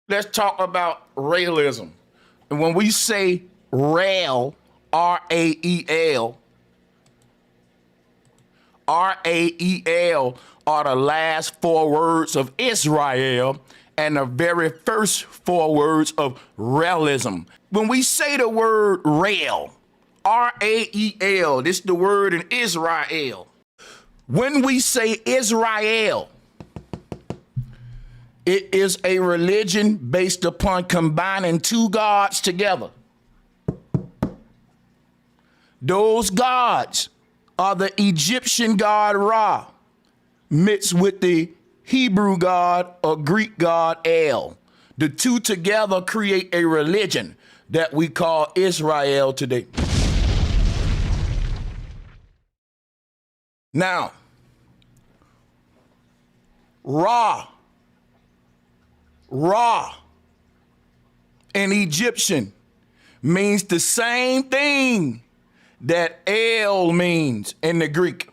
Let's talk about Raelism. And when we say Rael, R-A-E-L, R-A-E-L are the last four words of Israel and the very first four words of Raelism. When we say the word Rael, R-A-E-L, this is the word in Israel. When we say Israel, it is a religion based upon combining two gods together. Those gods are the Egyptian god Ra mixed with the Hebrew god or Greek god El. The two together create a religion that we call Israel today. Now, Ra in Egyptian means the same thing that El means in the Greek.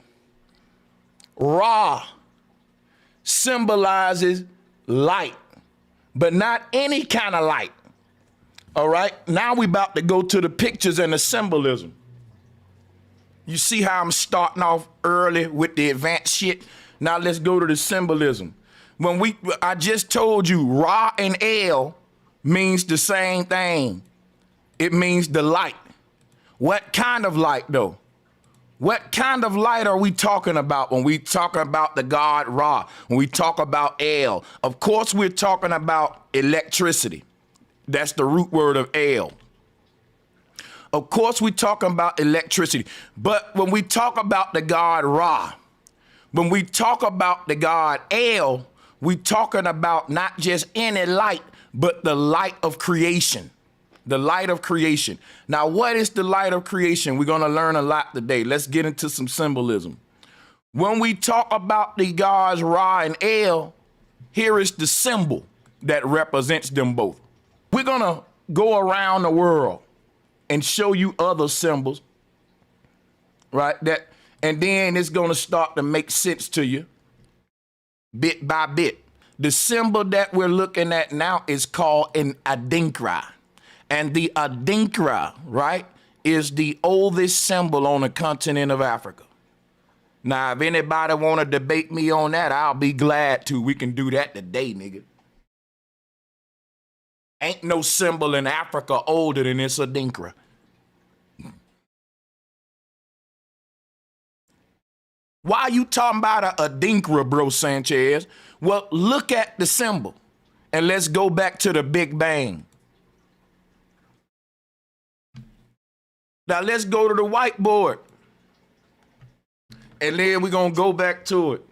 Ra symbolizes light, but not any kind of light. All right, now we about to go to the pictures and the symbolism. You see how I'm starting off early with the advanced shit? Now let's go to the symbolism. I just told you Ra and El means the same thing. It means the light. What kind of light though? What kind of light are we talking about when we talk about the god Ra, when we talk about El? Of course, we're talking about electricity. That's the root word of El. Of course, we're talking about electricity. But when we talk about the god Ra, when we talk about the god El, we're talking about not just any light, but the light of creation. The light of creation. Now, what is the light of creation? We're going to learn a lot today. Let's get into some symbolism. When we talk about the gods Ra and El, here is the symbol that represents them both. We're going to go around the world and show you other symbols, right? And then it's going to start to make sense to you bit by bit. The symbol that we're looking at now is called an Adinkra. And the Adinkra, right, is the oldest symbol on the continent of Africa. Now, if anybody want to debate me on that, I'll be glad to. We can do that today, nigga. Ain't no symbol in Africa older than this Adinkra. Why you talking about a Adinkra, bro, Sanchez? Well, look at the symbol, and let's go back to the Big Bang. Now let's go to the whiteboard. And then we're going to go back to it.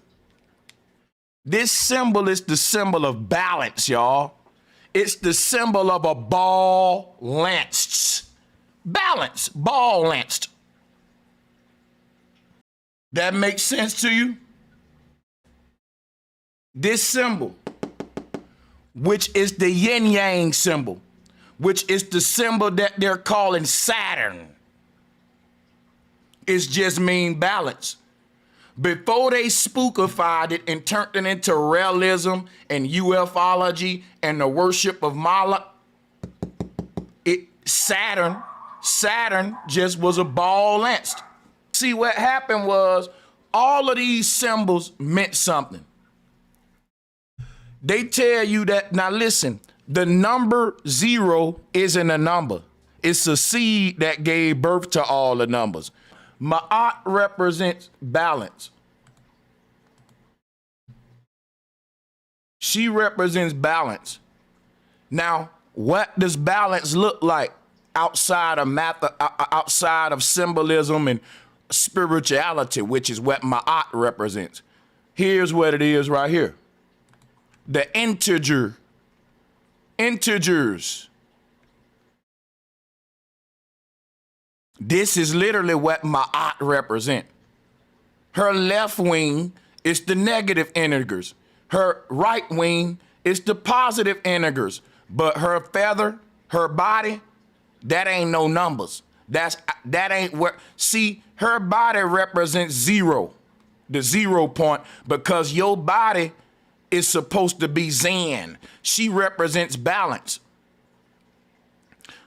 This symbol is the symbol of balance, y'all. It's the symbol of a ball lanced. Balance, ball lanced. That makes sense to you? This symbol, which is the yin-yang symbol, which is the symbol that they're calling Saturn, it just mean balance. Before they spookified it and turned it into realism and ufology and the worship of Moloch, Saturn just was a ball lanced. See, what happened was all of these symbols meant something. They tell you that, now listen, the number 0 isn't a number. It's a seed that gave birth to all the numbers. Ma'at represents balance. She represents balance. Now, what does balance look like outside of math, outside of symbolism and spirituality, which is what Ma'at represents? Here's what it is right here. The integers. This is literally what Ma'at represent. Her left wing is the negative integers. Her right wing is the positive integers. But her feather, her body, that ain't no numbers. That ain't where, see, her body represents 0, the 0 point, because your body is supposed to be Zen. She represents balance.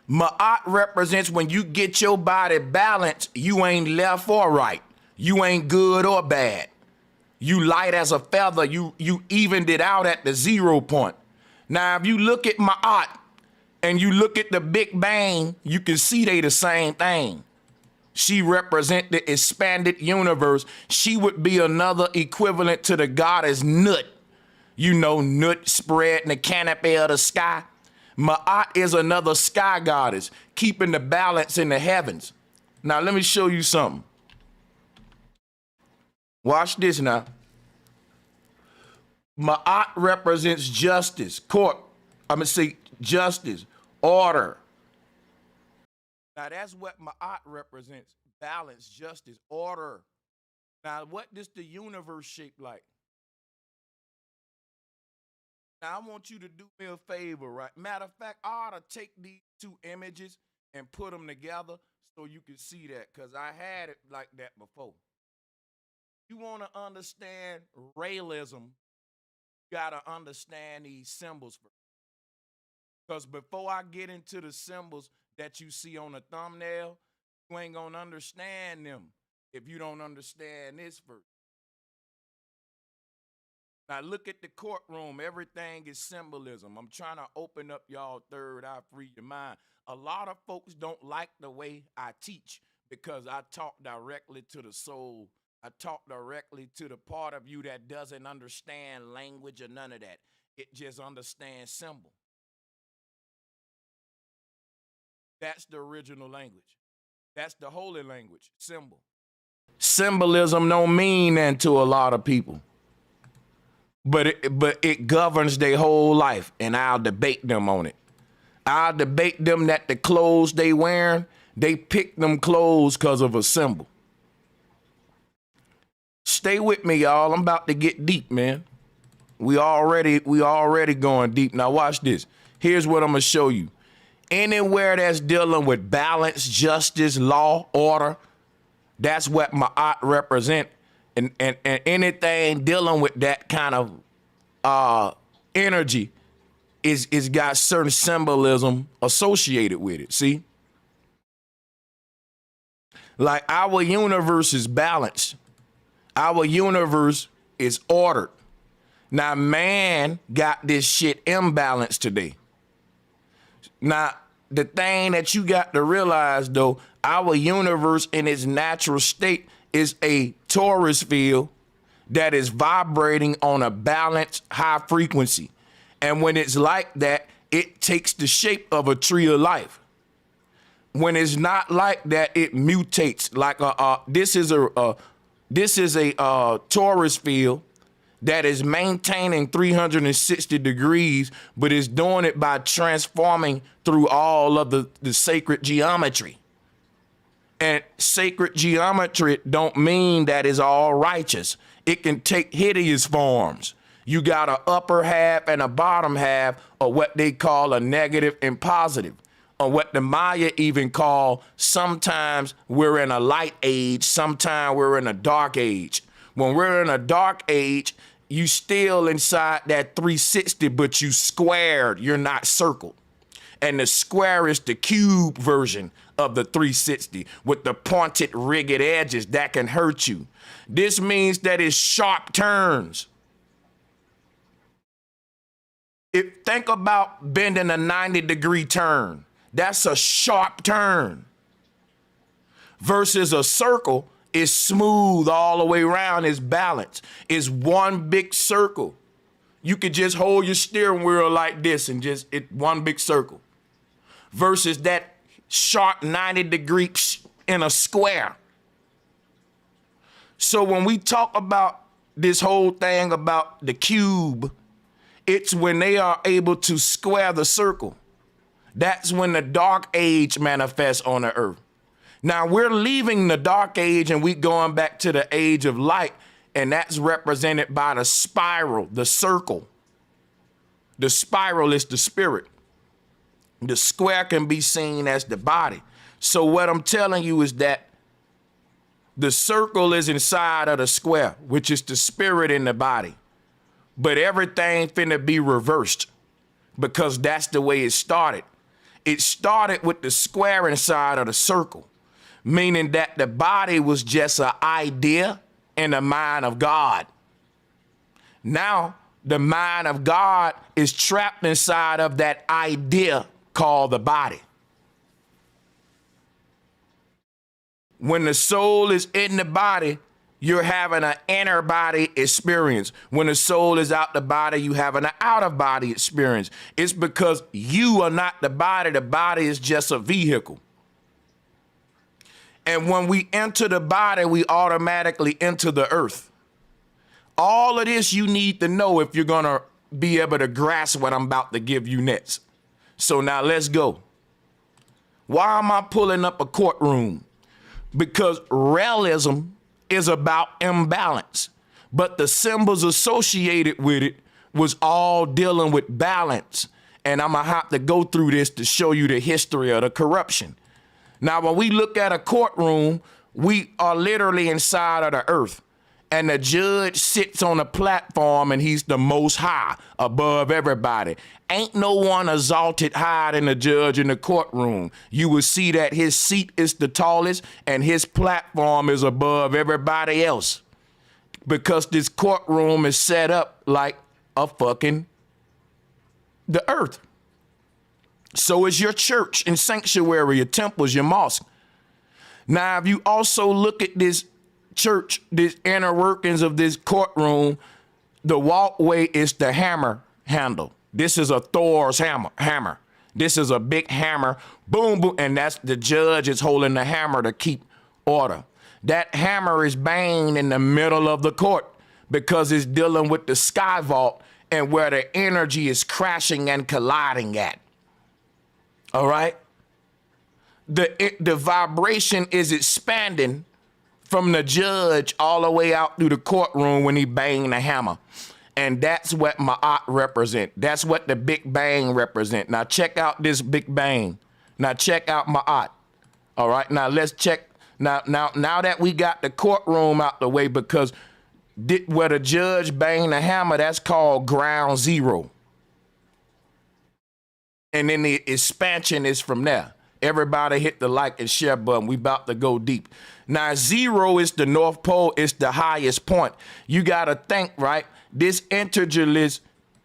Ma'at represents when you get your body balanced, you ain't left or right. You ain't good or bad. You light as a feather. You evened it out at the 0 point. Now, if you look at Ma'at and you look at the Big Bang, you can see they the same thing. She represents the expanded universe. She would be another equivalent to the goddess Nut. You know, Nut spreading the canopy of the sky. Ma'at is another sky goddess, keeping the balance in the heavens. Now, let me show you something. Watch this now. Ma'at represents justice, court. I'm going to say justice, order. Now, that's what Ma'at represents, balance, justice, order. Now, what does the universe shape like? Now, I want you to do me a favor, right? Matter of fact, I ought to take these two images and put them together so you can see that, because I had it like that before. You want to understand Raelism, you got to understand these symbols first. Because before I get into the symbols that you see on the thumbnail, you ain't going to understand them if you don't understand this first. Now look at the courtroom. Everything is symbolism. I'm trying to open up y'all third eye, free your mind. A lot of folks don't like the way I teach because I talk directly to the soul. I talk directly to the part of you that doesn't understand language or none of that. It just understands symbol. That's the original language. That's the holy language, symbol. Symbolism don't mean that to a lot of people. But it governs their whole life, and I'll debate them on it. I'll debate them that the clothes they wearing, they pick them clothes because of a symbol. Stay with me, y'all. I'm about to get deep, man. We already going deep. Now watch this. Here's what I'm gonna show you. Anywhere that's dealing with balance, justice, law, order, that's what Ma'at represent. And anything dealing with that kind of energy is got certain symbolism associated with it. See? Like our universe is balanced. Our universe is ordered. Now, man got this shit imbalanced today. Now, the thing that you got to realize, though, our universe in its natural state is a torus field that is vibrating on a balanced high frequency. And when it's like that, it takes the shape of a tree of life. When it's not like that, it mutates. Like this is a torus field that is maintaining 360 degrees, but is doing it by transforming through all of the sacred geometry. And sacred geometry don't mean that it's all righteous. It can take hideous forms. You got an upper half and a bottom half, or what they call a negative and positive, or what the Maya even call, sometimes we're in a light age, sometimes we're in a dark age. When we're in a dark age, you still inside that 360, but you squared, you're not circled. And the square is the cube version of the 360 with the pointed, rigged edges that can hurt you. This means that it's sharp turns. Think about bending a 90-degree turn. That's a sharp turn. Versus a circle is smooth all the way around, it's balanced. It's one big circle. You could just hold your steering wheel like this and just one big circle. Versus that sharp 90-degree in a square. So when we talk about this whole thing about the cube, it's when they are able to square the circle. That's when the dark age manifests on the earth. Now we're leaving the dark age and we going back to the age of light, and that's represented by the spiral, the circle. The spiral is the spirit. The square can be seen as the body. So what I'm telling you is that the circle is inside of the square, which is the spirit in the body. but everything finna be reversed because that's the way it started. It started with the square inside of the circle, meaning that the body was just an idea in the mind of God. Now, the mind of God is trapped inside of that idea called the body. When the soul is in the body, you're having an inner body experience. When the soul is out the body, you having an out of body experience. It's because you are not the body is just a vehicle. And when we enter the body, we automatically enter the earth. All of this you need to know if you're gonna be able to grasp what I'm about to give you next. So now let's go. Why am I pulling up a courtroom? Because Raelism is about imbalance, but the symbols associated with it was all dealing with balance. And I'm gonna have to go through this to show you the history of the corruption. Now, when we look at a courtroom, we are literally inside of the earth, and the judge sits on a platform and he's the most high above everybody. Ain't no one exalted higher than the judge in the courtroom. You will see that his seat is the tallest and his platform is above everybody else, because this courtroom is set up like a fucking the earth. So is your church and sanctuary, your temples, your mosque. Now, if you also look at this church, this inner workings of this courtroom, the walkway is the hammer handle. This is a Thor's hammer. This is a big hammer, boom, boom, and that's the judge is holding the hammer to keep order. That hammer is banged in the middle of the court because it's dealing with the sky vault and where the energy is crashing and colliding at. All right? The vibration is expanding from the judge all the way out through the courtroom when he banged the hammer. And that's what Ma'at represent. That's what the Big Bang represent. Now check out this Big Bang. Now check out Ma'at. All right, now let's check. Now that we got the courtroom out the way, because where the judge banged the hammer, that's called ground zero. And then the expansion is from there. Everybody hit the like and share button. We about to go deep. Now, zero is the North Pole. It's the highest point. You got to think, right? This integer list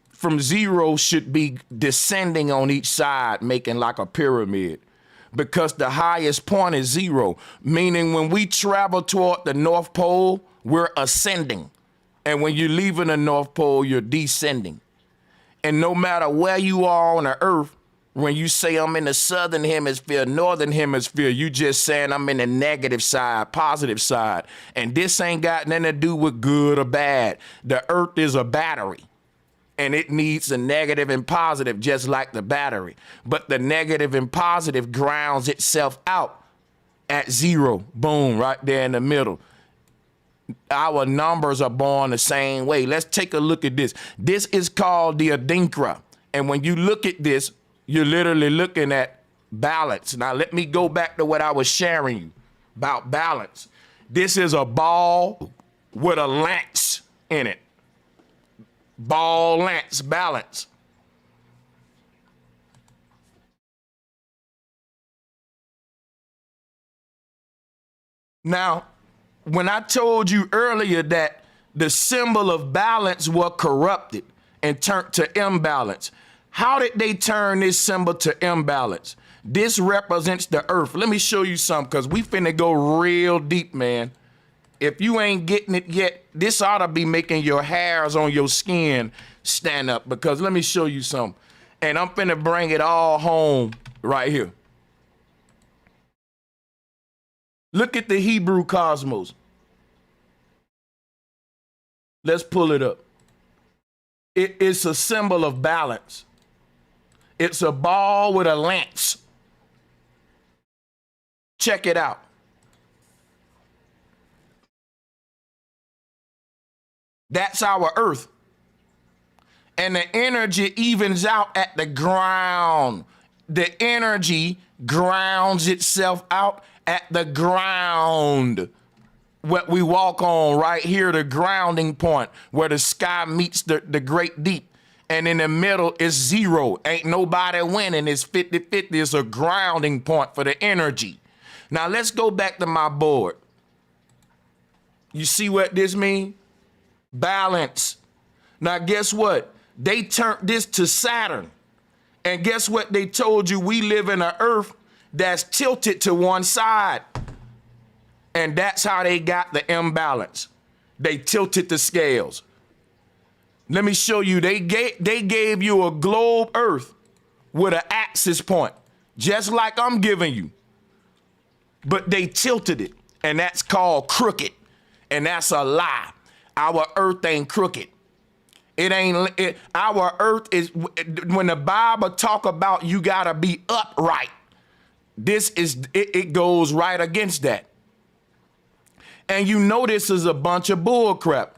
from zero should be descending on each side, making like a pyramid, because the highest point is zero, meaning when we travel toward the North Pole, we're ascending. And when you're leaving the North Pole, you're descending. And no matter where you are on the earth, when you say I'm in the southern hemisphere, northern hemisphere, you just saying I'm in the negative side, positive side. And this ain't got nothing to do with good or bad. The earth is a battery, and it needs a negative and positive just like the battery. But the negative and positive grounds itself out at zero. Boom, right there in the middle. Our numbers are born the same way. Let's take a look at this. This is called the Adinkra. And when you look at this, you're literally looking at balance. Now, let me go back to what I was sharing you about balance. This is a ball with a lance in it. Ball, lance, balance. Now, when I told you earlier that the symbol of balance was corrupted and turned to imbalance, how did they turn this symbol to imbalance? This represents the earth. Let me show you something, because we finna go real deep, man. If you ain't getting it yet, this ought to be making your hairs on your skin stand up, because let me show you something. And I'm finna bring it all home right here. Look at the Hebrew cosmos. Let's pull it up. It's a symbol of balance. It's a ball with a lance. Check it out. That's our earth. And the energy evens out at the ground. The energy grounds itself out at the ground. what we walk on right here, the grounding point where the sky meets the great deep. And in the middle is zero. Ain't nobody winning. It's 50-50. It's a grounding point for the energy. Now let's go back to my board. You see what this means? Balance. Now guess what? They turned this to Saturn. And guess what they told you? We live in an earth that's tilted to one side. And that's how they got the imbalance. They tilted the scales. Let me show you. They gave you a globe earth with an axis point, just like I'm giving you. But they tilted it, and that's called crooked. And that's a lie. Our earth ain't crooked. It ain't. Our earth is, when the Bible talk about you gotta be upright, this is, it goes right against that. And you know this is a bunch of bull crap.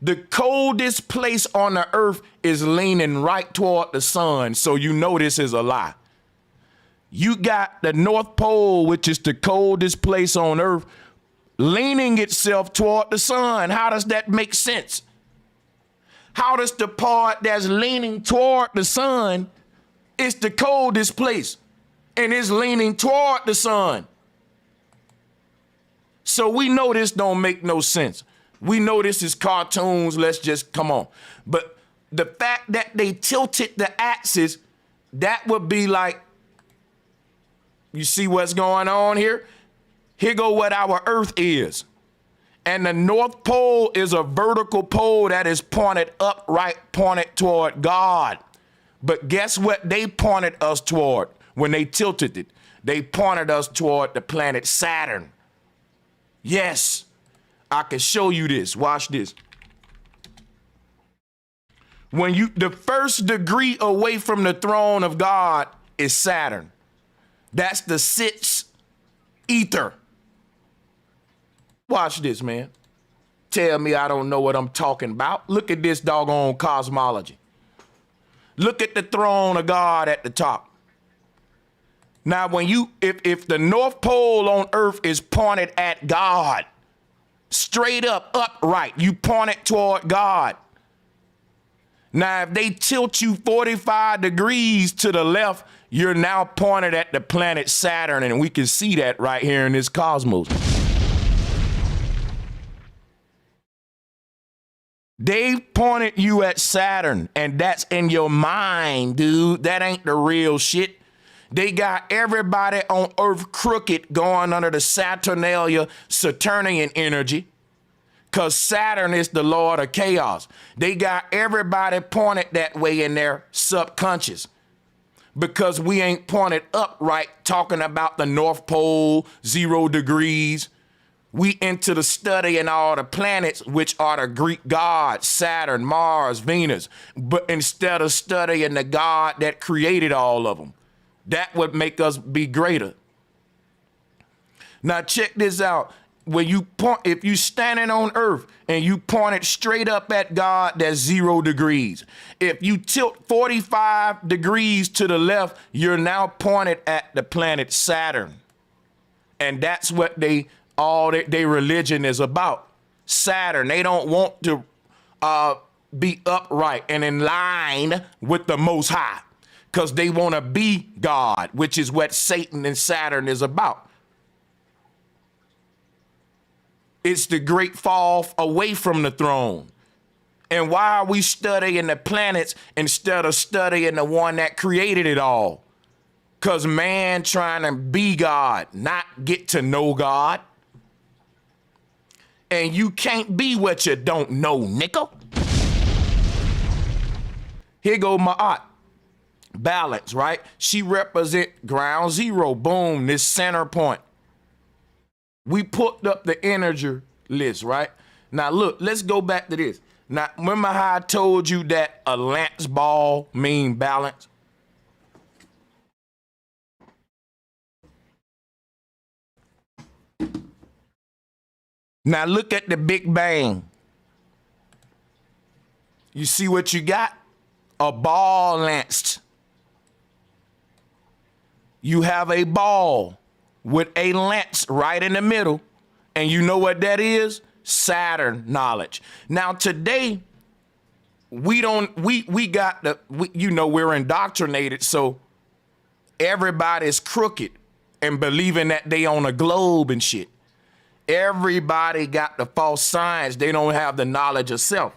The coldest place on the earth is leaning right toward the sun, so you know this is a lie. You got the North Pole, which is the coldest place on earth, leaning itself toward the sun. How does that make sense? How does the part that's leaning toward the sun is the coldest place and it's leaning toward the sun? So we know this don't make no sense. We know this is cartoons. Let's just come on. But the fact that they tilted the axis, that would be like, you see what's going on here? Here go what our earth is. And the North Pole is a vertical pole that is pointed upright, pointed toward God. But guess what they pointed us toward when they tilted it? They pointed us toward the planet Saturn. Yes, I can show you this. Watch this. When you, the first degree away from the throne of God is Saturn. That's the sixth ether. Watch this, man. Tell me I don't know what I'm talking about. Look at this doggone cosmology. Look at the throne of God at the top. Now, when you, if the North Pole on Earth is pointed at God, straight up, upright, you point it toward God. Now, if they tilt you 45 degrees to the left, you're now pointed at the planet Saturn, and we can see that right here in this cosmos. They pointed you at Saturn, and that's in your mind, dude. That ain't the real shit. They got everybody on Earth crooked going under the Saturnalia, Saturnian energy, because Saturn is the Lord of chaos. They got everybody pointed that way in their subconscious because we ain't pointed upright talking about the North Pole, 0 degrees. We into the studying all the planets, which are the Greek gods, Saturn, Mars, Venus, but instead of studying the God that created all of them. That would make us be greater. Now check this out. When you point, if you standing on Earth and you point it straight up at God, that's 0 degrees. If you tilt 45 degrees to the left, you're now pointed at the planet Saturn. And that's what all their religion is about. Saturn. They don't want to be upright and in line with the Most High, because they want to be God, which is what Satan and Saturn is about. It's the great fall away from the throne. And why are we studying the planets instead of studying the one that created it all? Because man trying to be God, not get to know God. And you can't be what you don't know, nickel. Here go my aunt. Balance, right? She represent ground zero. Boom, this center point. We put up the energy list, right? Now look, let's go back to this. Now, remember how I told you that a lance ball mean balance? Now look at the Big Bang. You see what you got? A ball lanced. You have a ball with a lance right in the middle, And you know what that is? Saturn knowledge. Now today, we're indoctrinated, so everybody's crooked and believing that they on a globe and shit. Everybody got the false science. They don't have the knowledge of self,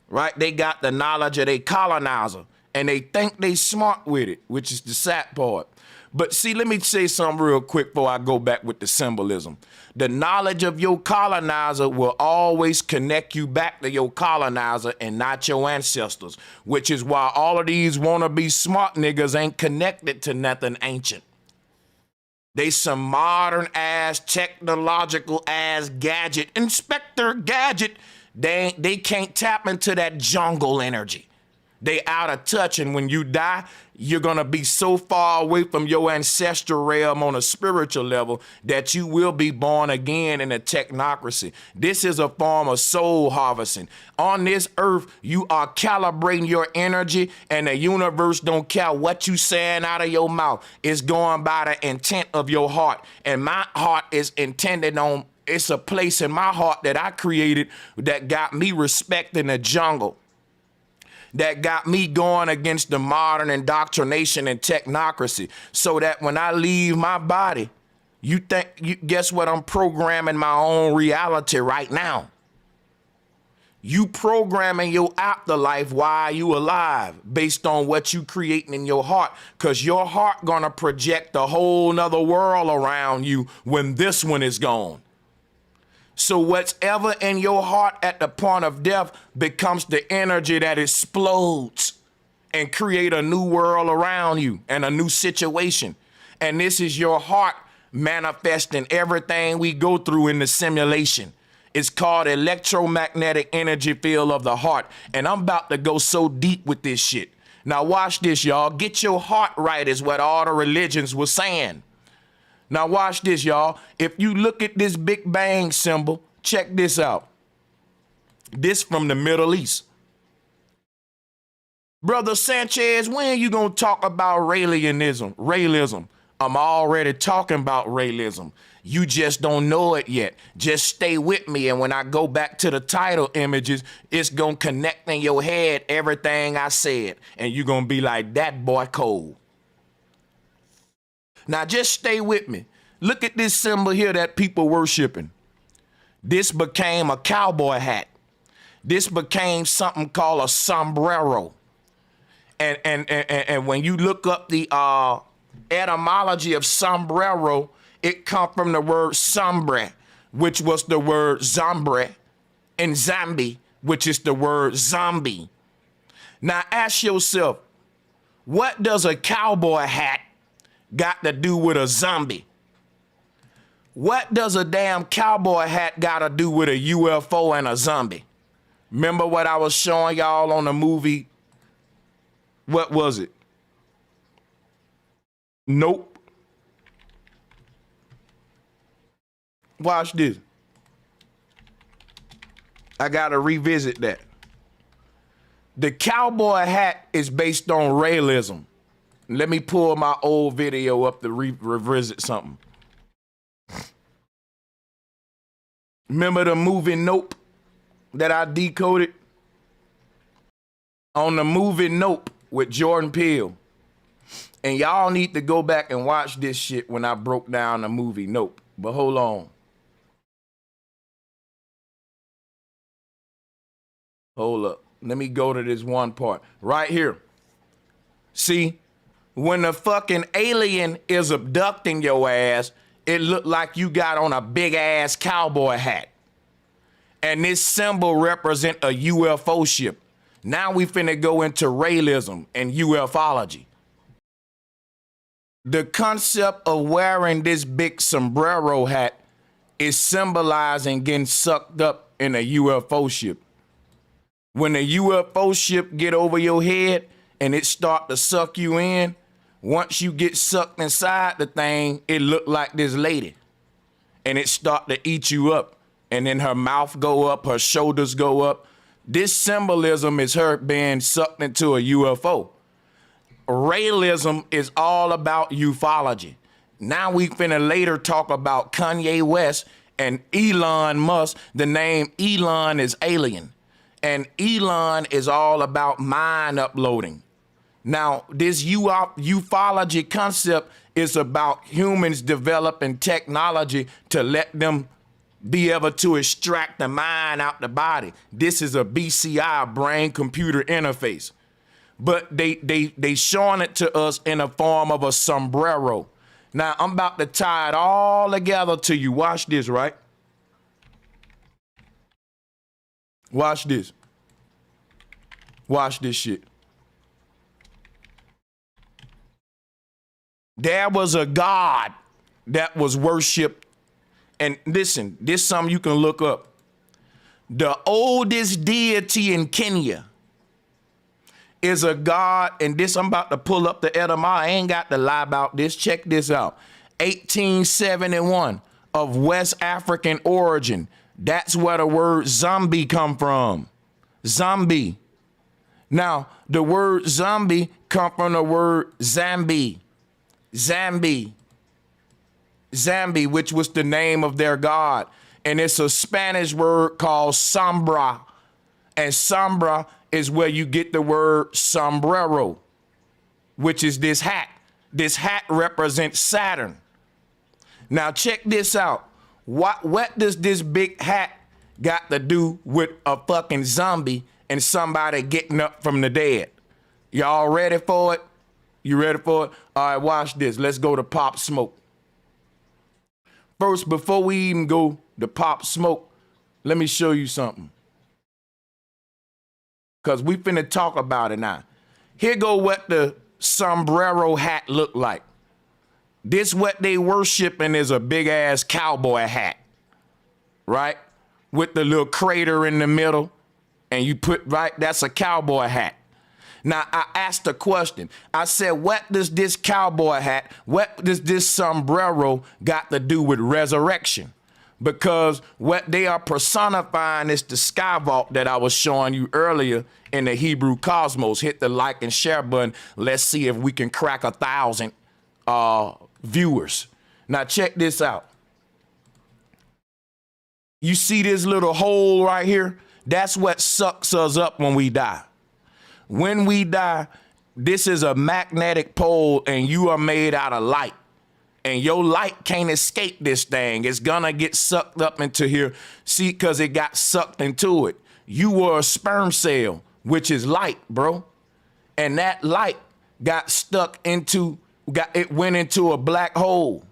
right? They got the knowledge of their colonizer, and they think they smart with it, which is the sad part. But see, let me say something real quick before I go back with the symbolism. The knowledge of your colonizer will always connect you back to your colonizer and not your ancestors, which is why all of these wannabe smart niggas ain't connected to nothing ancient. They some modern ass, technological ass gadget, Inspector Gadget. They can't tap into that jungle energy. They out of touch, and when you die, you're gonna be so far away from your ancestral realm on a spiritual level that you will be born again in a technocracy. This is a form of soul harvesting. On this earth, you are calibrating your energy, and the universe don't care what you saying out of your mouth. It's going by the intent of your heart, and my heart is intended on, it's a place in my heart that I created that got me respecting the jungle, that got me going against the modern indoctrination and technocracy, so that when I leave my body, guess what? I'm programming my own reality right now. You programming your afterlife while you alive based on what you creating in your heart, because your heart gonna project a whole nother world around you when this one is gone. So whatever in your heart at the point of death becomes the energy that explodes and create a new world around you and a new situation. And this is your heart manifesting everything we go through in the simulation. It's called electromagnetic energy field of the heart. And I'm about to go so deep with this shit. Now watch this, y'all. Get your heart right is what all the religions were saying. Now watch this, y'all. If you look at this Big Bang symbol, check this out. This from the Middle East. Brother Sanchez, when are you gonna talk about Raelism? I'm already talking about Raelism. You just don't know it yet. Just stay with me, and when I go back to the title images, it's gonna connect in your head everything I said, and you're gonna be like, that boy cold. Now just stay with me. Look at this symbol here that people worshiping. This became a cowboy hat. This became something called a sombrero. And when you look up the etymology of sombrero, it comes from the word sombre, which was the word zombre, and zombie, which is the word zombie. Now ask yourself, what does a cowboy hat got to do with a zombie? What does a damn cowboy hat got to do with a UFO and a zombie? Remember what I was showing y'all on the movie? What was it? Nope. Watch this. I got to revisit that. The cowboy hat is based on Raelism. Let me pull my old video up to revisit something. Remember the movie Nope that I decoded? On the movie Nope with Jordan Peele. And y'all need to go back and watch this shit when I broke down the movie Nope. But hold on. Hold up. Let me go to this one part. Right here. See? When the fucking alien is abducting your ass, it looked like you got on a big ass cowboy hat. And this symbol represent a UFO ship. Now we finna go into Raelism and ufology. The concept of wearing this big sombrero hat is symbolizing getting sucked up in a UFO ship. When the UFO ship get over your head and it start to suck you in, once you get sucked inside the thing, it look like this lady. And it start to eat you up. And then her mouth go up, her shoulders go up. This symbolism is her being sucked into a UFO. Raelism is all about ufology. Now we finna later talk about Kanye West And Elon Musk, the name Elon is alien. And Elon is all about mind uploading. Now, this ufology concept is about humans developing technology to let them be able to extract the mind out the body. This is a BCI, brain computer interface. But they showing it to us in the form of a sombrero. Now, I'm about to tie it all together to you. Watch this, right? Watch this. Watch this shit. There was a god that was worshipped. And listen, this is something you can look up. The oldest deity in Kenya is a god, and this, I'm about to pull up the etymology. I ain't got to lie about this. Check this out. 1871, of West African origin. That's where the word zombie come from. Zombie. Now, the word zombie come from the word Zambi. Zambi, which was the name of their god. And it's a Spanish word called sombra. And sombra is where you get the word sombrero, which is this hat. This hat represents Saturn. Now check this out. What does this big hat got to do with a fucking zombie and somebody getting up from the dead? Y'all ready for it? You ready for it? All right, watch this. Let's go to Pop Smoke. First, before we even go to Pop Smoke, let me show you something. Because we finna talk about it now. Here go what the sombrero hat look like. This what they worshiping is a big ass cowboy hat, right? With the little crater in the middle, and you put, right, that's a cowboy hat. Now, I asked a question. I said, what does this cowboy hat, what does this sombrero got to do with resurrection? Because what they are personifying is the sky vault that I was showing you earlier in the Hebrew cosmos. Hit the like and share button. Let's see if we can crack 1,000 viewers. Now, check this out. You see this little hole right here? That's what sucks us up when we die. When we die, this is a magnetic pole and you are made out of light. And your light can't escape this thing. It's gonna get sucked up into here. See, because it got sucked into it. You were a sperm cell, which is light, bro. And that light got stuck into, it went into a black hole.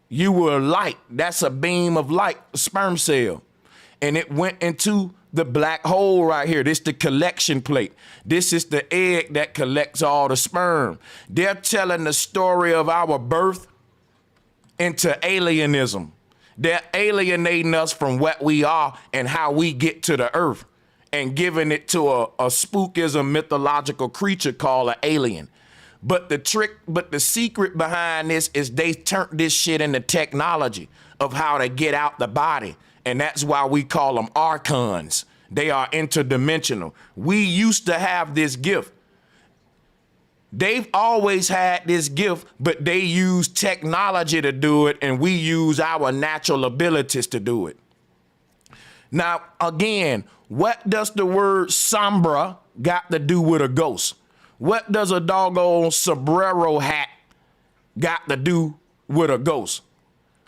You were light. That's a beam of light, a sperm cell. And it went into the black hole right here. This is the collection plate. This is the egg that collects all the sperm. They're telling the story of our birth into alienism. They're alienating us from what we are and how we get to the earth and giving it to a spookism mythological creature called an alien. But the secret behind this is they turned this shit into technology of how to get out the body. And that's why we call them archons. They are interdimensional. We used to have this gift. They've always had this gift, but they use technology to do it, and we use our natural abilities to do it. Now, again, what does the word sombra got to do with a ghost? What does a doggone sombrero hat got to do with a ghost?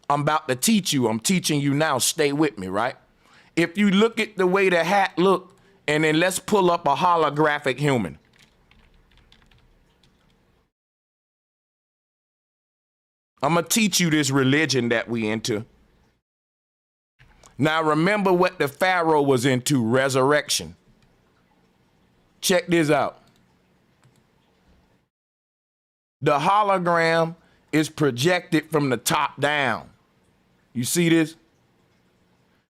I'm about to teach you. I'm teaching you now. Stay with me, right? If you look at the way the hat look, and then let's pull up a holographic human. I'm going to teach you this religion that we into. Now, remember what the Pharaoh was into, resurrection. Check this out. The hologram is projected from the top down. You see this?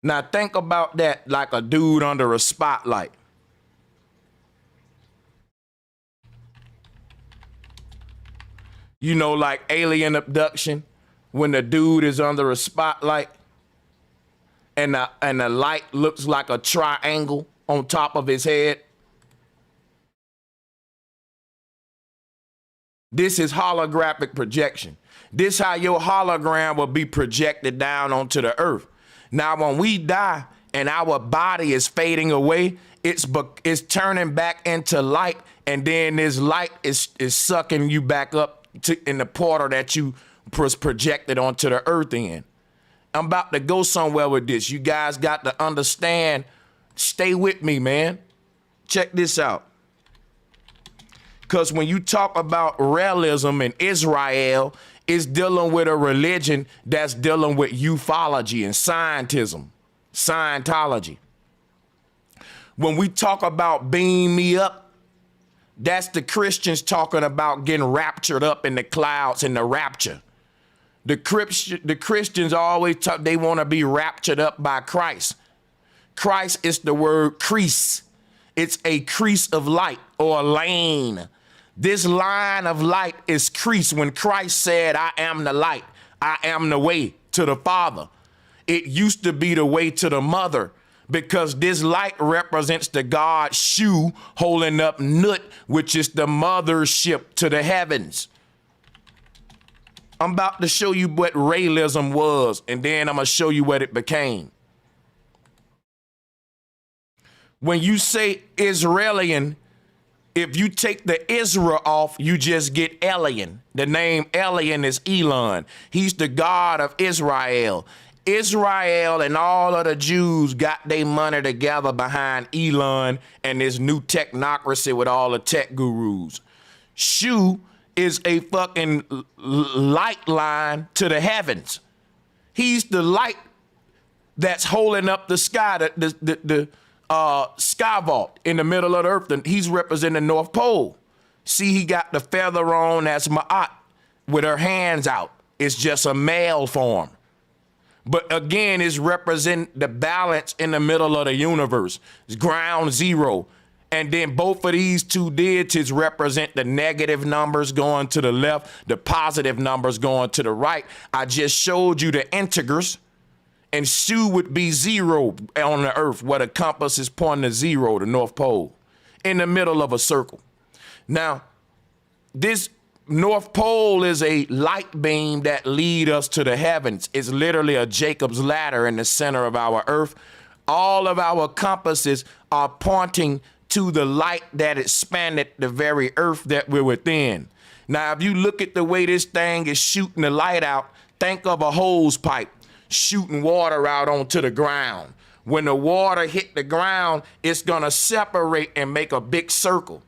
Now, think about that like a dude under a spotlight. You know, like alien abduction, when the dude is under a spotlight and the light looks like a triangle on top of his head. This is holographic projection. This how your hologram will be projected down onto the earth. Now, when we die and our body is fading away, it's turning back into light, and then this light is sucking you back up in the portal that you projected onto the earth in. I'm about to go somewhere with this. You guys got to understand. Stay with me, man. Check this out. Because when you talk about realism in Israel, it's dealing with a religion that's dealing with ufology and scientism, Scientology. When we talk about beam me up, that's the Christians talking about getting raptured up in the clouds in the rapture. The Christians always talk, they want to be raptured up by Christ. Christ is the word crease. It's a crease of light or a lane. This line of light is crease. When Christ said, I am the light, I am the way to the Father. It used to be the way to the mother, because this light represents the God Shu holding up Nut, which is the mothership to the heavens. I'm about to show you what Raelism was, and then I'm going to show you what it became. When you say Israelian, if you take the Israel off, you just get Elian. The name Elian is Elon. He's the God of Israel. Israel and all of the Jews got their money together behind Elon and this new technocracy with all the tech gurus. Shu is a fucking light line to the heavens. He's the light that's holding up the sky, the sky vault in the middle of the earth. And he's representing the North Pole. See, he got the feather on, that's Ma'at, with her hands out. It's just a male form. But again, it's representing the balance in the middle of the universe. It's ground zero. And then both of these two deities represent the negative numbers going to the left, the positive numbers going to the right. I just showed you the integers, and Shu would be zero on the earth, where the compass is pointing to zero, the North Pole, in the middle of a circle. Now, this North Pole is a light beam that leads us to the heavens. It's literally a Jacob's ladder in the center of our earth. All of our compasses are pointing to the light that expanded the very earth that we're within. Now, if you look at the way this thing is shooting the light out, think of a hose pipe shooting water out onto the ground. When the water hit the ground, it's gonna separate and make a big circle.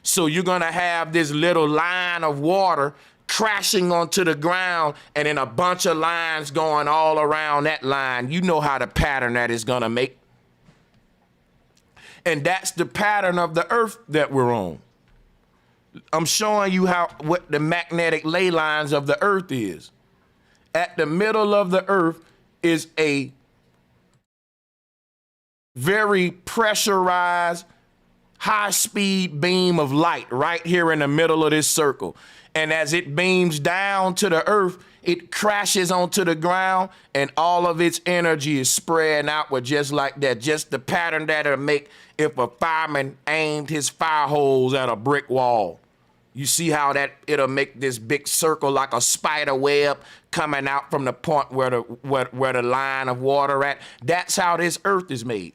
So you're gonna have this little line of water crashing onto the ground, and then a bunch of lines going all around that line. You know how the pattern that is gonna make. And that's the pattern of the earth that we're on. I'm showing you what the magnetic ley lines of the earth is. At the middle of the earth is a very pressurized, high-speed beam of light right here in the middle of this circle. And as it beams down to the earth, it crashes onto the ground, and all of its energy is spreading outward just like that. Just the pattern that it'll make if a fireman aimed his fire hose at a brick wall. You see how that it'll make this big circle like a spider web coming out from the point where the line of water at. That's how this earth is made.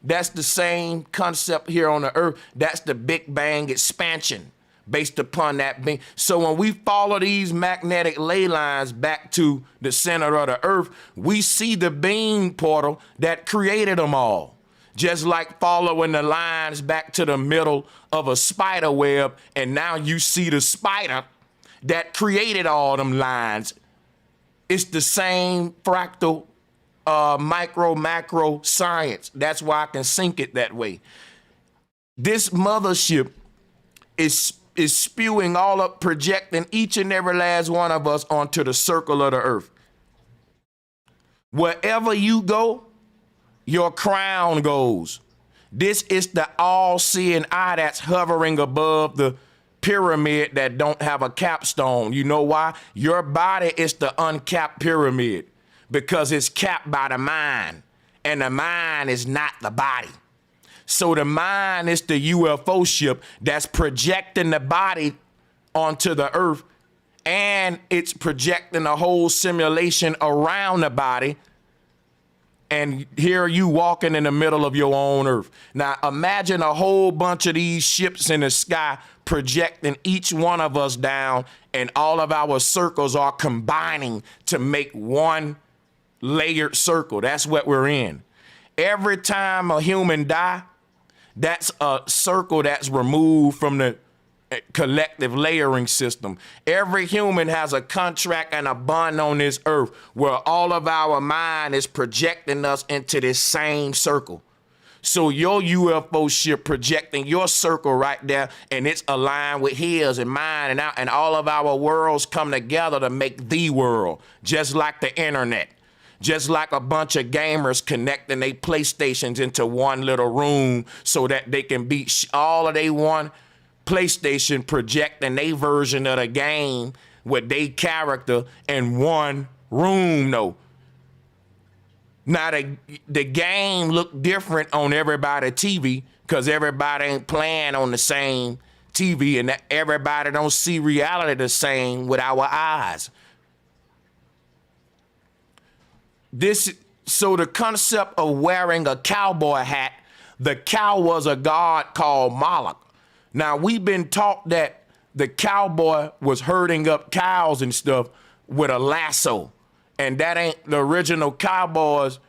That's the same concept here on the earth. That's the Big Bang expansion based upon that being. So when we follow these magnetic ley lines back to the center of the earth, we see the beam portal that created them all. Just like following the lines back to the middle of a spider web, and now you see the spider that created all them lines. It's the same fractal micro macro science. That's why I can sync it that way. This mothership is spewing all up, projecting each and every last one of us onto the circle of the earth. Wherever you go, your crown goes. This is the all-seeing eye that's hovering above the pyramid that don't have a capstone. You know why? Your body is the uncapped pyramid, because it's capped by the mind, and the mind is not the body. So the mind is the UFO ship that's projecting the body onto the earth, and it's projecting a whole simulation around the body And here you walking in the middle of your own earth. Now imagine a whole bunch of these ships in the sky projecting each one of us down, and all of our circles are combining to make one layered circle. That's what we're in. Every time a human die, that's a circle that's removed from the collective layering system. Every human has a contract and a bond on this earth where all of our mind is projecting us into this same circle. So your UFO ship projecting your circle right there, and it's aligned with his and mine, and all of our worlds come together to make the world, just like the internet. Just like a bunch of gamers connecting their PlayStations into one little room so that they can beat all of they one PlayStation, projecting their version of the game with their character in one room though. Now the game look different on everybody's TV because everybody ain't playing on the same TV, and everybody don't see reality the same with our eyes. So the concept of wearing a cowboy hat, the cow was a god called Moloch. Now we've been taught that the cowboy was herding up cows and stuff with a lasso, and that ain't the original cowboys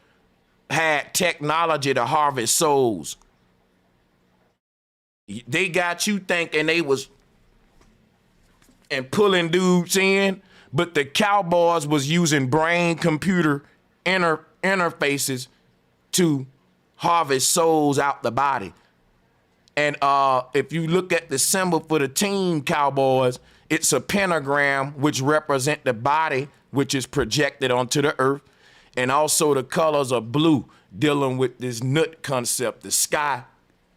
had technology to harvest souls. They got you thinking they was and pulling dudes in, but the cowboys was using brain computer interfaces to harvest souls out the body. And if you look at the symbol for the team cowboys, it's a pentagram which represent the body which is projected onto the earth, and also the colors are blue, dealing with this nut concept, the sky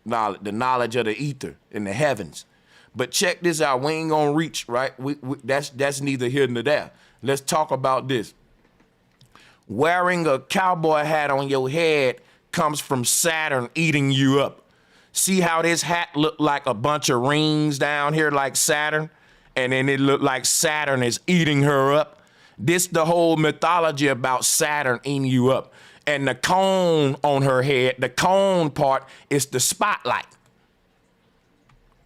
knowledge, the knowledge of the ether in the heavens. But check this out, we ain't gonna reach, right? That's neither here nor there. Let's talk about this. Wearing a cowboy hat on your head comes from Saturn eating you up. See how this hat look like a bunch of rings down here like Saturn? And then it look like Saturn is eating her up. This the whole mythology about Saturn eating you up. And the cone on her head, the cone part is the spotlight.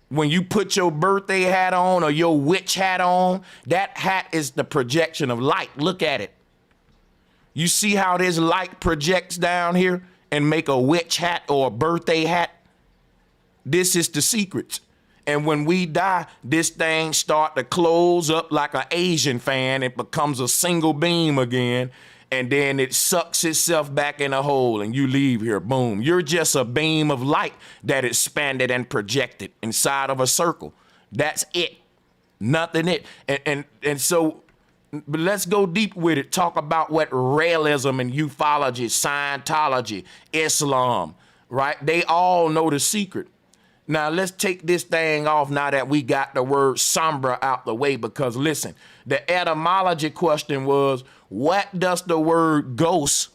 When you put your birthday hat on or your witch hat on, that hat is the projection of light. Look at it. You see how this light projects down here and make a witch hat or a birthday hat? This is the secrets. And when we die, this thing start to close up like an Asian fan. It becomes a single beam again. And then it sucks itself back in a hole and you leave here, boom. You're just a beam of light that expanded and projected inside of a circle. That's it, nothing it. And so, but let's go deep with it. Talk about what Raelism and ufology, Scientology, Islam, right? They all know the secret. Now let's take this thing off now that we got the word sombra out the way, because listen, the etymology question was, what does the word ghost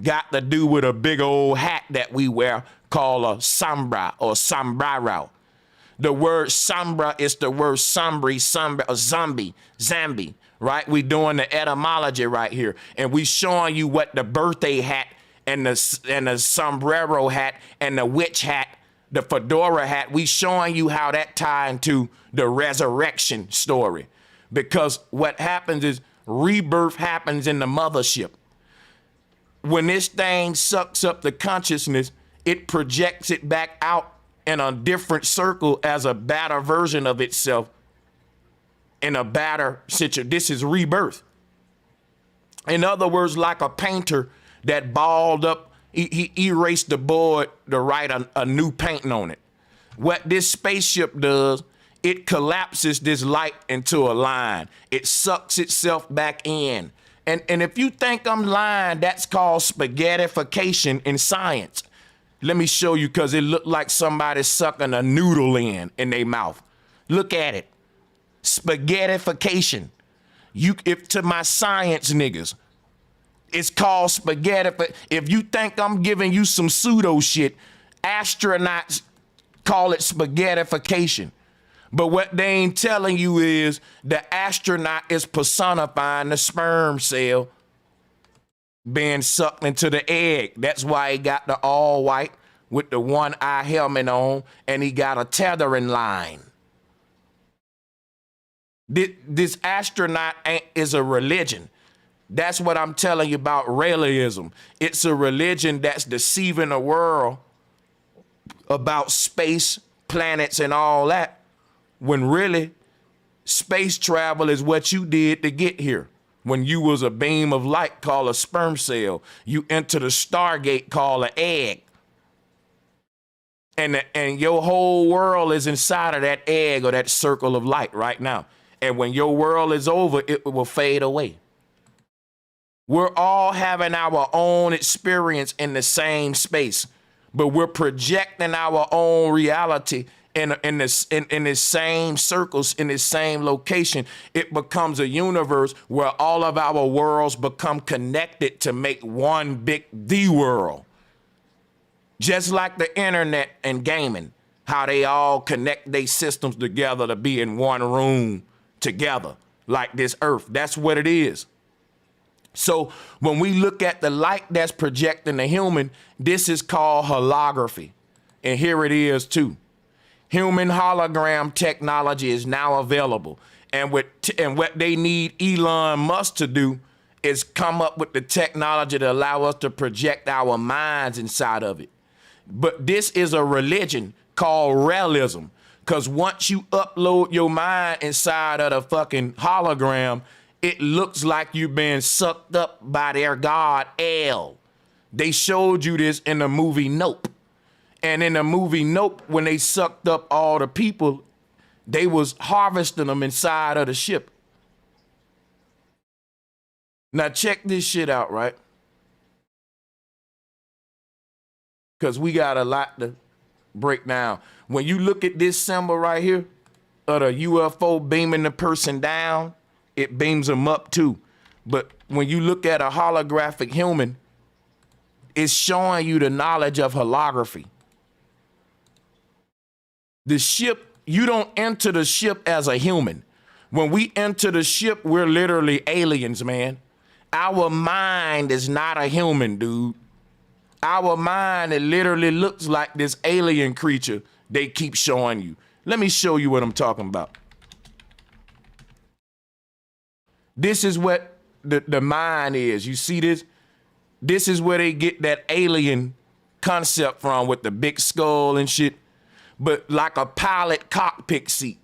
got to do with a big old hat that we wear called a sombra or sombrero? The word sombra is the word zombie, right? We doing the etymology right here, and we showing you what the birthday hat and the sombrero hat and the witch hat, the fedora hat, we showing you how that tie into the resurrection story. Because what happens is rebirth happens in the mothership. When this thing sucks up the consciousness, it projects it back out in a different circle as a better version of itself in a better situation. This is rebirth. In other words, like a painter that balled up, he erased the board to write a new painting on it. What this spaceship does, it collapses this light into a line. It sucks itself back in. And if you think I'm lying, that's called spaghettification in science. Let me show you, because it looked like somebody sucking a noodle in their mouth. Look at it. Spaghettification. If to my science niggas, it's called spaghetti. If you think I'm giving you some pseudo shit, astronauts call it spaghettification. But what they ain't telling you is the astronaut is personifying the sperm cell being sucked into the egg. That's why he got the all white with the one eye helmet on, and he got a tethering line. This astronaut is a religion. That's what I'm telling you about Raelism. It's a religion that's deceiving the world about space, planets, and all that, when really space travel is what you did to get here. When you was a beam of light called a sperm cell, you enter the Stargate called an egg. And your whole world is inside of that egg or that circle of light right now. And when your world is over, it will fade away. We're all having our own experience in the same space, but we're projecting our own reality in the same circles, in the same location. It becomes a universe where all of our worlds become connected to make one big the world. Just like the internet and gaming, how they all connect their systems together to be in one room together, like this earth. That's what it is. So when we look at the light that's projecting the human, this is called holography. And here it is too. Human hologram technology is now available. And what they need Elon Musk to do is come up with the technology to allow us to project our minds inside of it. But this is a religion called Raelism, because once you upload your mind inside of the fucking hologram, it looks like you've been sucked up by their god El. They showed you this in the movie Nope. And in the movie Nope, when they sucked up all the people, they was harvesting them inside of the ship. Now check this shit out, right? Because we got a lot to break down. When you look at this symbol right here, of the UFO beaming the person down, it beams them up too. But when you look at a holographic human, it's showing you the knowledge of holography. The ship, you don't enter the ship as a human. When we enter the ship, we're literally aliens, man. Our mind is not a human, dude. Our mind, it literally looks like this alien creature they keep showing you. Let me show you what I'm talking about. This is what the mind is. You see this? This is where they get that alien concept from, with the big skull and shit, but like a pilot cockpit seat.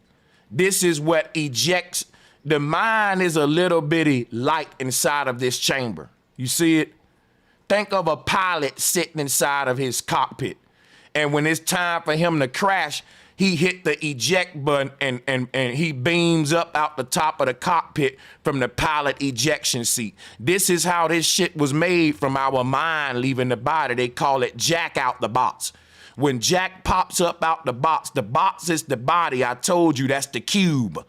This is what ejects. The mind is a little bitty light inside of this chamber. You see it? Think of a pilot sitting inside of his cockpit. And when it's time for him to crash, he hit the eject button and he beams up out the top of the cockpit from the pilot ejection seat. This is how this shit was made from our mind leaving the body. They call it Jack out the box. When Jack pops up out the box is the body. I told you that's the cube.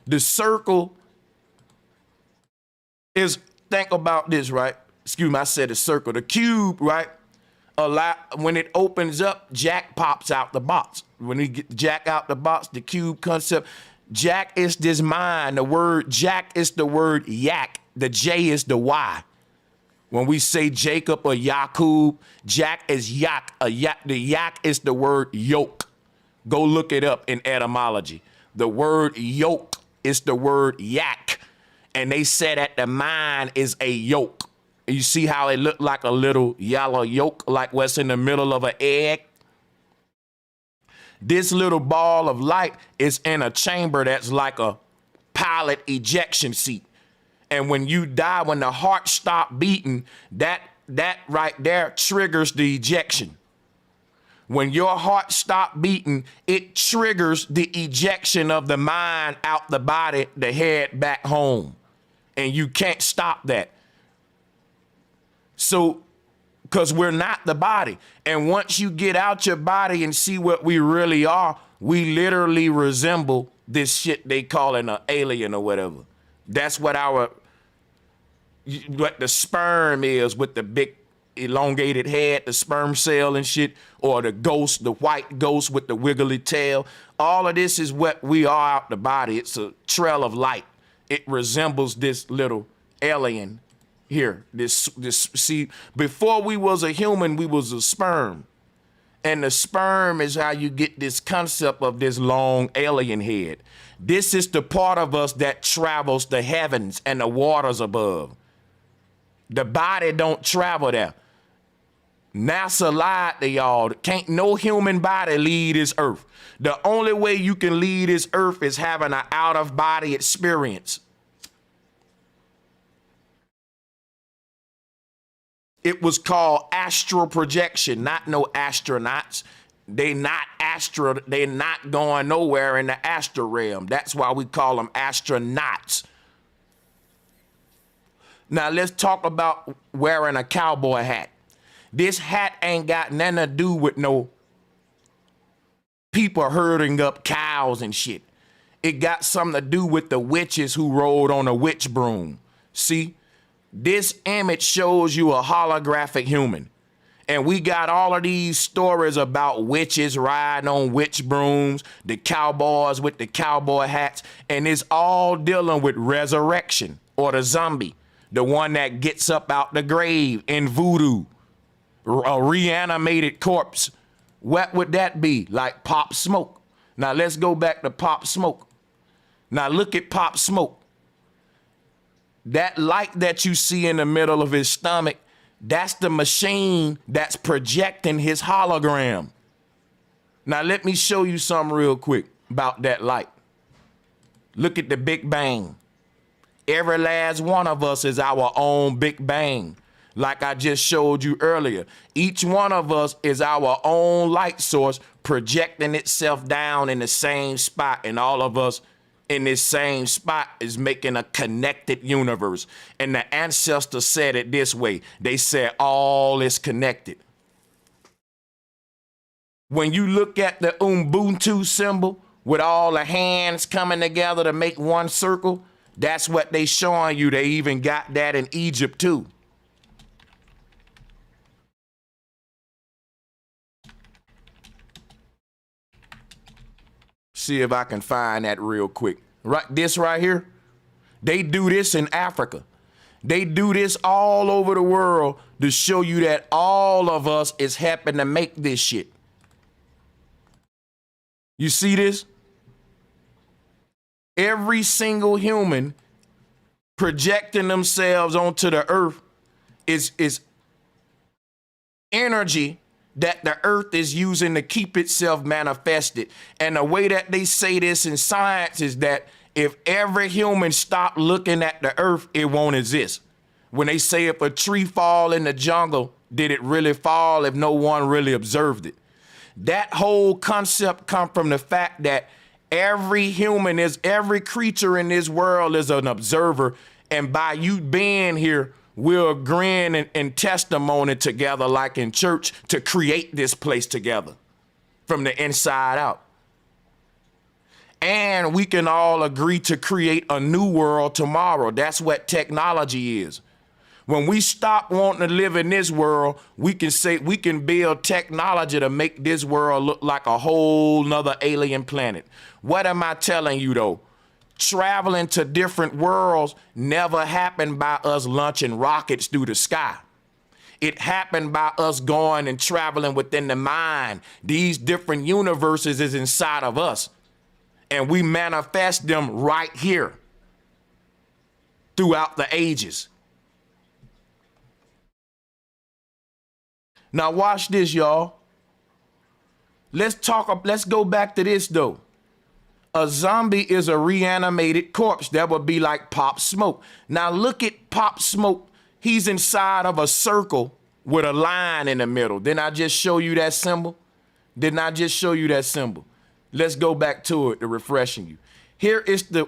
The circle is, think about this, right? Excuse me, I said a circle. The cube, right? When it opens up, Jack pops out the box. When he get Jack out the box, the cube concept, Jack is this mind. The word Jack is the word yak. The J is the Y. When we say Jacob or Yakub, Jack is yak. The yak is the word yoke. Go look it up in etymology. The word yoke is the word yak. And they said that the mind is a yoke. You see how it looked like a little yellow yolk, like what's in the middle of an egg? This little ball of light is in a chamber that's like a pilot ejection seat. And when you die, when the heart stops beating, that right there triggers the ejection. When your heart stops beating, it triggers the ejection of the mind out the body to head back home. And you can't stop that. So, because we're not the body. And once you get out your body and see what we really are, we literally resemble this shit they call an alien or whatever. That's what what the sperm is, with the big elongated head, the sperm cell and shit, or the ghost, the white ghost with the wiggly tail. All of this is what we are out the body. It's a trail of light. It resembles this little alien here. See, before we was a human, we was a sperm. And the sperm is how you get this concept of this long alien head. This is the part of us that travels the heavens and the waters above. The body don't travel there. NASA lied to y'all. Can't no human body leave this earth. The only way you can leave this earth is having an out-of-body experience. It was called astral projection, not no astronauts. They're not going nowhere in the astral realm. That's why we call them astronauts. Now let's talk about wearing a cowboy hat. This hat ain't got nothing to do with no people herding up cows and shit. It got something to do with the witches who rode on a witch broom. See? This image shows you a holographic human. And we got all of these stories about witches riding on witch brooms, the cowboys with the cowboy hats, and it's all dealing with resurrection or the zombie, the one that gets up out the grave in voodoo, a reanimated corpse. What would that be? Like Pop Smoke. Now let's go back to Pop Smoke. Now look at Pop Smoke. That light that you see in the middle of his stomach, that's the machine that's projecting his hologram. Now let me show you something real quick about that light. Look at the Big Bang. Every last one of us is our own Big Bang. Like I just showed you earlier, each one of us is our own light source projecting itself down in the same spot, and all of us in this same spot is making a connected universe. And the ancestors said it this way. They said all is connected. When you look at the Ubuntu symbol with all the hands coming together to make one circle, that's what they showing you. They even got that in Egypt too. See if I can find that real quick. Right, this right here, they do this in Africa. They do this all over the world to show you that all of us is helping to make this shit. You see this? Every single human projecting themselves onto the earth is energy that the earth is using to keep itself manifested. And the way that they say this in science is that if every human stopped looking at the earth, it won't exist. When they say if a tree fall in the jungle, did it really fall if no one really observed it? That whole concept comes from the fact that every creature in this world is an observer. And by you being here, we're agreeing in testimony together, like in church, to create this place together from the inside out. And we can all agree to create a new world tomorrow. That's what technology is. When we stop wanting to live in this world, we can say we can build technology to make this world look like a whole nother alien planet. What am I telling you though? Traveling to different worlds never happened by us launching rockets through the sky. It happened by us going and traveling within the mind. These different universes is inside of us. And we manifest them right here throughout the ages. Now watch this, y'all. Let's go back to this though. A zombie is a reanimated corpse. That would be like Pop Smoke. Now look at Pop Smoke. He's inside of a circle with a line in the middle. Didn't I just show you that symbol? Didn't I just show you that symbol? Let's go back to it to refreshing you. Here is the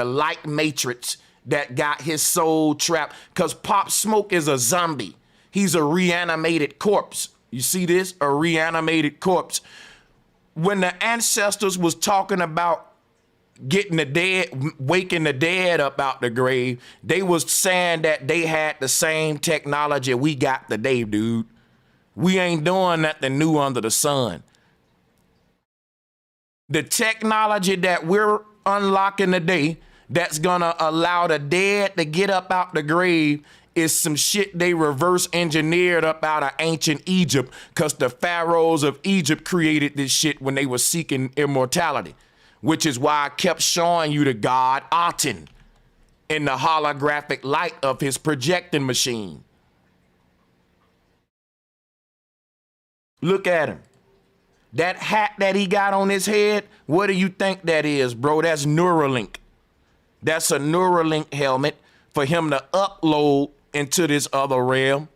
light matrix that got his soul trapped, because Pop Smoke is a zombie. He's a reanimated corpse. You see this? A reanimated corpse. When the ancestors was talking about getting the dead, waking the dead up out the grave, they was saying that they had the same technology we got today, dude. We ain't doing nothing new under the sun. The technology that we're unlocking today, that's gonna allow the dead to get up out the grave is some shit they reverse engineered up out of ancient Egypt, because the pharaohs of Egypt created this shit when they were seeking immortality, which is why I kept showing you the god Aten in the holographic light of his projecting machine. Look at him. That hat that he got on his head, what do you think that is, bro? That's Neuralink. That's a Neuralink helmet for him to upload into this other realm.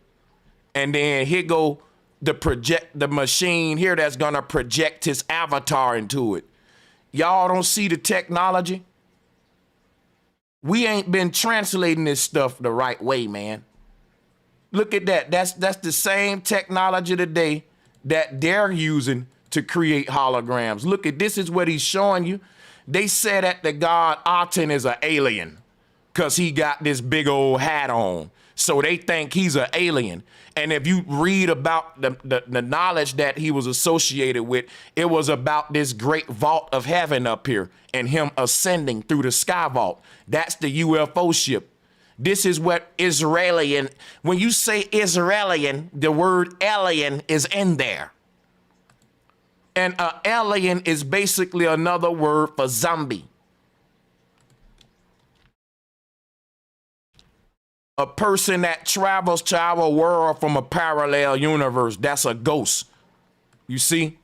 And then here go the machine here that's gonna project his avatar into it. Y'all don't see the technology? We ain't been translating this stuff the right way, man. Look at that. That's the same technology today that they're using to create holograms. Look at this, is what he's showing you. They said that the god Aten is an alien because he got this big old hat on. So they think he's an alien. And if you read about the knowledge that he was associated with, it was about this great vault of heaven up here and him ascending through the sky vault. That's the UFO ship. This is what Israelian, when you say Israelian, the word alien is in there. And alien is basically another word for zombie. A person that travels to our world from a parallel universe, that's a ghost. You see?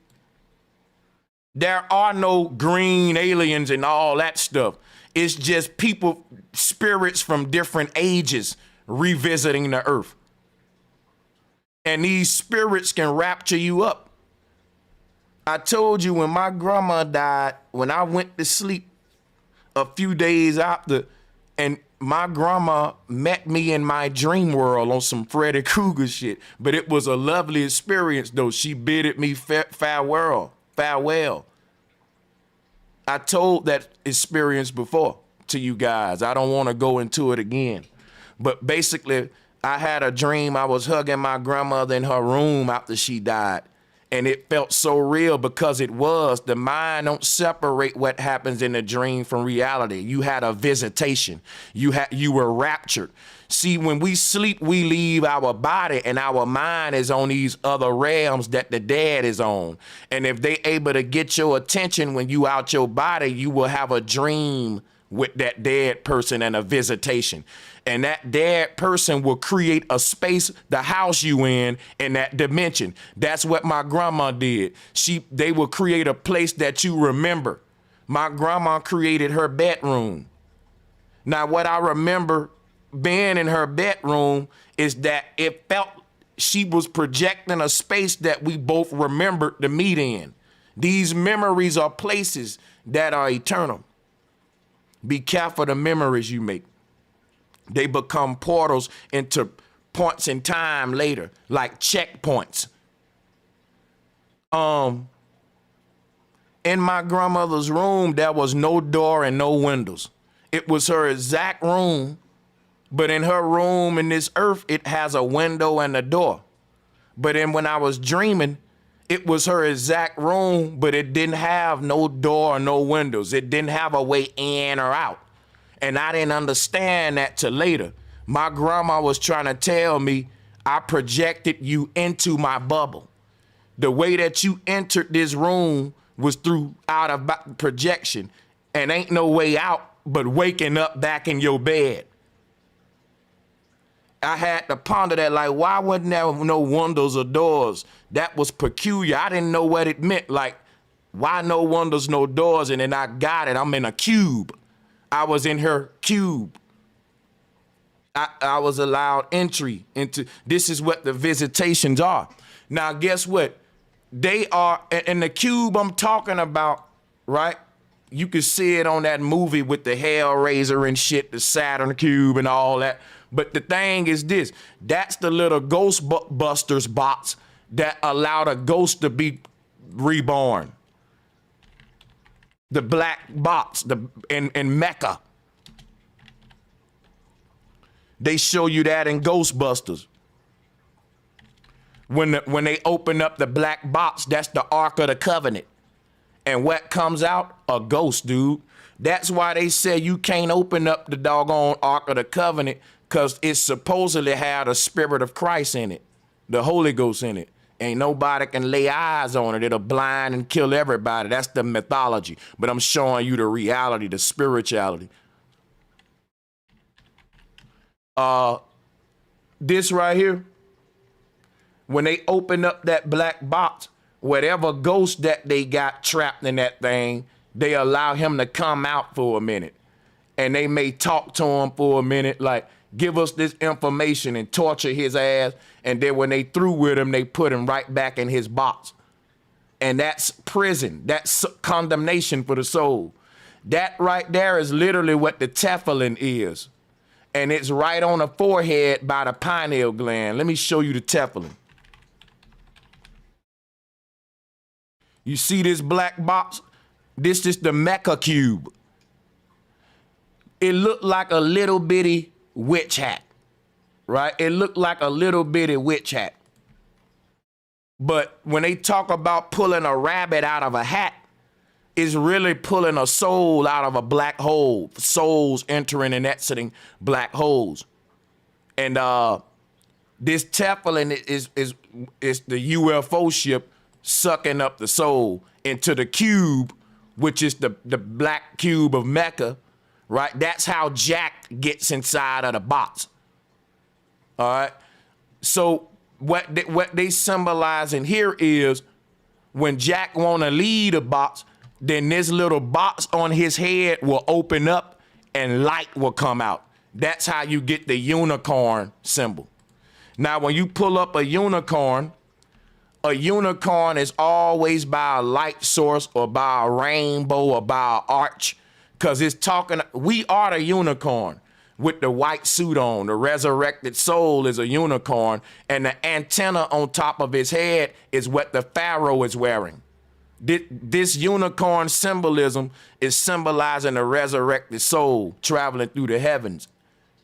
There are no green aliens and all that stuff. It's just people, spirits from different ages revisiting the earth. And these spirits can rapture you up. I told you when my grandma died, when I went to sleep a few days after, and my grandma met me in my dream world on some Freddy Krueger shit. But it was a lovely experience, though. She bidded me farewell. I told that experience before to you guys. I don't want to go into it again. But basically, I had a dream. I was hugging my grandmother in her room after she died. And it felt so real because it was. The mind don't separate what happens in a dream from reality. You had a visitation. You were raptured. See, when we sleep, we leave our body and our mind is on these other realms that the dead is on. And if they able to get your attention when you out your body, you will have a dream with that dead person and a visitation. And that dead person will create a space, the house you in that dimension. That's what my grandma did. They will create a place that you remember. My grandma created her bedroom. Now, what I remember being in her bedroom is that it felt she was projecting a space that we both remembered to meet in. These memories are places that are eternal. Be careful the memories you make. They become portals into points in time later, like checkpoints. In my grandmother's room, there was no door and no windows. It was her exact room, but in her room in this earth, it has a window and a door. But then when I was dreaming, it was her exact room, but it didn't have no door or no windows. It didn't have a way in or out. And I didn't understand that till later. My grandma was trying to tell me I projected you into my bubble. The way that you entered this room was through out of projection, and ain't no way out but waking up back in your bed. I had to ponder that, like, why wasn't there no windows or doors? That was peculiar. I didn't know what it meant. Like, why no windows, no doors? And then I got it. I'm in a cube. I was in her cube. I was allowed entry into, this is what the visitations are. Now, guess what? They are, in the cube I'm talking about, right? You can see it on that movie with the Hellraiser and shit, the Saturn cube and all that. But the thing is this, that's the little Ghostbusters box that allowed a ghost to be reborn. The black box in Mecca. They show you that in Ghostbusters. When they open up the black box, that's the Ark of the Covenant. And what comes out? A ghost, dude. That's why they say you can't open up the doggone Ark of the Covenant, because it supposedly had a spirit of Christ in it, the Holy Ghost in it. Ain't nobody can lay eyes on it. It'll blind and kill everybody. That's the mythology. But I'm showing you the reality, the spirituality. This right here, when they open up that black box, whatever ghost that they got trapped in that thing, they allow him to come out for a minute. And they may talk to him for a minute, like, give us this information, and torture his ass. And then when they through with him, they put him right back in his box. And that's prison. That's condemnation for the soul. That right there is literally what the tefillin is. And it's right on the forehead by the pineal gland. Let me show you the tefillin. You see this black box? This is the Mecca cube. It looked like a little bitty witch hat, right? It looked like a little bitty witch hat. But when they talk about pulling a rabbit out of a hat, it's really pulling a soul out of a black hole. Souls entering and exiting black holes. And this tefillin is the UFO ship sucking up the soul into the cube, which is the black cube of Mecca, right? That's how Jack gets inside of the box. All right. So what they symbolize in here is when Jack want to leave the box, then this little box on his head will open up and light will come out. That's how you get the unicorn symbol. Now, when you pull up a unicorn is always by a light source or by a rainbow or by an arch, because it's talking, we are the unicorn with the white suit on. The resurrected soul is a unicorn, and the antenna on top of his head is what the pharaoh is wearing. This unicorn symbolism is symbolizing the resurrected soul traveling through the heavens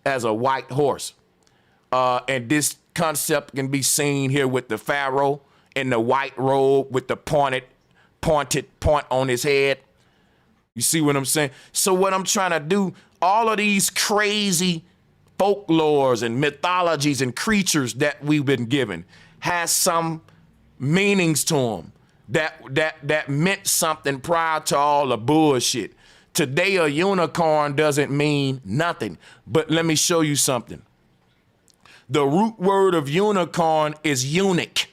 as a white horse. And this concept can be seen here with the pharaoh in the white robe with the pointed point on his head. You see what I'm saying? So what I'm trying to do, all of these crazy folklores and mythologies and creatures that we've been given has some meanings to them. That meant something prior to all the bullshit. Today, a unicorn doesn't mean nothing. But let me show you something. The root word of unicorn is eunuch.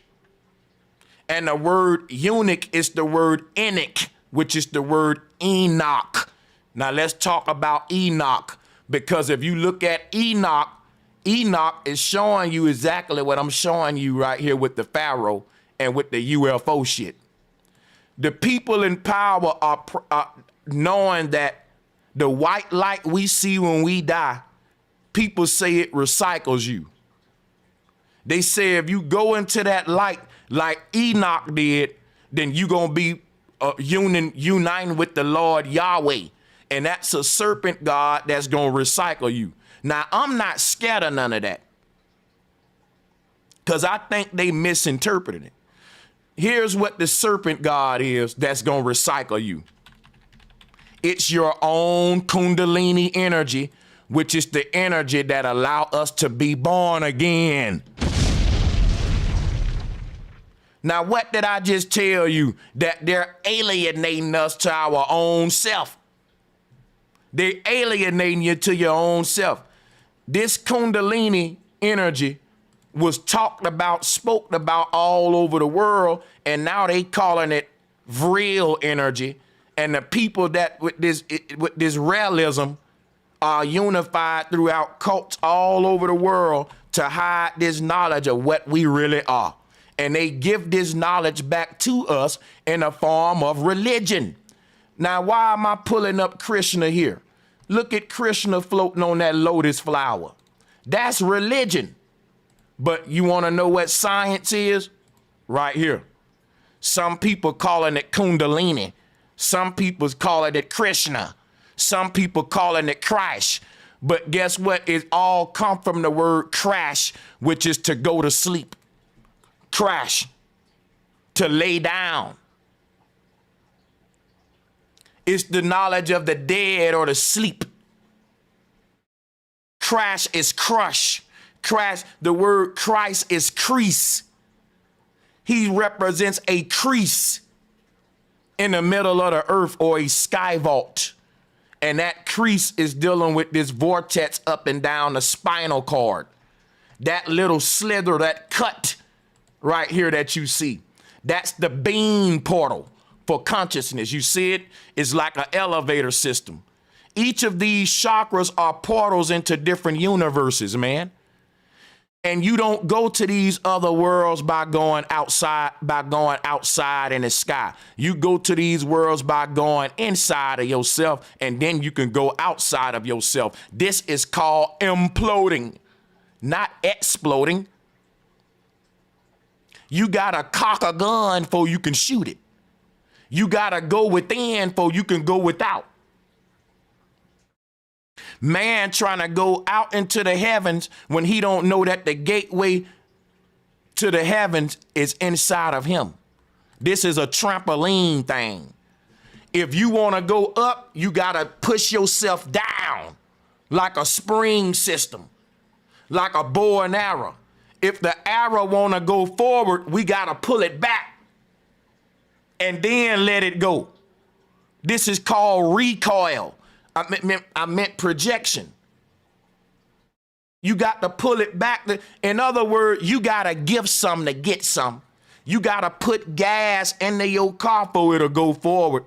And the word eunuch is the word Enoch, which is the word Enoch. Now let's talk about Enoch, because if you look at Enoch, Enoch is showing you exactly what I'm showing you right here with the pharaoh and with the UFO shit. The people in power are knowing that the white light we see when we die, people say it recycles you. They say if you go into that light like Enoch did, then you're going to be uniting with the Lord Yahweh. And that's a serpent god that's going to recycle you. Now, I'm not scared of none of that, because I think they misinterpreted it. Here's what the serpent god is that's going to recycle you. It's your own kundalini energy, which is the energy that allow us to be born again. Now, what did I just tell you? That they're alienating us to our own self. They're alienating you to your own self. This kundalini energy was talked about, spoken about all over the world, and now they calling it real energy. And the people that with this realism are unified throughout cults all over the world to hide this knowledge of what we really are. And they give this knowledge back to us in a form of religion. Now, why am I pulling up Krishna here? Look at Krishna floating on that lotus flower. That's religion. But you want to know what science is? Right here. Some people calling it Kundalini. Some people calling it Krishna. Some people calling it crash. But guess what? It all come from the word crash, which is to go to sleep. Crash. To lay down. It's the knowledge of the dead or the sleep. Crash is crush. Crash, the word Christ is crease. He represents a crease in the middle of the earth or a sky vault. And that crease is dealing with this vortex up and down the spinal cord. That little slither, that cut right here that you see. That's the beam portal for consciousness. You see it? It's like an elevator system. Each of these chakras are portals into different universes, man. And you don't go to these other worlds by going outside in the sky. You go to these worlds by going inside of yourself, and then you can go outside of yourself. This is called imploding, not exploding. You gotta cock a gun before you can shoot it. You gotta go within before you can go without. Man trying to go out into the heavens when he don't know that the gateway to the heavens is inside of him. This is a trampoline thing. If you want to go up, you got to push yourself down like a spring system, like a bow and arrow. If the arrow want to go forward, we got to pull it back and then let it go. This is called recoil. I meant projection. You got to pull it back. In other words, you got to give some to get some. You got to put gas into your car for it to go forward.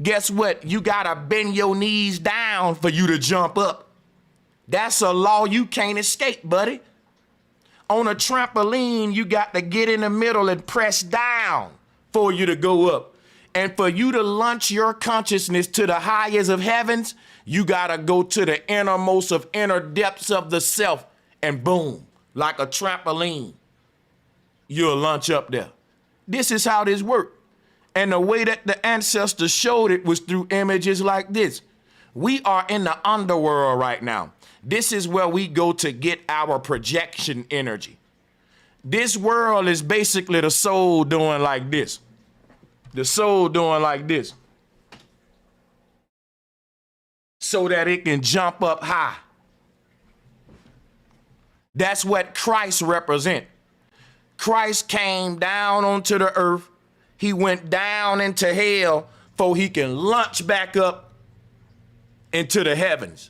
Guess what? You got to bend your knees down for you to jump up. That's a law you can't escape, buddy. On a trampoline, you got to get in the middle and press down for you to go up. And for you to launch your consciousness to the highest of heavens, you got to go to the innermost of inner depths of the self, and boom, like a trampoline, you'll launch up there. This is how this works. And the way that the ancestors showed it was through images like this. We are in the underworld right now. This is where we go to get our projection energy. This world is basically the soul doing like this. The soul doing like this so that it can jump up high. That's what Christ represents. Christ came down onto the earth. He went down into hell so he can launch back up into the heavens.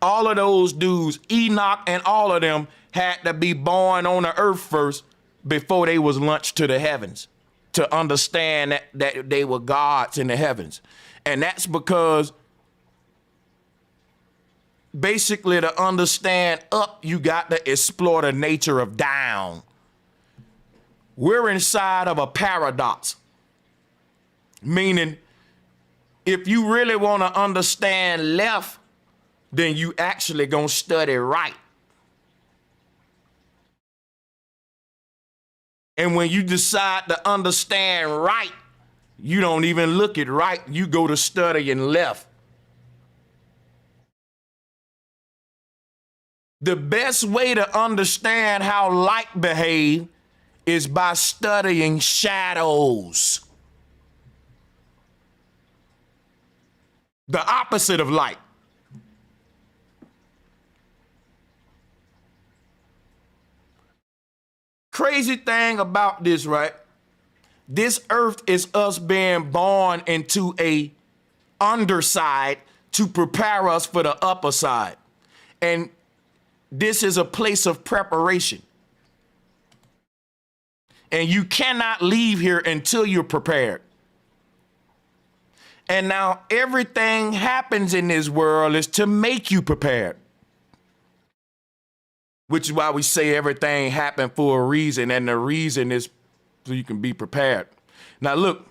All of those dudes, Enoch and all of them, had to be born on the earth first before they was launched to the heavens, to understand that they were gods in the heavens. And that's because basically to understand up, you got to explore the nature of down. We're inside of a paradox, meaning if you really want to understand left, then you actually gonna study right. And when you decide to understand right, you don't even look at right, you go to studying left. The best way to understand how light behaves is by studying shadows. The opposite of light. Crazy thing about this, right? This earth is us being born into a underside to prepare us for the upper side. And this is a place of preparation. And you cannot leave here until you're prepared. And now everything happens in this world is to make you prepared. Which is why we say everything happened for a reason, and the reason is so you can be prepared. Now look,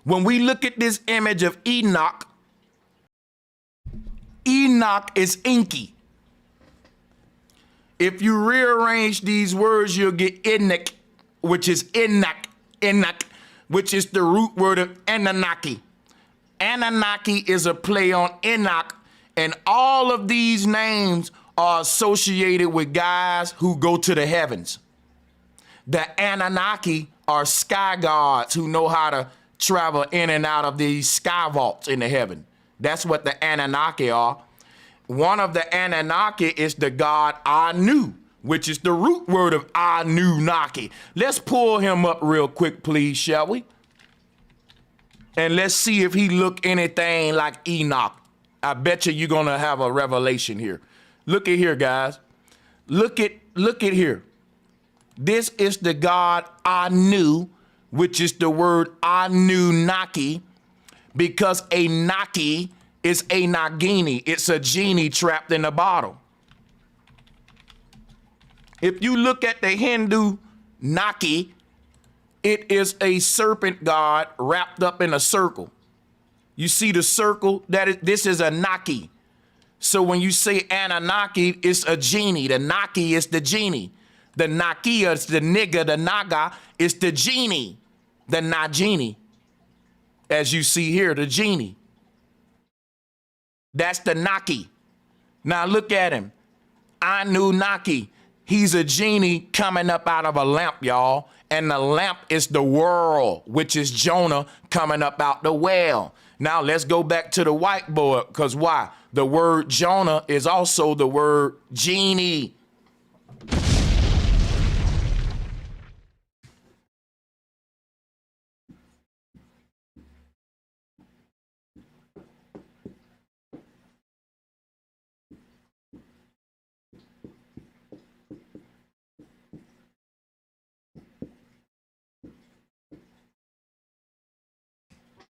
when we look at this image of Enoch, Enoch is inky. If you rearrange these words, you'll get Enoch, which is Enoch, which is the root word of Anunnaki. Anunnaki is a play on Enoch, and all of these names are associated with guys who go to the heavens. The Anunnaki are sky gods who know how to travel in and out of these sky vaults in the heaven. That's what the Anunnaki are. One of the Anunnaki is the god Anu, which is the root word of Anunnaki. Let's pull him up real quick, please, shall we? And let's see if he look anything like Enoch. I bet you're gonna have a revelation here. Look at here, guys. Look at here. This is the god Anu, which is the word Anunnaki, because a Naki is a Nagini. It's a genie trapped in a bottle. If you look at the Hindu Naki, it is a serpent god wrapped up in a circle. You see the circle? This is a Naki. So when you say Anunnaki, it's a genie. The Naki is the genie. The Nakia is the nigga. The Naga is the genie. The Najini. As you see here, the genie. That's the Naki. Now look at him. Anunnaki. He's a genie coming up out of a lamp, y'all. And the lamp is the world, which is Jonah coming up out the well. Now let's go back to the whiteboard, because why? The word Jonah is also the word genie.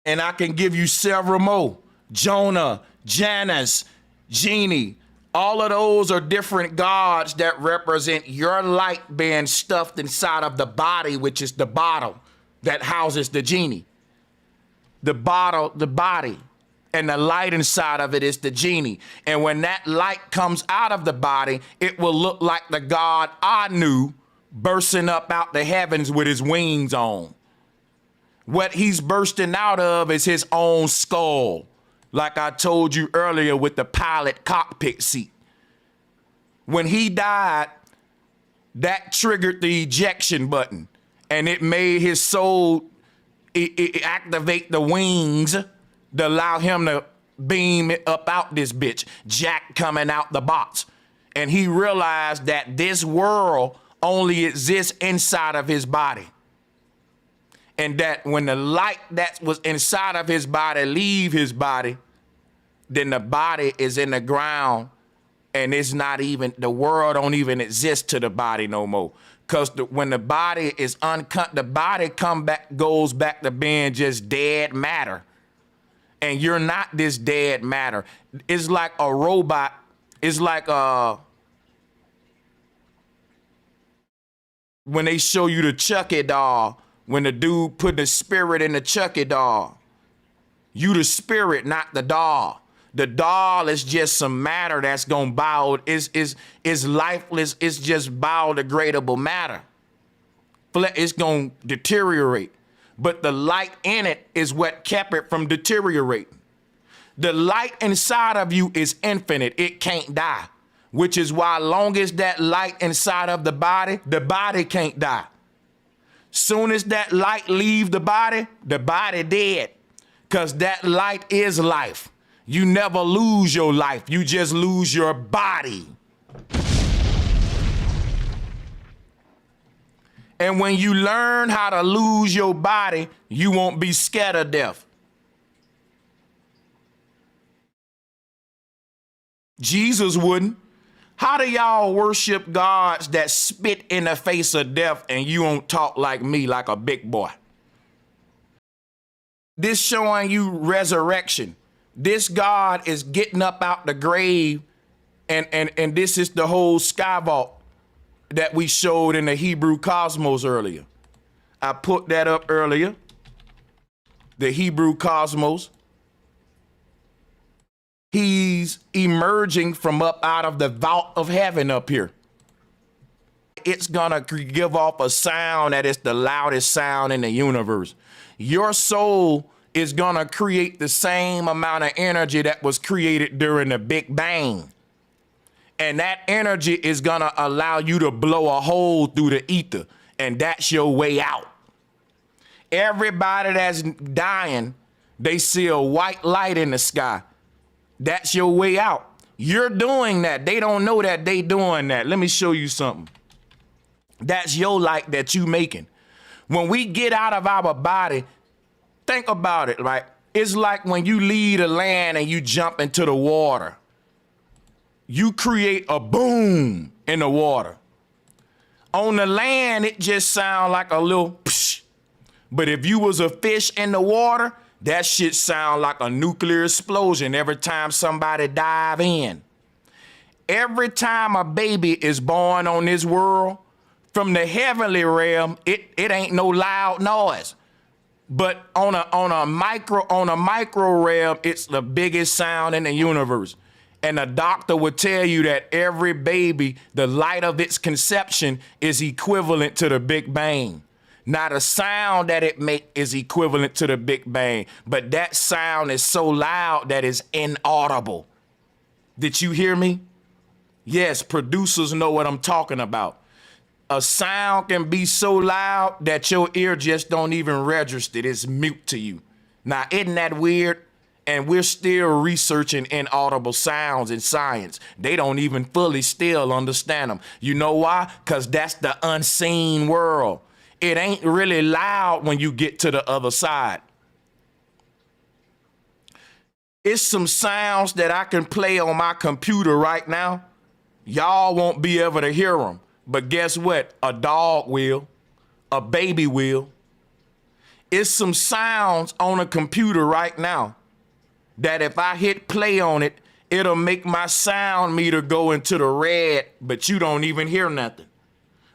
And I can give you several more. Jonah, Janus, Genie. All of those are different gods that represent your light being stuffed inside of the body, which is the bottle that houses the genie. The bottle, the body, and the light inside of it is the genie. And when that light comes out of the body, it will look like the god Anu bursting up out the heavens with his wings on. What he's bursting out of is his own skull, like I told you earlier with the pilot cockpit seat. When he died, that triggered the ejection button, and it made his soul activate the wings to allow him to beam it up out this bitch, Jack coming out the box. And he realized that this world only exists inside of his body. And that when the light that was inside of his body leave his body, then the body is in the ground, and it's not even, the world don't even exist to the body no more. Because when the body is uncut, the body goes back to being just dead matter. And you're not this dead matter. It's like a robot. It's like when they show you the Chucky doll, when the dude put the spirit in the Chucky doll. You the spirit, not the doll. The doll is just some matter that's gonna is lifeless. It's just biodegradable matter. It's gonna deteriorate. But the light in it is what kept it from deteriorating. The light inside of you is infinite. It can't die. Which is why long as that light inside of the body can't die. Soon as that light leave the body dead. Because that light is life. You never lose your life. You just lose your body. And when you learn how to lose your body, you won't be scared of death. Jesus wouldn't. How do y'all worship gods that spit in the face of death and you don't talk like me, like a big boy? This showing you resurrection. This God is getting up out the grave, and this is the whole sky vault that we showed in the Hebrew cosmos earlier. I put that up earlier. The Hebrew cosmos. He's emerging from up out of the vault of heaven up here. It's gonna give off a sound that is the loudest sound in the universe. Your soul is gonna create the same amount of energy that was created during the Big Bang. And that energy is gonna allow you to blow a hole through the ether, and that's your way out. Everybody that's dying, they see a white light in the sky. That's your way out. You're doing that. They don't know that they doing that. Let me show you something. That's your light that you making. When we get out of our body, think about it, right? It's like when you leave the land and you jump into the water. You create a boom in the water. On the land, it just sounds like a little psh. But if you was a fish in the water, that shit sound like a nuclear explosion every time somebody dive in. Every time a baby is born on this world, from the heavenly realm, it ain't no loud noise. But on a micro realm, it's the biggest sound in the universe. And the doctor would tell you that every baby, the light of its conception is equivalent to the Big Bang. Now the sound that it makes is equivalent to the Big Bang, but that sound is so loud that it's inaudible. Did you hear me? Yes, producers know what I'm talking about. A sound can be so loud that your ear just don't even register it. It's mute to you. Now, isn't that weird? And we're still researching inaudible sounds in science. They don't even fully still understand them. You know why? Because that's the unseen world. It ain't really loud when you get to the other side. It's some sounds that I can play on my computer right now. Y'all won't be able to hear them. But guess what? A dog will. A baby will. It's some sounds on a computer right now that if I hit play on it, it'll make my sound meter go into the red, but you don't even hear nothing.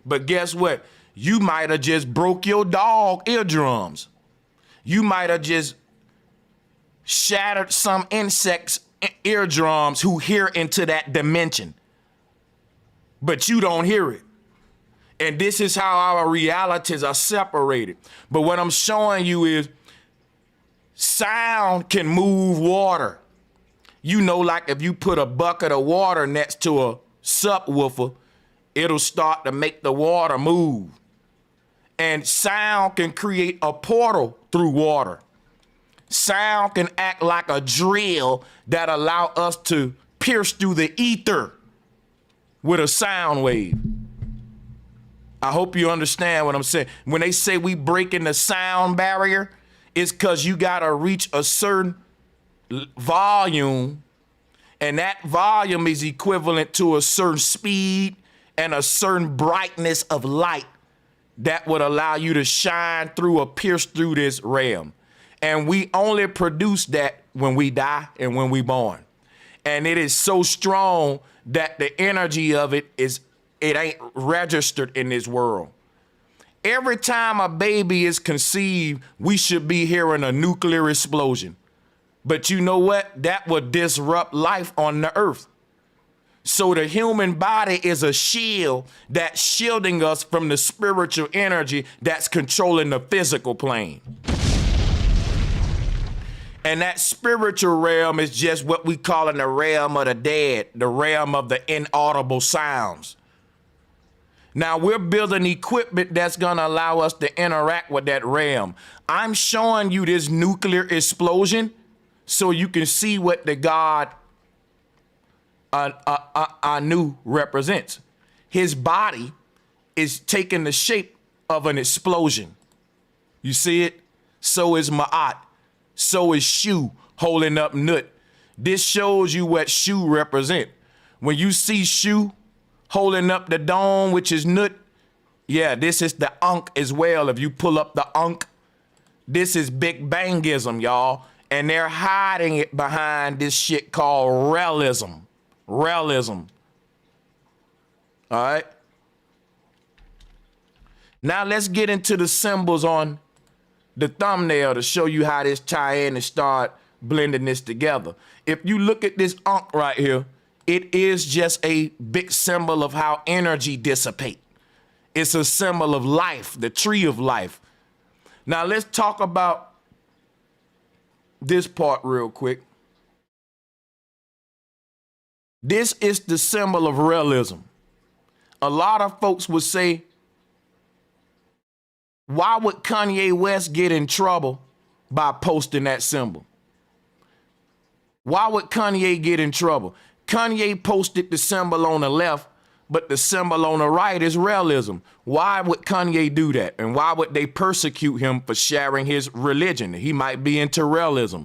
But guess what? You might have just broke your dog eardrums. You might have just shattered some insect's eardrums who hear into that dimension. But you don't hear it. And this is how our realities are separated. But what I'm showing you is sound can move water. You know, like if you put a bucket of water next to a subwoofer, it'll start to make the water move. And sound can create a portal through water. Sound can act like a drill that allow us to pierce through the ether with a sound wave. I hope you understand what I'm saying. When they say we breaking the sound barrier, it's because you got to reach a certain volume, and that volume is equivalent to a certain speed and a certain brightness of light that would allow you to shine through or pierce through this realm. And we only produce that when we die and when we born. And it is so strong that the energy of it ain't registered in this world. Every time a baby is conceived, we should be hearing a nuclear explosion. But you know what? That would disrupt life on the earth. So the human body is a shield that's shielding us from the spiritual energy that's controlling the physical plane. And that spiritual realm is just what we call in the realm of the dead, the realm of the inaudible sounds. Now we're building equipment that's gonna allow us to interact with that realm. I'm showing you this nuclear explosion so you can see what the God Anu represents. His body is taking the shape of an explosion. You see it? So is Ma'at. So is Shu holding up Nut. This shows you what Shu represent. When you see Shu holding up the dome, which is Nut, yeah, this is the Ankh as well. If you pull up the Ankh, this is Big Bangism, y'all. And they're hiding it behind this shit called Raelism. Raelism. All right. Now let's get into the symbols on the thumbnail to show you how this tie in and start blending this together. If you look at this Ankh right here, it is just a big symbol of how energy dissipate. It's a symbol of life, the tree of life. Now let's talk about this part real quick. This is the symbol of realism. A lot of folks would say Why would Kanye West get in trouble by posting that symbol? Why would Kanye get in trouble? Kanye posted the symbol on the left, but the symbol on the right is Raelism. Why would Kanye do that? And why would they persecute him for sharing his religion? He might be into Realism.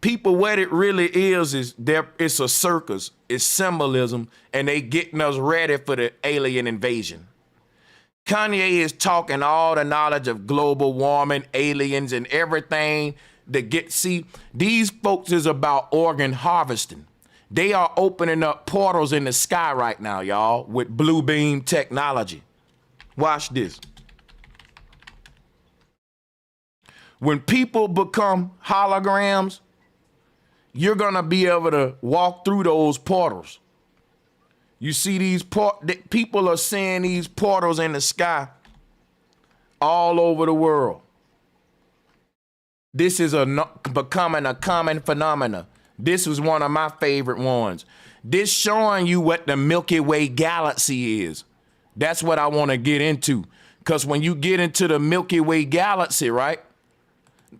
People, what it really is it's a circus, it's symbolism, and they getting us ready for the alien invasion. Kanye is talking all the knowledge of global warming, aliens, and everything see, these folks is about organ harvesting. They are opening up portals in the sky right now, y'all, with blue beam technology. Watch this. When people become holograms, you're gonna be able to walk through those portals. You see these people are seeing these portals in the sky all over the world. This is becoming a common phenomena. This was one of my favorite ones. This showing you what the Milky Way galaxy is. That's what I want to get into. Because when you get into the Milky Way galaxy, right?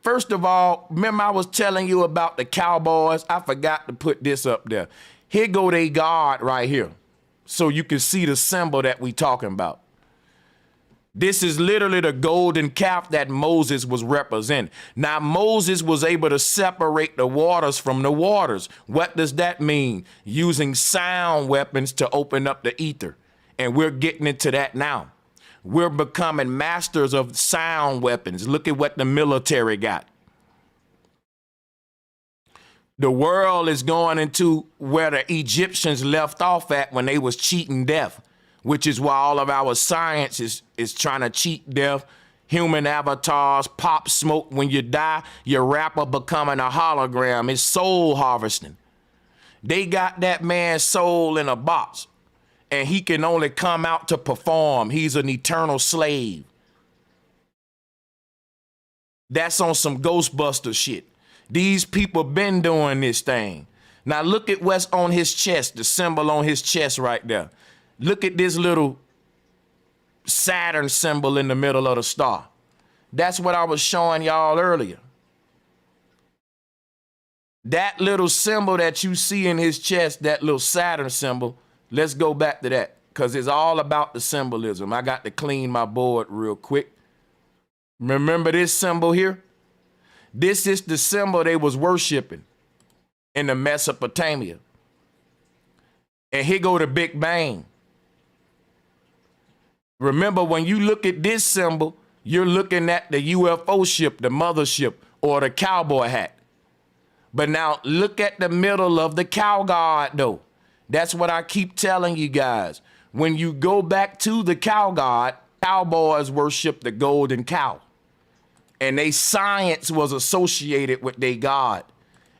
First of all, remember I was telling you about the Cowboys? I forgot to put this up there. Here go they God right here. So you can see the symbol that we talking about. This is literally the golden calf that Moses was representing. Now, Moses was able to separate the waters from the waters. What does that mean? Using sound weapons to open up the ether. And we're getting into that now. We're becoming masters of sound weapons. Look at what the military got. The world is going into where the Egyptians left off at when they was cheating death, which is why all of our science is trying to cheat death. Human avatars, pop smoke. When you die, your rapper becoming a hologram. It's soul harvesting. They got that man's soul in a box, and he can only come out to perform. He's an eternal slave. That's on some Ghostbuster shit. These people been doing this thing. Now look at what's on his chest, the symbol on his chest right there. Look at this little Saturn symbol in the middle of the star. That's what I was showing y'all earlier. That little symbol that you see in his chest, that little Saturn symbol, let's go back to that because it's all about the symbolism. I got to clean my board real quick. Remember this symbol here? This is the symbol they was worshiping in the Mesopotamia. And here go the Big Bang. Remember, when you look at this symbol, you're looking at the UFO ship, the mothership, or the cowboy hat. But now look at the middle of the cow god, though. That's what I keep telling you guys. When you go back to the cow god, cowboys worship the golden cow. And their science was associated with their god.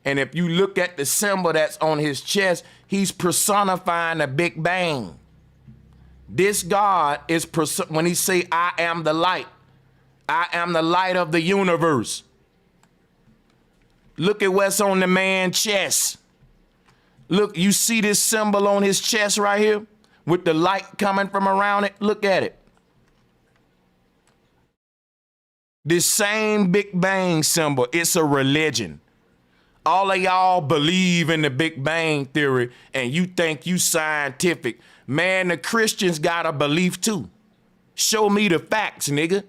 And if you look at the symbol that's on his chest, he's personifying the Big Bang. This God is, when he say, I am the light of the universe. Look at what's on the man's chest. Look, you see this symbol on his chest right here with the light coming from around it? Look at it. This same Big Bang symbol, it's a religion. All of y'all believe in the Big Bang theory and you think you scientific. Man, the Christians got a belief too. Show me the facts, nigga.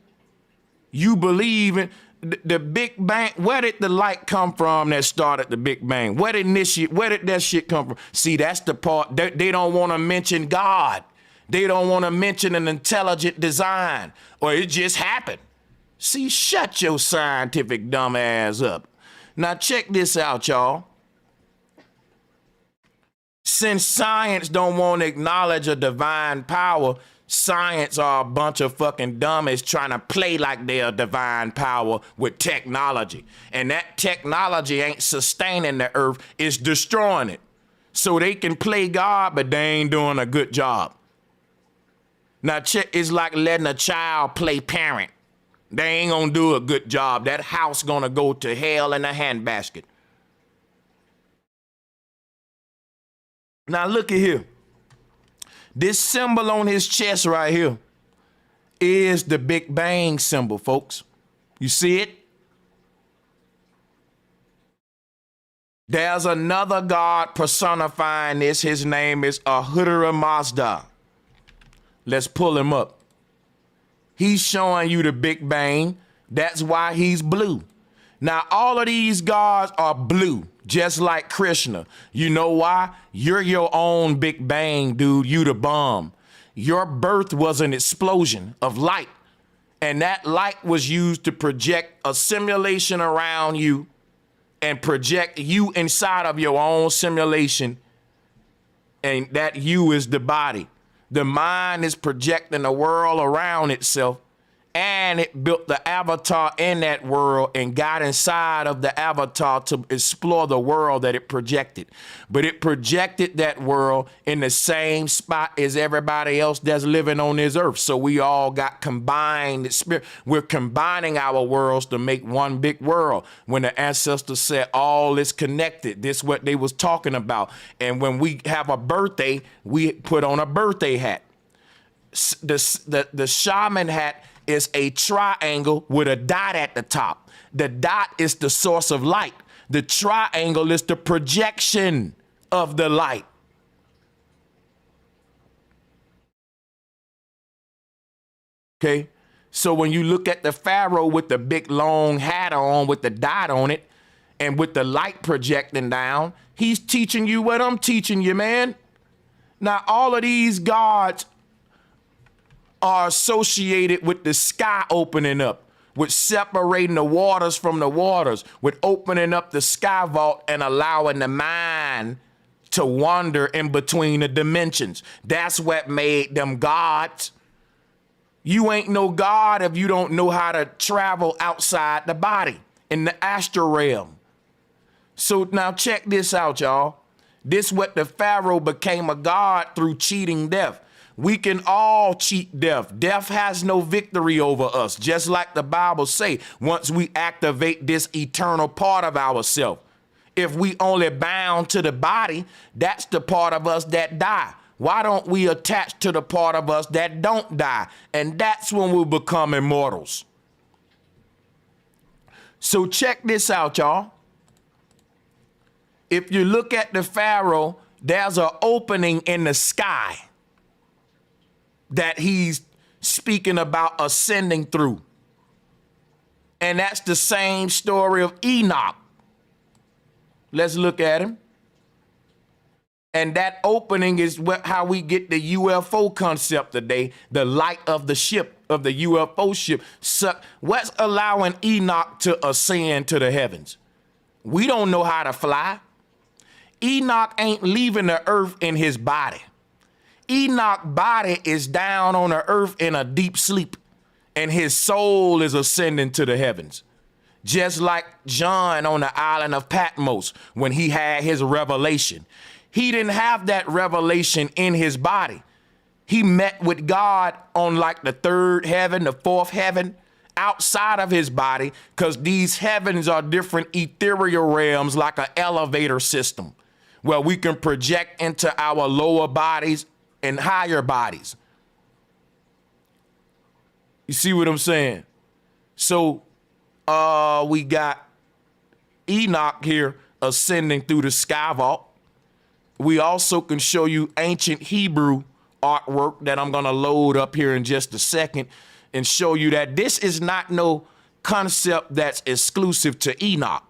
You believe in the Big Bang. Where did the light come from that started the Big Bang? Where did that shit come from? See, that's the part. They don't want to mention God. They don't want to mention an intelligent design or it just happened. See, shut your scientific dumb ass up. Now check this out, y'all. Since science don't want to acknowledge a divine power, science are a bunch of fucking dummies trying to play like they're a divine power with technology. And that technology ain't sustaining the earth, it's destroying it. So they can play God, but they ain't doing a good job. Now check, it's like letting a child play parent. They ain't gonna do a good job. That house gonna go to hell in a handbasket. Now look at here. This symbol on his chest right here. is the Big Bang symbol, folks. You see it? There's another God personifying this. His name is Ahura Mazda. Let's pull him up. He's showing you the Big Bang. That's why he's blue. Now, all of these gods are blue, just like Krishna. You know why? You're your own Big Bang, dude. You the bomb. Your birth was an explosion of light. And that light was used to project a simulation around you and project you inside of your own simulation. And that you is the body. The mind is projecting the world around itself. And it built the avatar in that world and got inside of the avatar to explore the world that it projected. But it projected that world in the same spot as everybody else that's living on this earth. So we all got combined spirit. We're combining our worlds to make one big world. When the ancestors said all is connected, this is what they was talking about. And when we have a birthday, we put on a birthday hat. The shaman hat is a triangle with a dot at the top. The dot is the source of light. The triangle is the projection of the light. Okay, so when you look at the pharaoh with the big long hat on with the dot on it and with the light projecting down, he's teaching you what I'm teaching you, man. Now, all of these gods are associated with the sky opening up, with separating the waters from the waters, with opening up the sky vault and allowing the mind to wander in between the dimensions. That's what made them gods. You ain't no god if you don't know how to travel outside the body in the astral realm. So now check this out, y'all. This what the pharaoh became a god through cheating death. We can all cheat death. Death has no victory over us, just like the Bible say, once we activate this eternal part of ourselves. If we only bound to the body, that's the part of us that die. Why don't we attach to the part of us that don't die? And that's when we become immortals. So check this out, y'all. If you look at the pharaoh, there's an opening in the sky that he's speaking about ascending through. And that's the same story of Enoch. Let's look at him. And that opening is how we get the UFO concept today, the light of the ship, of the UFO ship. So what's allowing Enoch to ascend to the heavens? We don't know how to fly. Enoch ain't leaving the earth in his body. Enoch's body is down on the earth in a deep sleep, and his soul is ascending to the heavens. Just like John on the island of Patmos when he had his revelation. He didn't have that revelation in his body. He met with God on like the third heaven, the fourth heaven, outside of his body, because these heavens are different ethereal realms like an elevator system where we can project into our lower bodies and higher bodies. You see what I'm saying? So we got Enoch here ascending through the sky vault. We also can show you ancient Hebrew artwork that I'm gonna load up here in just a second and show you that this is not no concept that's exclusive to Enoch.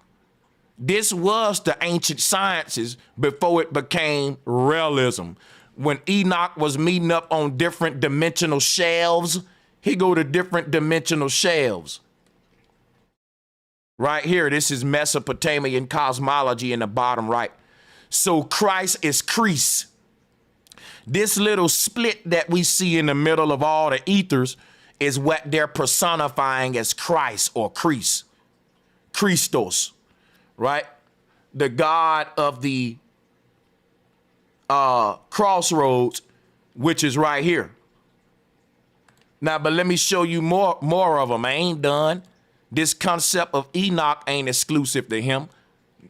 This was the ancient sciences before it became realism. When Enoch was meeting up on different dimensional shelves, he go to different dimensional shelves. Right here, this is Mesopotamian cosmology in the bottom right. So Christ is Crease. This little split that we see in the middle of all the ethers is what they're personifying as Christ or Crease. Christos, right? The God of the crossroads, which is right here. Now, but let me show you more of them. I ain't done. This concept of Enoch ain't exclusive to him.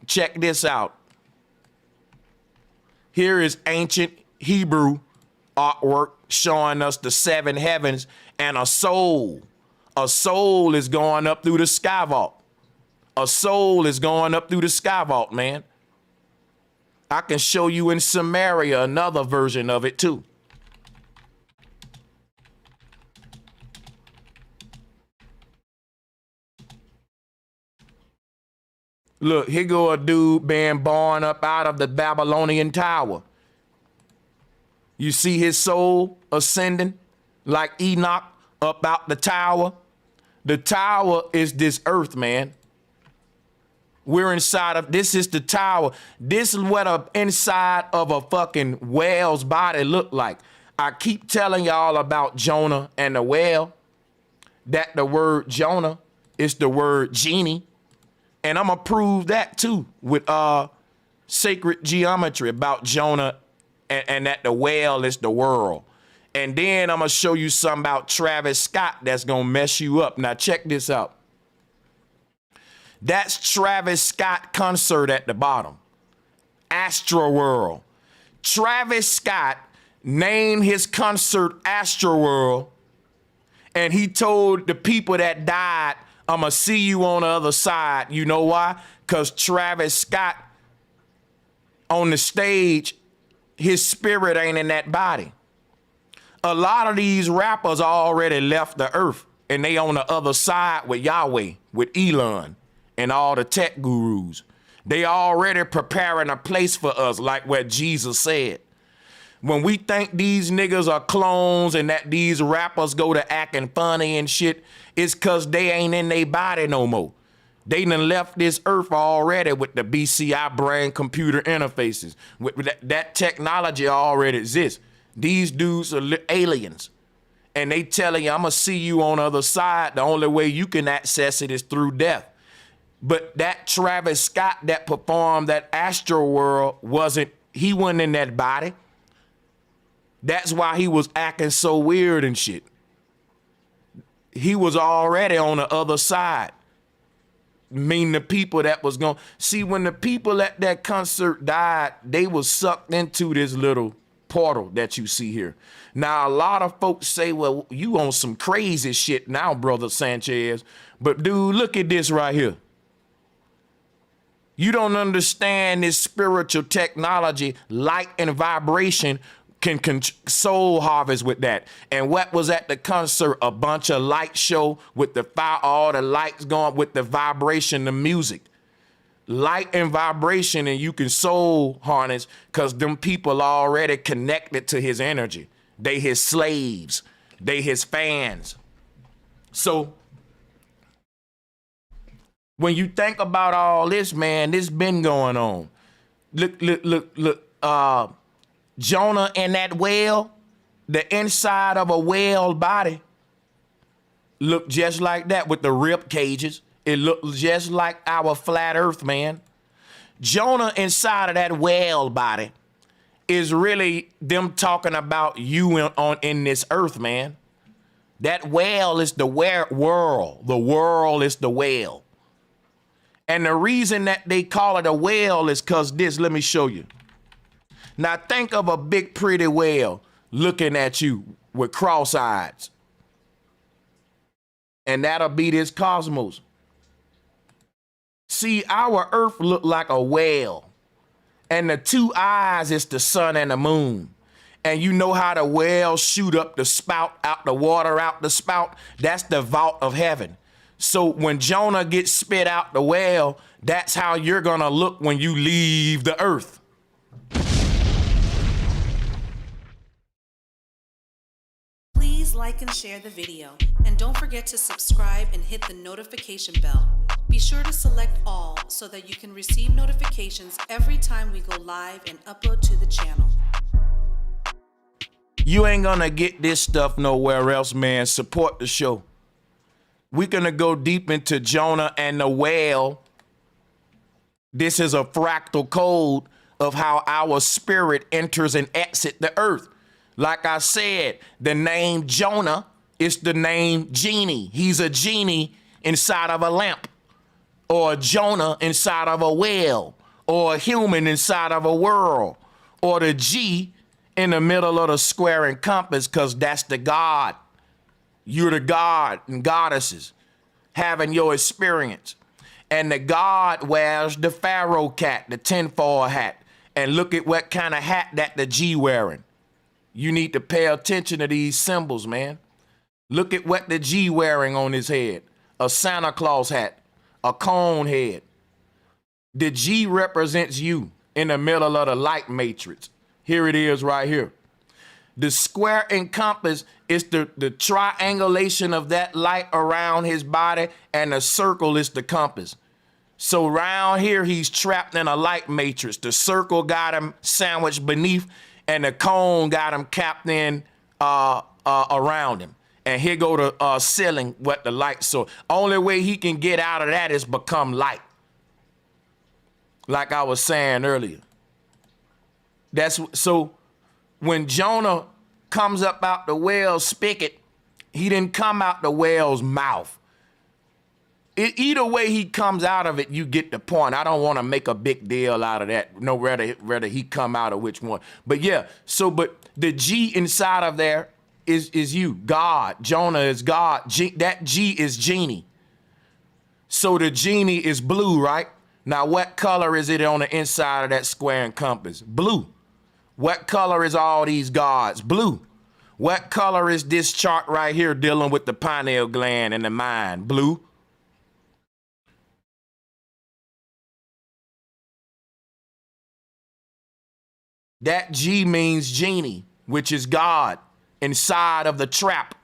Check this out. Here is ancient Hebrew artwork showing us the 7 heavens and a soul. A soul is going up through the sky vault. A soul is going up through the sky vault, man. I can show you in Samaria another version of it too. Look, here go a dude being born up out of the Babylonian tower. You see his soul ascending like Enoch up out the tower. The tower is this earth, man. We're inside of, this is the tower. This is what the inside of a fucking whale's body look like. I keep telling y'all about Jonah and the whale, that the word Jonah is the word genie. And I'm gonna prove that too with sacred geometry about Jonah and that the whale is the world. And then I'm gonna show you something about Travis Scott that's gonna mess you up. Now check this out. That's Travis Scott concert at the bottom. Astroworld. Travis Scott named his concert Astroworld, and he told the people that died, I'ma see you on the other side. You know why? Because Travis Scott on the stage, his spirit ain't in that body. A lot of these rappers already left the earth and they on the other side with Yahweh, with Elon and all the tech gurus. They already preparing a place for us, like what Jesus said. When we think these niggas are clones and that these rappers go to acting funny and shit, it's cause they ain't in their body no more. They done left this earth already with the BCI brain computer interfaces. With that technology already exists. These dudes are aliens. And they telling you, I'm gonna see you on the other side. The only way you can access it is through death. But that Travis Scott that performed that Astroworld wasn't in that body. That's why he was acting so weird and shit. He was already on the other side. Meaning the people that was going, see, when the people at that concert died, they was sucked into this little portal that you see here. Now, a lot of folks say, well, you on some crazy shit now, brother Sanchez. But dude, look at this right here. You don't understand this spiritual technology, light and vibration can soul harvest with that. And what was at the concert? A bunch of light show with the fire, all the lights going with the vibration, the music. Light and vibration, and you can soul harness because them people already connected to his energy. They his slaves. They his fans. So when you think about all this, man, this been going on. Look, Jonah and that whale, the inside of a whale body looked just like that with the rib cages. It looked just like our flat earth, man. Jonah inside of that whale body is really them talking about you in this earth, man. That whale is the world. The world is the whale. And the reason that they call it a whale is because this, let me show you. Now think of a big pretty whale looking at you with cross eyes. And that'll be this cosmos. See, our earth look like a whale. And the two eyes is the sun and the moon. And you know how the whales shoot up the spout, out the water, out the spout? That's the vault of heaven. So when Jonah gets spit out the whale, that's how you're gonna look when you leave the earth. Please like and share the video, and don't forget to subscribe and hit the notification bell. Be sure to select all so that you can receive notifications every time we go live and upload to the channel. You ain't gonna get this stuff nowhere else, man. Support the show. We're gonna go deep into Jonah and the whale. This is a fractal code of how our spirit enters and exits the earth. Like I said, the name Jonah is the name genie. He's a genie inside of a lamp, or a Jonah inside of a whale, or a human inside of a world, or the G in the middle of the square and compass because that's the God. You're the God and goddesses having your experience. And the God wears the pharaoh cat, the tinfoil hat. And look at what kind of hat that the G wearing. You need to pay attention to these symbols, man. Look at what the G wearing on his head. A Santa Claus hat, a cone head. The G represents you in the middle of the light matrix. Here it is right here. The square and compass is the triangulation of that light around his body, and the circle is the compass. So around here, he's trapped in a light matrix. The circle got him sandwiched beneath, and the cone got him capped in around him. And here go the ceiling with the light. So only way he can get out of that is become light. Like I was saying earlier. So when Jonah comes up out the whale's spigot, he didn't come out the whale's mouth. Either way he comes out of it, you get the point. I don't want to make a big deal out of that. No, rather he come out of which one. But yeah, but the G inside of there is you, God. Jonah is God. That G is genie. So the genie is blue, right? Now, what color is it on the inside of that square and compass? Blue. What color is all these gods? Blue. What color is this chart right here dealing with the pineal gland and the mind? Blue. That G means genie, which is God inside of the trap.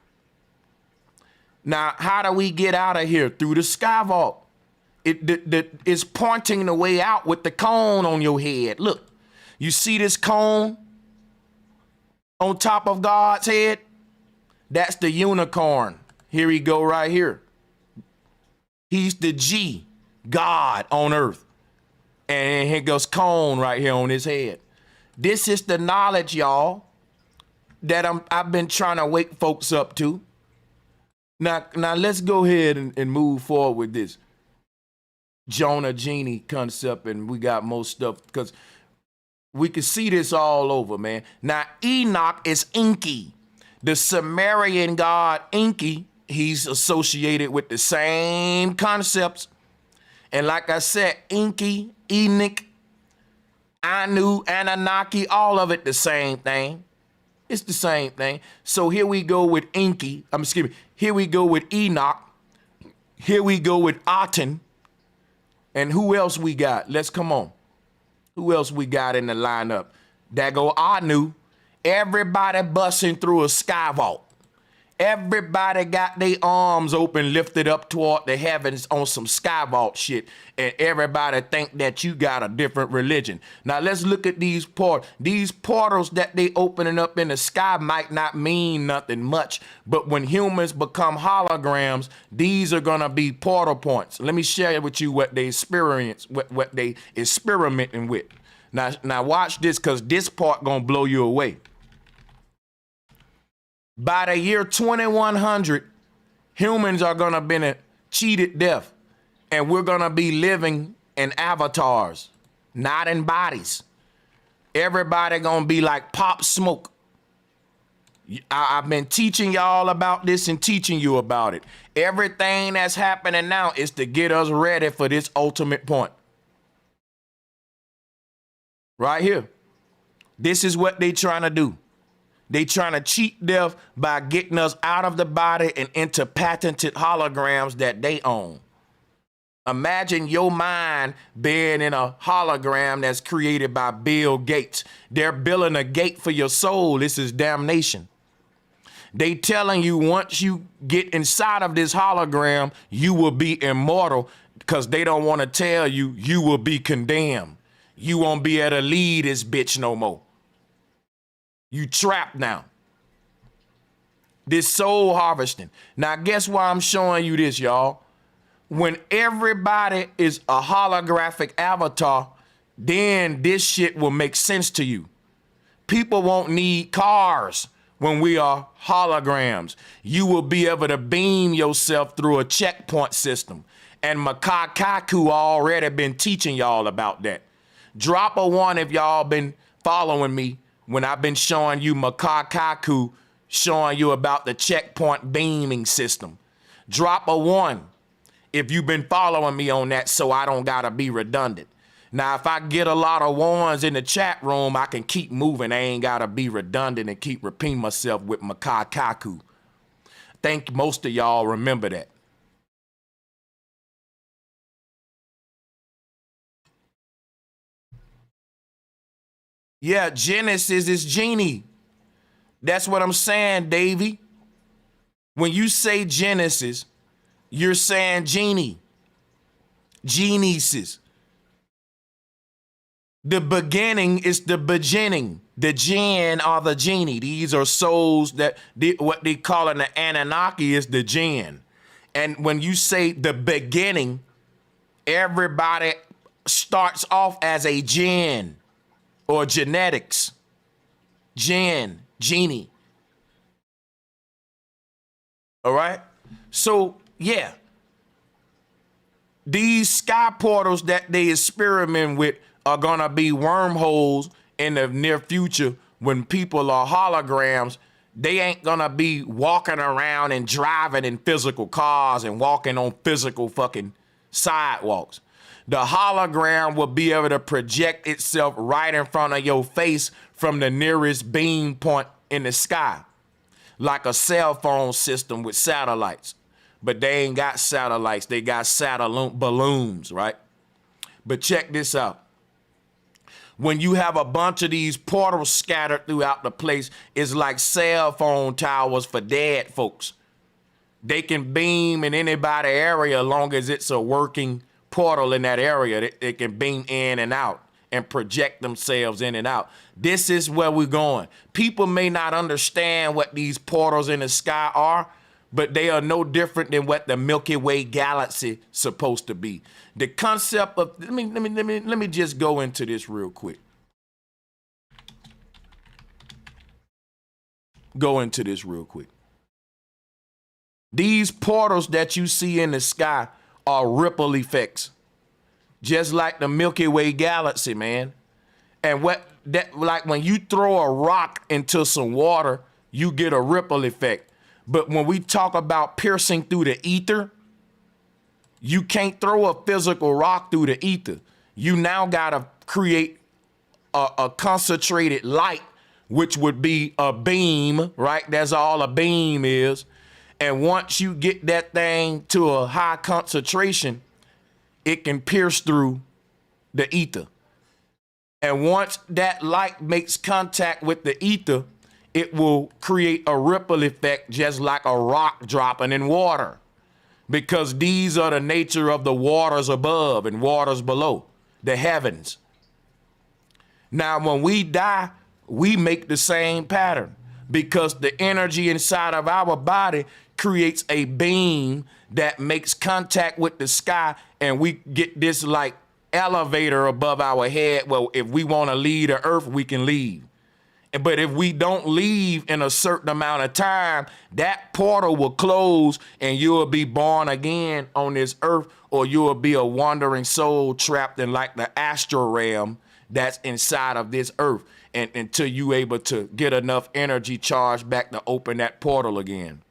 Now, how do we get out of here? Through the sky vault. It's pointing the way out with the cone on your head. Look, you see this cone on top of God's head? That's the unicorn. Here we go right here. He's the G, God on earth. And here goes cone right here on his head. This is the knowledge, y'all, that I've been trying to wake folks up to. Now let's go ahead and move forward with this Jonah genie concept, and we got more stuff because we can see this all over, man. Now Enoch is Enki, the Sumerian god Enki. He's associated with the same concepts, and like I said, Enki, Enoch, Anu, Anunnaki, all of it the same thing. It's the same thing. So here we go with Enki. Here we go with Enoch. Here we go with Aten. And who else we got? Let's come on. Who else we got in the lineup? There go Anu. Everybody busting through a sky vault. Everybody got their arms open, lifted up toward the heavens on some sky vault shit. And everybody think that you got a different religion. Now let's look at these portals. These portals that they opening up in the sky might not mean nothing much. But when humans become holograms, these are gonna be portal points. Let me share with you what they experience, what they experimenting with. Now watch this, because this part gonna blow you away. By the year 2100, humans are going to be cheated death, and we're going to be living in avatars, not in bodies. Everybody going to be like Pop Smoke. I've been teaching y'all about this and teaching you about it. Everything that's happening now is to get us ready for this ultimate point. Right here. This is what they trying to do. They trying to cheat death by getting us out of the body and into patented holograms that they own. Imagine your mind being in a hologram that's created by Bill Gates. They're building a gate for your soul. This is damnation. They telling you once you get inside of this hologram, you will be immortal, because they don't want to tell you you will be condemned. You won't be able to lead this bitch no more. You trapped now. This soul harvesting. Now, guess why I'm showing you this, y'all? When everybody is a holographic avatar, then this shit will make sense to you. People won't need cars when we are holograms. You will be able to beam yourself through a checkpoint system. And Makai Kaku already been teaching y'all about that. Drop a 1 if y'all been following me when I've been showing you Makakaku, showing you about the checkpoint beaming system. Drop a 1 if you've been following me on that, so I don't gotta be redundant. Now, if I get a lot of 1s in the chat room, I can keep moving. I ain't gotta be redundant and keep repeating myself with Makakaku. I think most of y'all remember that. Yeah, Genesis is genie. That's what I'm saying, Davey. When you say Genesis, you're saying genie. Genesis. The beginning is the beginning. The jinn are the genie. These are souls that what they call in the Anunnaki is the jinn. And when you say the beginning, everybody starts off as a jinn or genetics. Jinn, genie. All right? So, yeah. These sky portals that they experiment with are gonna be wormholes in the near future when people are holograms. They ain't gonna be walking around and driving in physical cars and walking on physical fucking sidewalks. The hologram will be able to project itself right in front of your face from the nearest beam point in the sky, like a cell phone system with satellites. But they ain't got satellites, they got satellite balloons, right? But check this out. When you have a bunch of these portals scattered throughout the place, it's like cell phone towers for dead folks. They can beam in anybody's area as long as it's a working portal in that area. They can beam in and out and project themselves in and out. This is where we're going. People may not understand what these portals in the sky are, but they are no different than what the Milky Way galaxy supposed to be. The concept of, let me just go into this real quick. These portals that you see in the sky are ripple effects, just like the Milky Way galaxy, man. And like when you throw a rock into some water, you get a ripple effect. But when we talk about piercing through the ether, you can't throw a physical rock through the ether. You now gotta create a concentrated light, which would be a beam, right? That's all a beam is. And once you get that thing to a high concentration, it can pierce through the ether. And once that light makes contact with the ether, it will create a ripple effect just like a rock dropping in water, because these are the nature of the waters above and waters below, the heavens. Now, when we die, we make the same pattern because the energy inside of our body creates a beam that makes contact with the sky, and we get this like elevator above our head. Well, if we want to leave the earth, we can leave. But if we don't leave in a certain amount of time, that portal will close and you'll be born again on this earth, or you'll be a wandering soul trapped in like the astral realm that's inside of this earth, and until you able to get enough energy charged back to open that portal again.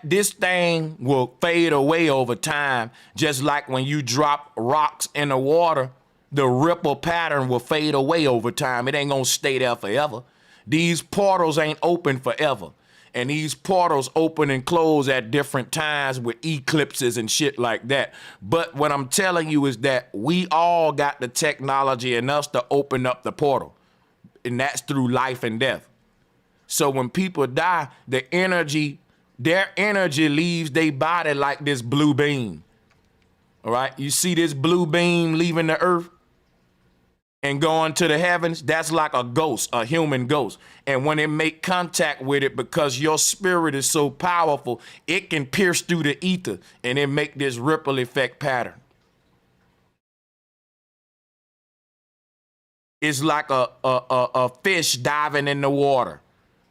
This thing will fade away over time, just like when you drop rocks in the water. The ripple pattern will fade away over time. It ain't gonna stay there forever. These portals ain't open forever. And these portals open and close at different times with eclipses and shit like that. But what I'm telling you is that we all got the technology in us to open up the portal. And that's through life and death. So when people die, their energy leaves their body like this blue beam. All right, you see this blue beam leaving the earth and going to the heavens? That's like a ghost, a human ghost. And when it make contact with it, because your spirit is so powerful, it can pierce through the ether and it make this ripple effect pattern. It's like a fish diving in the water.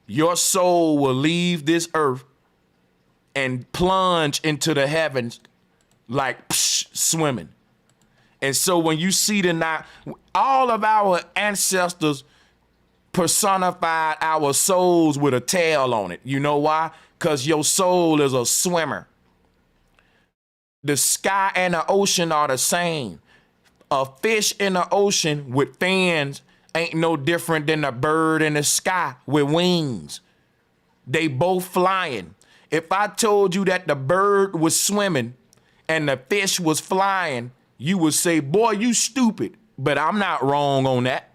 Your soul will leave this earth and plunge into the heavens like swimming. And so when you see all of our ancestors personified our souls with a tail on it. You know why? Because your soul is a swimmer. The sky and the ocean are the same. A fish in the ocean with fins ain't no different than a bird in the sky with wings. They both flying. If I told you that the bird was swimming and the fish was flying, you would say, boy, you stupid. But I'm not wrong on that.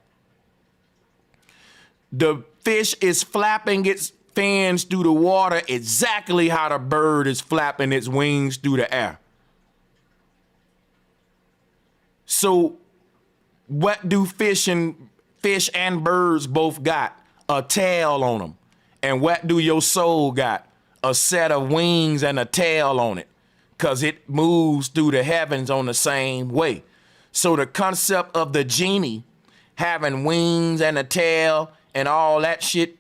The fish is flapping its fins through the water exactly how the bird is flapping its wings through the air. So what do fish and birds both got? A tail on them. And what do your soul got? A set of wings and a tail on it, because it moves through the heavens on the same way. So the concept of the genie having wings and a tail and all that shit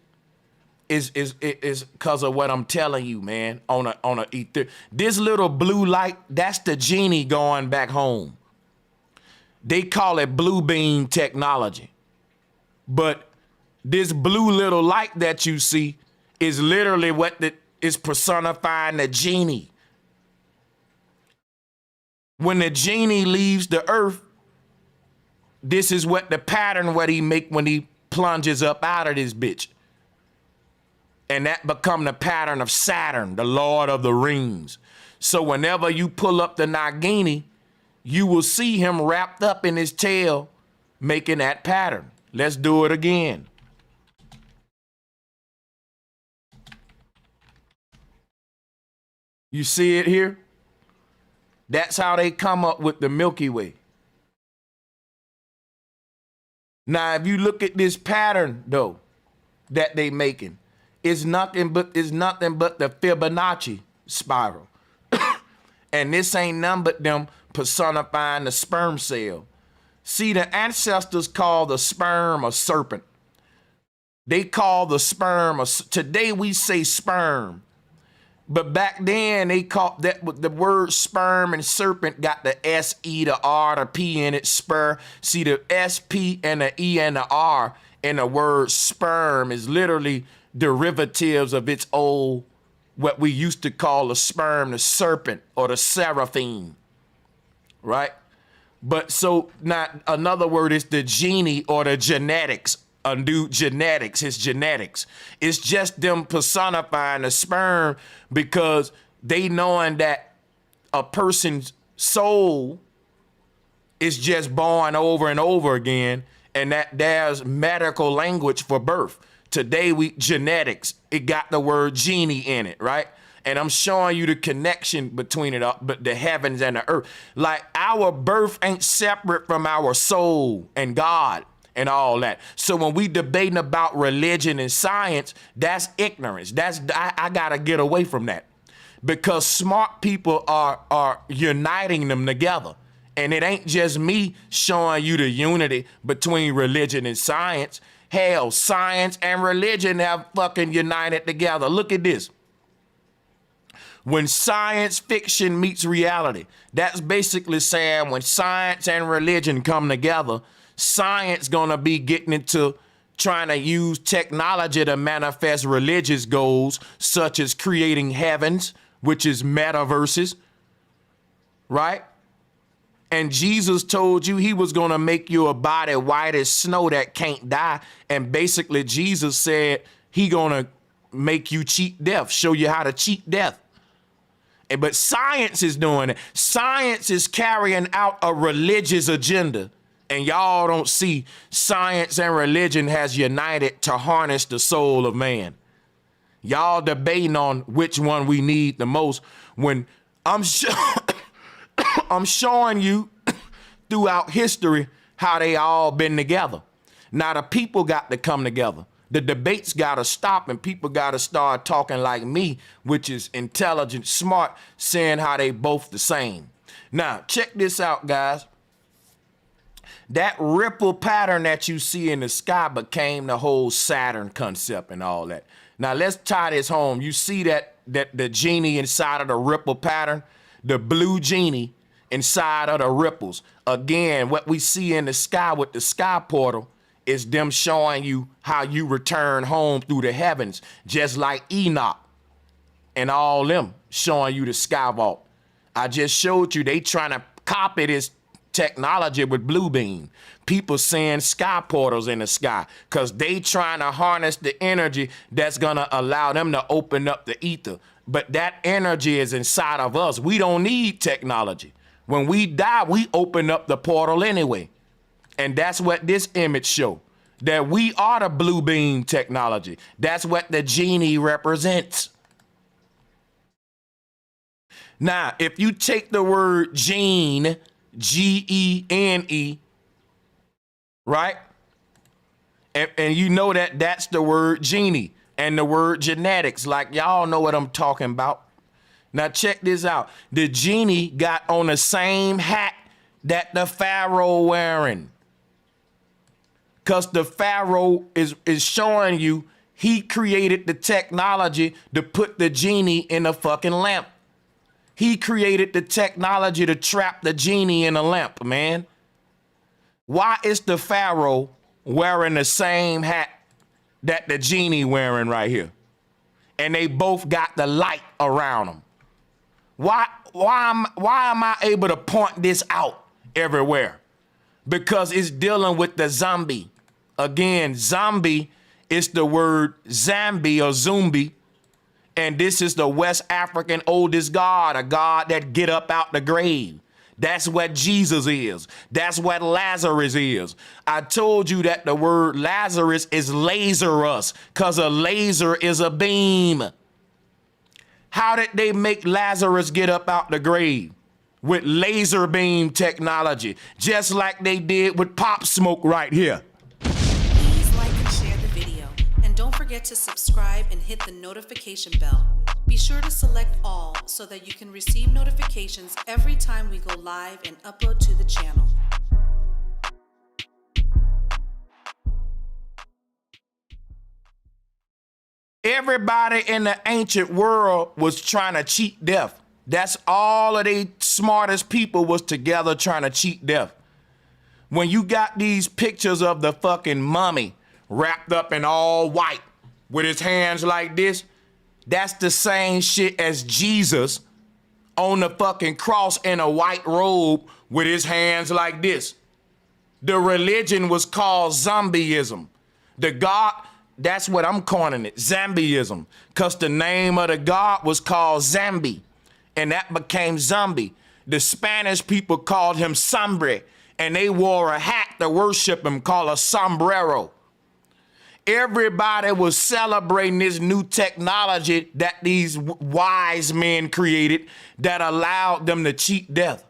is because of what I'm telling you, man. On a ether. This little blue light, that's the genie going back home. They call it blue beam technology. But this blue little light that you see is literally what is personifying the genie. When the genie leaves the earth, this is what the pattern what he make when he plunges up out of this bitch. And that become the pattern of Saturn, the Lord of the Rings. So whenever you pull up the Nagini, you will see him wrapped up in his tail, making that pattern. Let's do it again. You see it here? That's how they come up with the Milky Way. Now, if you look at this pattern, though, that they making, it's nothing but the Fibonacci spiral. And this ain't nothing but them personifying the sperm cell. See, the ancestors call the sperm a serpent. They call the sperm today we say sperm. But back then they called that the word sperm and serpent got the S, E, the R, the P in it, spur. See, the S, P, and the E and the R in the word sperm is literally derivatives of its old, what we used to call the sperm, the serpent or the seraphim, right? But so not another word is the genie or the genetics. Undo genetics, his genetics. It's just them personifying the sperm because they knowing that a person's soul is just born over and over again, and that there's medical language for birth. Today genetics, it got the word genie in it, right? And I'm showing you the connection between it, but the heavens and the earth. Like our birth ain't separate from our soul and God and all that. So when we debating about religion and science, that's ignorance. I gotta get away from that, because smart people are uniting them together. And it ain't just me showing you the unity between religion and science. Hell, science and religion have fucking united together. Look at this. When science fiction meets reality, that's basically saying when science and religion come together, science gonna be getting into trying to use technology to manifest religious goals, such as creating heavens, which is metaverses, right? And Jesus told you he was gonna make you a body white as snow that can't die. And basically Jesus said he gonna make you cheat death, show you how to cheat death. But science is doing it. Science is carrying out a religious agenda. And y'all don't see science and religion has united to harness the soul of man. Y'all debating on which one we need the most, when I'm showing you throughout history how they all been together. Now the people got to come together. The debates got to stop, and people got to start talking like me, which is intelligent, smart, saying how they both the same. Now, check this out, guys. That ripple pattern that you see in the sky became the whole Saturn concept and all that. Now, let's tie this home. You see that the genie inside of the ripple pattern, the blue genie inside of the ripples. Again, what we see in the sky with the sky portal is them showing you how you return home through the heavens, just like Enoch and all them showing you the sky vault. I just showed you they trying to copy this technology with blue beam. People seeing sky portals in the sky because they trying to harness the energy that's gonna allow them to open up the ether. But that energy is inside of us. We don't need technology. When we die, we open up the portal anyway. And that's what this image show, that we are the blue beam technology. That's what the genie represents. Now, if you take the word gene, Gene, right? And you know that that's the word genie and the word genetics, like y'all know what I'm talking about. Now check this out. The genie got on the same hat that the pharaoh wearing. Because the pharaoh is showing you he created the technology to put the genie in a fucking lamp. He created the technology to trap the genie in a lamp, man. Why is the pharaoh wearing the same hat that the genie wearing right here? And they both got the light around them. Why am I able to point this out everywhere? Because it's dealing with the zombie. Again, zombie is the word Zambi or Zumbi. And this is the West African oldest god, a god that get up out the grave. That's what Jesus is. That's what Lazarus is. I told you that the word Lazarus is Lazarus, because a laser is a beam. How did they make Lazarus get up out the grave? With laser beam technology, just like they did with Pop Smoke right here. Please like and share the video. And don't forget to subscribe and hit the notification bell. Be sure to select all so that you can receive notifications every time we go live and upload to the channel. Everybody in the ancient world was trying to cheat death. That's all of the smartest people was together trying to cheat death. When you got these pictures of the fucking mummy wrapped up in all white with his hands like this, that's the same shit as Jesus on the fucking cross in a white robe with his hands like this. The religion was called zombieism. The God, that's what I'm calling it, zombieism, because the name of the God was called Zambi, and that became zombie. The Spanish people called him Sombre, and they wore a hat to worship him called a sombrero. Everybody was celebrating this new technology that these wise men created that allowed them to cheat death.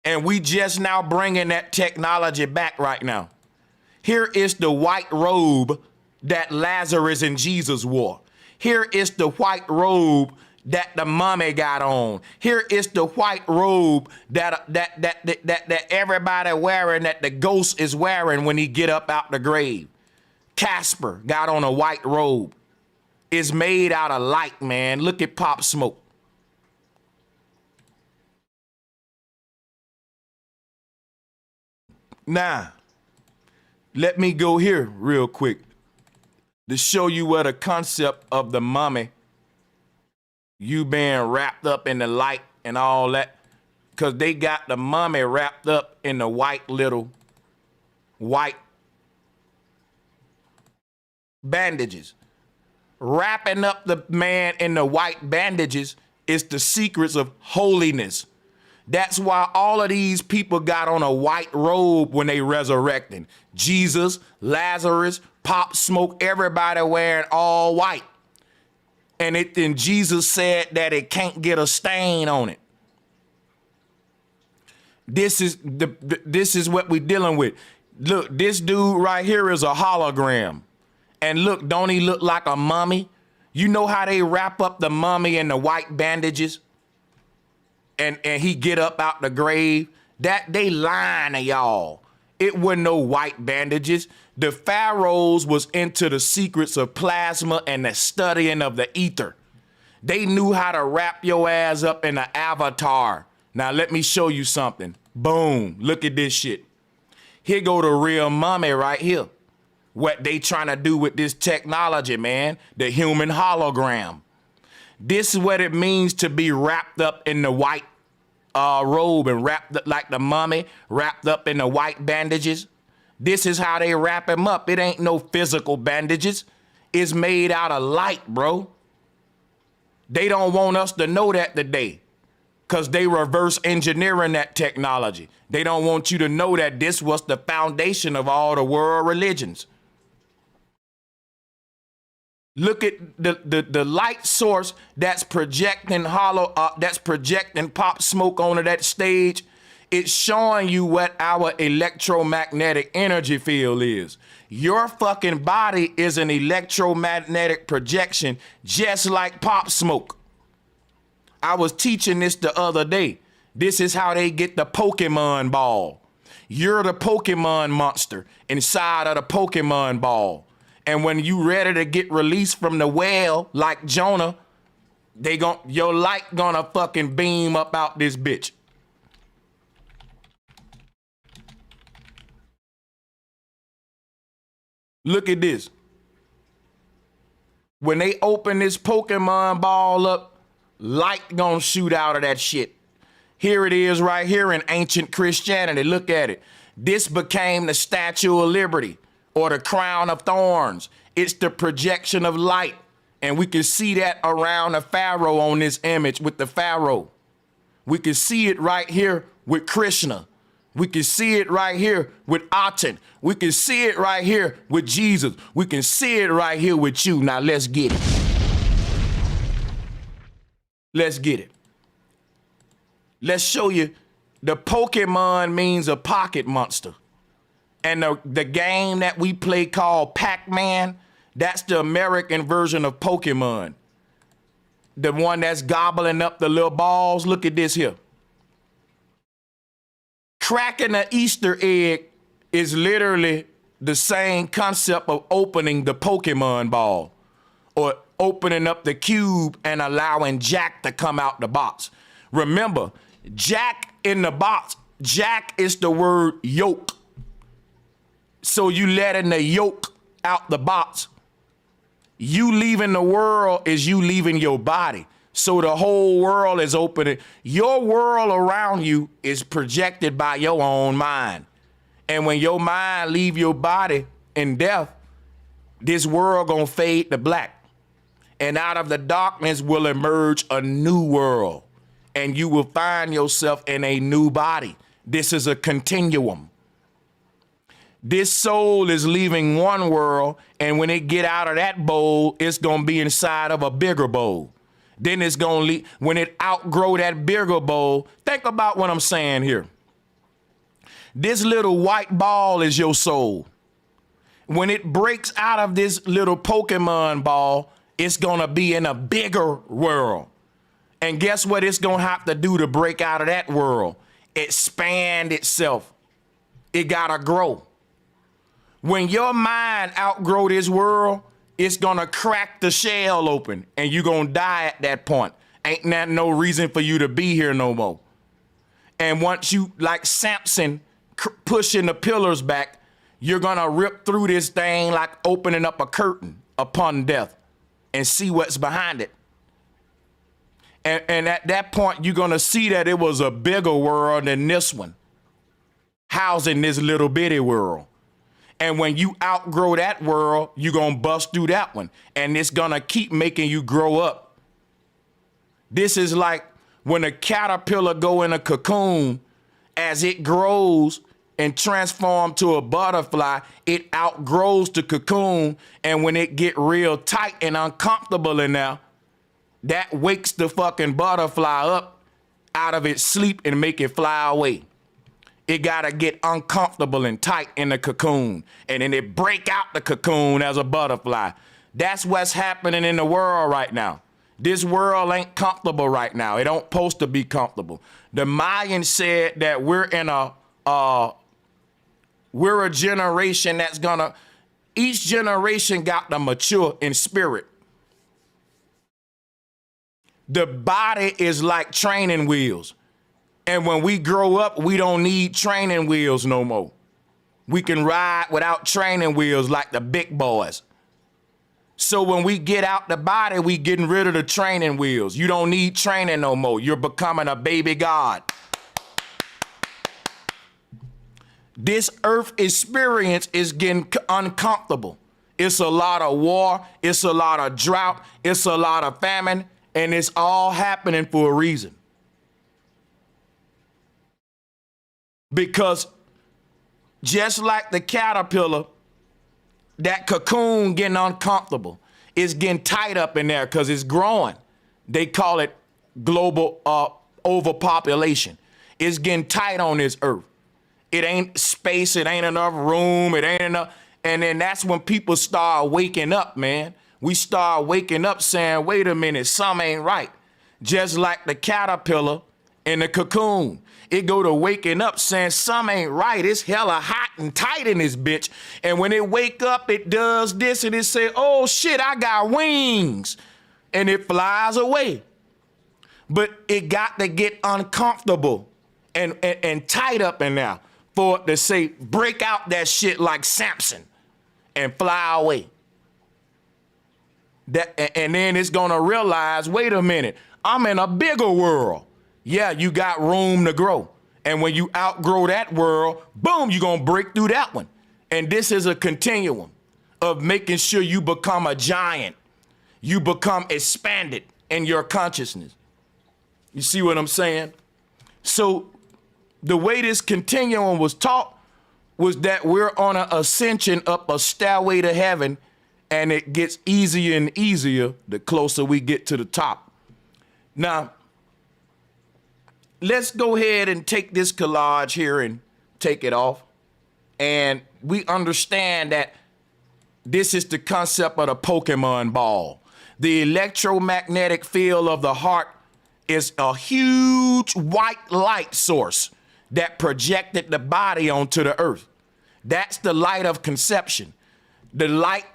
And we just now bringing that technology back right now. Here is the white robe that Lazarus and Jesus wore. Here is the white robe that the mummy got on. Here is the white robe that everybody wearing, that the ghost is wearing when he get up out the grave. Casper got on a white robe. It's made out of light, man. Look at Pop Smoke. Now, let me go here real quick to show you what a concept of the mummy, you being wrapped up in the light and all that, because they got the mummy wrapped up in the white little white bandages. Wrapping up the man in the white bandages is the secrets of holiness. That's why all of these people got on a white robe when they resurrecting. Jesus, Lazarus, Pop Smoke, everybody wearing all white. And Jesus said that it can't get a stain on it. This is what we're dealing with. Look, this dude right here is a hologram. And look, don't he look like a mummy? You know how they wrap up the mummy in the white bandages? And he get up out the grave? That they lying to y'all. It wasn't no white bandages. The pharaohs was into the secrets of plasma and the studying of the ether. They knew how to wrap your ass up in an avatar. Now let me show you something. Boom, look at this shit. Here go the real mummy right here. What they trying to do with this technology, man, the human hologram. This is what it means to be wrapped up in the white robe and wrapped up like the mummy, wrapped up in the white bandages. This is how they wrap him up. It ain't no physical bandages. It's made out of light, bro. They don't want us to know that today because they reverse engineering that technology. They don't want you to know that this was the foundation of all the world religions. Look at the light source that's projecting that's projecting pop smoke onto that stage. It's showing you what our electromagnetic energy field is. Your fucking body is an electromagnetic projection, just like pop smoke. I was teaching this the other day. This is how they get the Pokemon ball. You're the Pokemon monster inside of the Pokemon ball. And when you ready to get released from the well, like Jonah, your light gonna fucking beam up out this bitch. Look at this. When they open this Pokemon ball up, light gonna shoot out of that shit. Here it is right here in ancient Christianity. Look at it. This became the Statue of Liberty or the crown of thorns. It's the projection of light. And we can see that around the pharaoh on this image with the pharaoh. We can see it right here with Krishna. We can see it right here with Aten. We can see it right here with Jesus. We can see it right here with you. Now let's get it. Let's get it. Let's show you the Pokemon means a pocket monster. And the game that we play called Pac-Man, that's the American version of Pokemon. The one that's gobbling up the little balls. Look at this here. Cracking an Easter egg is literally the same concept of opening the Pokemon ball or opening up the cube and allowing Jack to come out the box. Remember, Jack in the box, Jack is the word yoke. So you letting the yoke out the box. You leaving the world is you leaving your body. So the whole world is opening. Your world around you is projected by your own mind. And when your mind leave your body in death, this world gonna fade to black. And out of the darkness will emerge a new world. And you will find yourself in a new body. This is a continuum. This soul is leaving one world, and when it get out of that bowl, it's gonna be inside of a bigger bowl. Then it's gonna leave, when it outgrow that bigger bowl, think about what I'm saying here. This little white ball is your soul. When it breaks out of this little Pokemon ball, it's gonna be in a bigger world. And guess what it's gonna have to do to break out of that world? Expand itself. It gotta grow. When your mind outgrow this world, it's gonna crack the shell open and you're gonna die at that point. Ain't that no reason for you to be here no more. And once you, like Samson, pushing the pillars back, you're gonna rip through this thing like opening up a curtain upon death and see what's behind it. And at that point, you're gonna see that it was a bigger world than this one, housing this little bitty world. And when you outgrow that world, you're gonna bust through that one. And it's gonna keep making you grow up. This is like when a caterpillar go in a cocoon, as it grows and transforms to a butterfly, it outgrows the cocoon. And when it get real tight and uncomfortable in there, that wakes the fucking butterfly up out of its sleep and make it fly away. It gotta get uncomfortable and tight in the cocoon, and then it break out the cocoon as a butterfly. That's what's happening in the world right now. This world ain't comfortable right now. It don't supposed to be comfortable. The Mayans said that we're a generation that's gonna, each generation got to mature in spirit. The body is like training wheels. And when we grow up, we don't need training wheels no more. We can ride without training wheels like the big boys. So when we get out the body, we getting rid of the training wheels. You don't need training no more. You're becoming a baby God. This earth experience is getting uncomfortable. It's a lot of war. It's a lot of drought. It's a lot of famine. And it's all happening for a reason. Because just like the caterpillar, that cocoon getting uncomfortable. It's getting tight up in there because it's growing. They call it global overpopulation. It's getting tight on this earth. It ain't space. It ain't enough room. It ain't enough. And then that's when people start waking up, man. We start waking up saying, wait a minute, something ain't right. Just like the caterpillar in the cocoon. It go to waking up saying something ain't right. It's hella hot and tight in this bitch. And when it wake up, it does this and it say, oh shit, I got wings. And it flies away. But it got to get uncomfortable and tight up in there for it to say, break out that shit like Samson and fly away. And then it's gonna realize, wait a minute, I'm in a bigger world. Yeah, you got room to grow. And when you outgrow that world, boom, you're going to break through that one. And this is a continuum of making sure you become a giant. You become expanded in your consciousness. You see what I'm saying? So the way this continuum was taught was that we're on an ascension up a stairway to heaven, and it gets easier and easier the closer we get to the top. Now, let's go ahead and take this collage here and take it off. And we understand that this is the concept of the Pokemon ball. The electromagnetic field of the heart is a huge white light source that projected the body onto the earth. That's the light of conception. The light,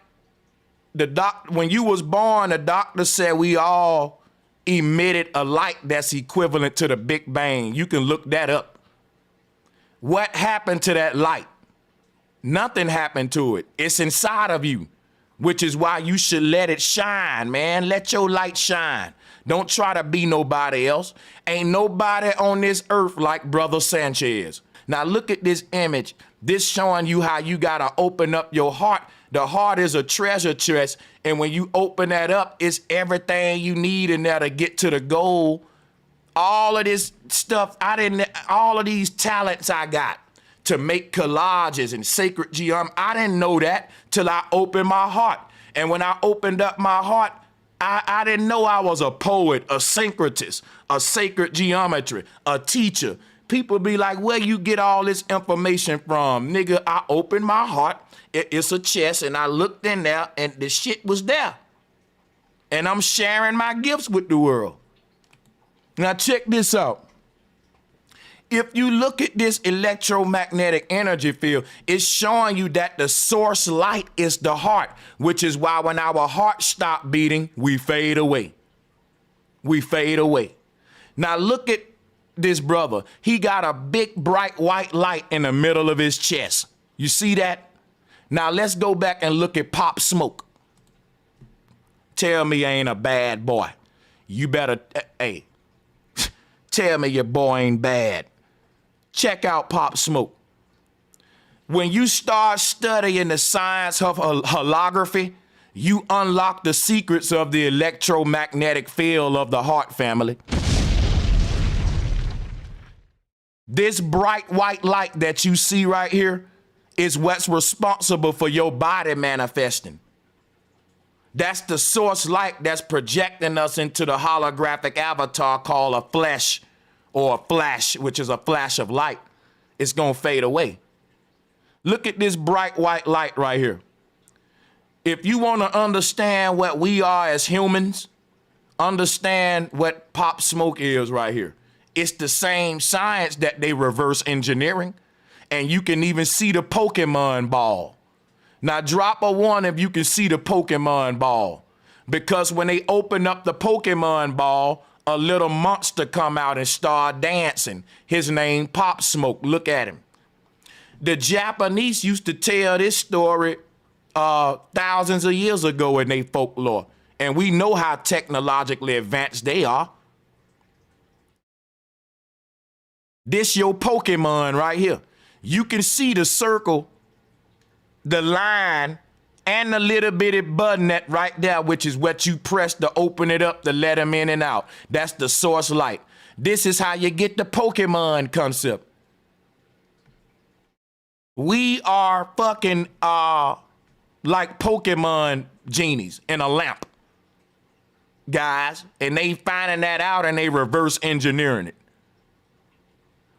when you was born, the doctor said we all emitted a light that's equivalent to the Big Bang. You can look that up. What happened to that light? Nothing happened to it. It's inside of you, which is why you should let it shine, man. Let your light shine. Don't try to be nobody else. Ain't nobody on this earth like Brother Sanchez. Now look at this image. This showing you how you gotta open up your heart. The heart is a treasure chest, and when you open that up, it's everything you need in there to get to the goal. All of this stuff, all of these talents I got to make collages and sacred geometry, I didn't know that till I opened my heart. And when I opened up my heart, I didn't know I was a poet, a syncretist, a sacred geometry, a teacher. People be like, where you get all this information from? Nigga, I opened my heart. It's a chest, and I looked in there, and the shit was there. And I'm sharing my gifts with the world. Now check this out. If you look at this electromagnetic energy field, it's showing you that the source light is the heart, which is why when our heart stop beating, we fade away. We fade away. Now look at this brother. He got a big, bright white light in the middle of his chest. You see that? Now let's go back and look at Pop Smoke. Tell me I ain't a bad boy. You better, hey, tell me your boy ain't bad. Check out Pop Smoke. When you start studying the science of holography, you unlock the secrets of the electromagnetic field of the heart family. This bright white light that you see right here is what's responsible for your body manifesting. That's the source light that's projecting us into the holographic avatar called a flesh or a flash, which is a flash of light. It's gonna fade away. Look at this bright white light right here. If you want to understand what we are as humans, understand what Pop Smoke is right here. It's the same science that they reverse engineering. And you can even see the Pokemon ball. Now drop a 1 if you can see the Pokemon ball. Because when they open up the Pokemon ball, a little monster come out and start dancing. His name Pop Smoke. Look at him. The Japanese used to tell this story thousands of years ago in their folklore. And we know how technologically advanced they are. This your Pokemon right here. You can see the circle, the line, and the little bitty button that right there, which is what you press to open it up to let them in and out. That's the source light. This is how you get the Pokemon concept. We are fucking like Pokemon genies in a lamp, guys, and they finding that out and they reverse engineering it.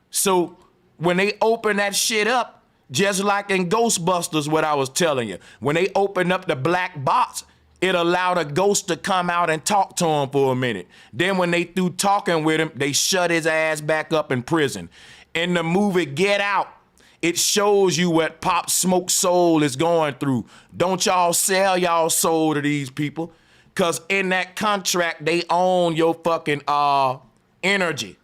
So when they open that shit up, just like in Ghostbusters, what I was telling you, when they opened up the black box, it allowed a ghost to come out and talk to him for a minute. Then when they through talking with him, they shut his ass back up in prison. In the movie Get Out, it shows you what Pop Smoke's soul is going through. Don't y'all sell y'all soul to these people, because in that contract, they own your fucking energy.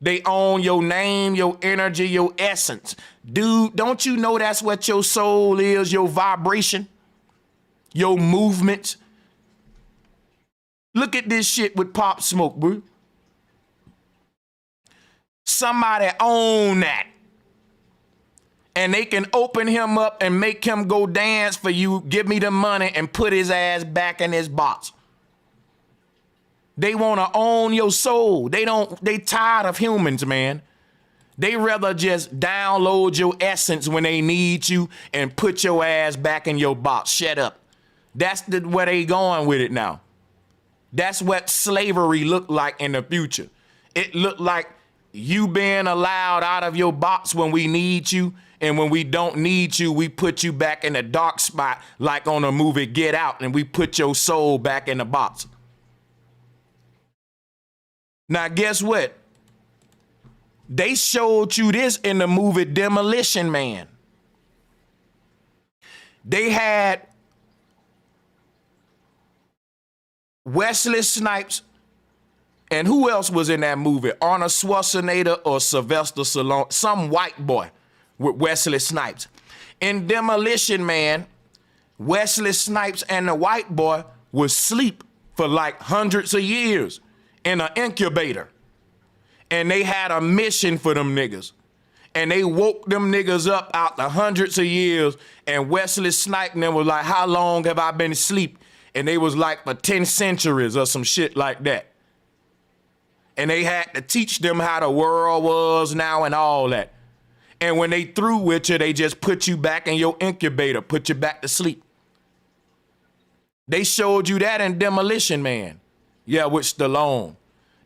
They own your name, your energy, your essence. Dude, don't you know that's what your soul is, your vibration, your movements? Look at this shit with Pop Smoke, bro. Somebody own that. And they can open him up and make him go dance for you, give me the money, and put his ass back in his box. They want to own your soul. They tired of humans, man. They rather just download your essence when they need you and put your ass back in your box. Shut up. That's where they going with it now. That's what slavery looked like in the future. It looked like you being allowed out of your box when we need you, and when we don't need you, we put you back in the dark spot like on the movie Get Out, and we put your soul back in the box. Now, guess what? They showed you this in the movie Demolition Man. They had Wesley Snipes, and who else was in that movie? Arnold Schwarzenegger or Sylvester Stallone, some white boy with Wesley Snipes. In Demolition Man, Wesley Snipes and the white boy was asleep for like hundreds of years in an incubator. And they had a mission for them niggas. And they woke them niggas up out the hundreds of years, and Wesley Snipes and them was like, how long have I been asleep? And they was like, for 10 centuries or some shit like that. And they had to teach them how the world was now and all that. And when they through with you, they just put you back in your incubator, put you back to sleep. They showed you that in Demolition Man. Yeah, with Stallone.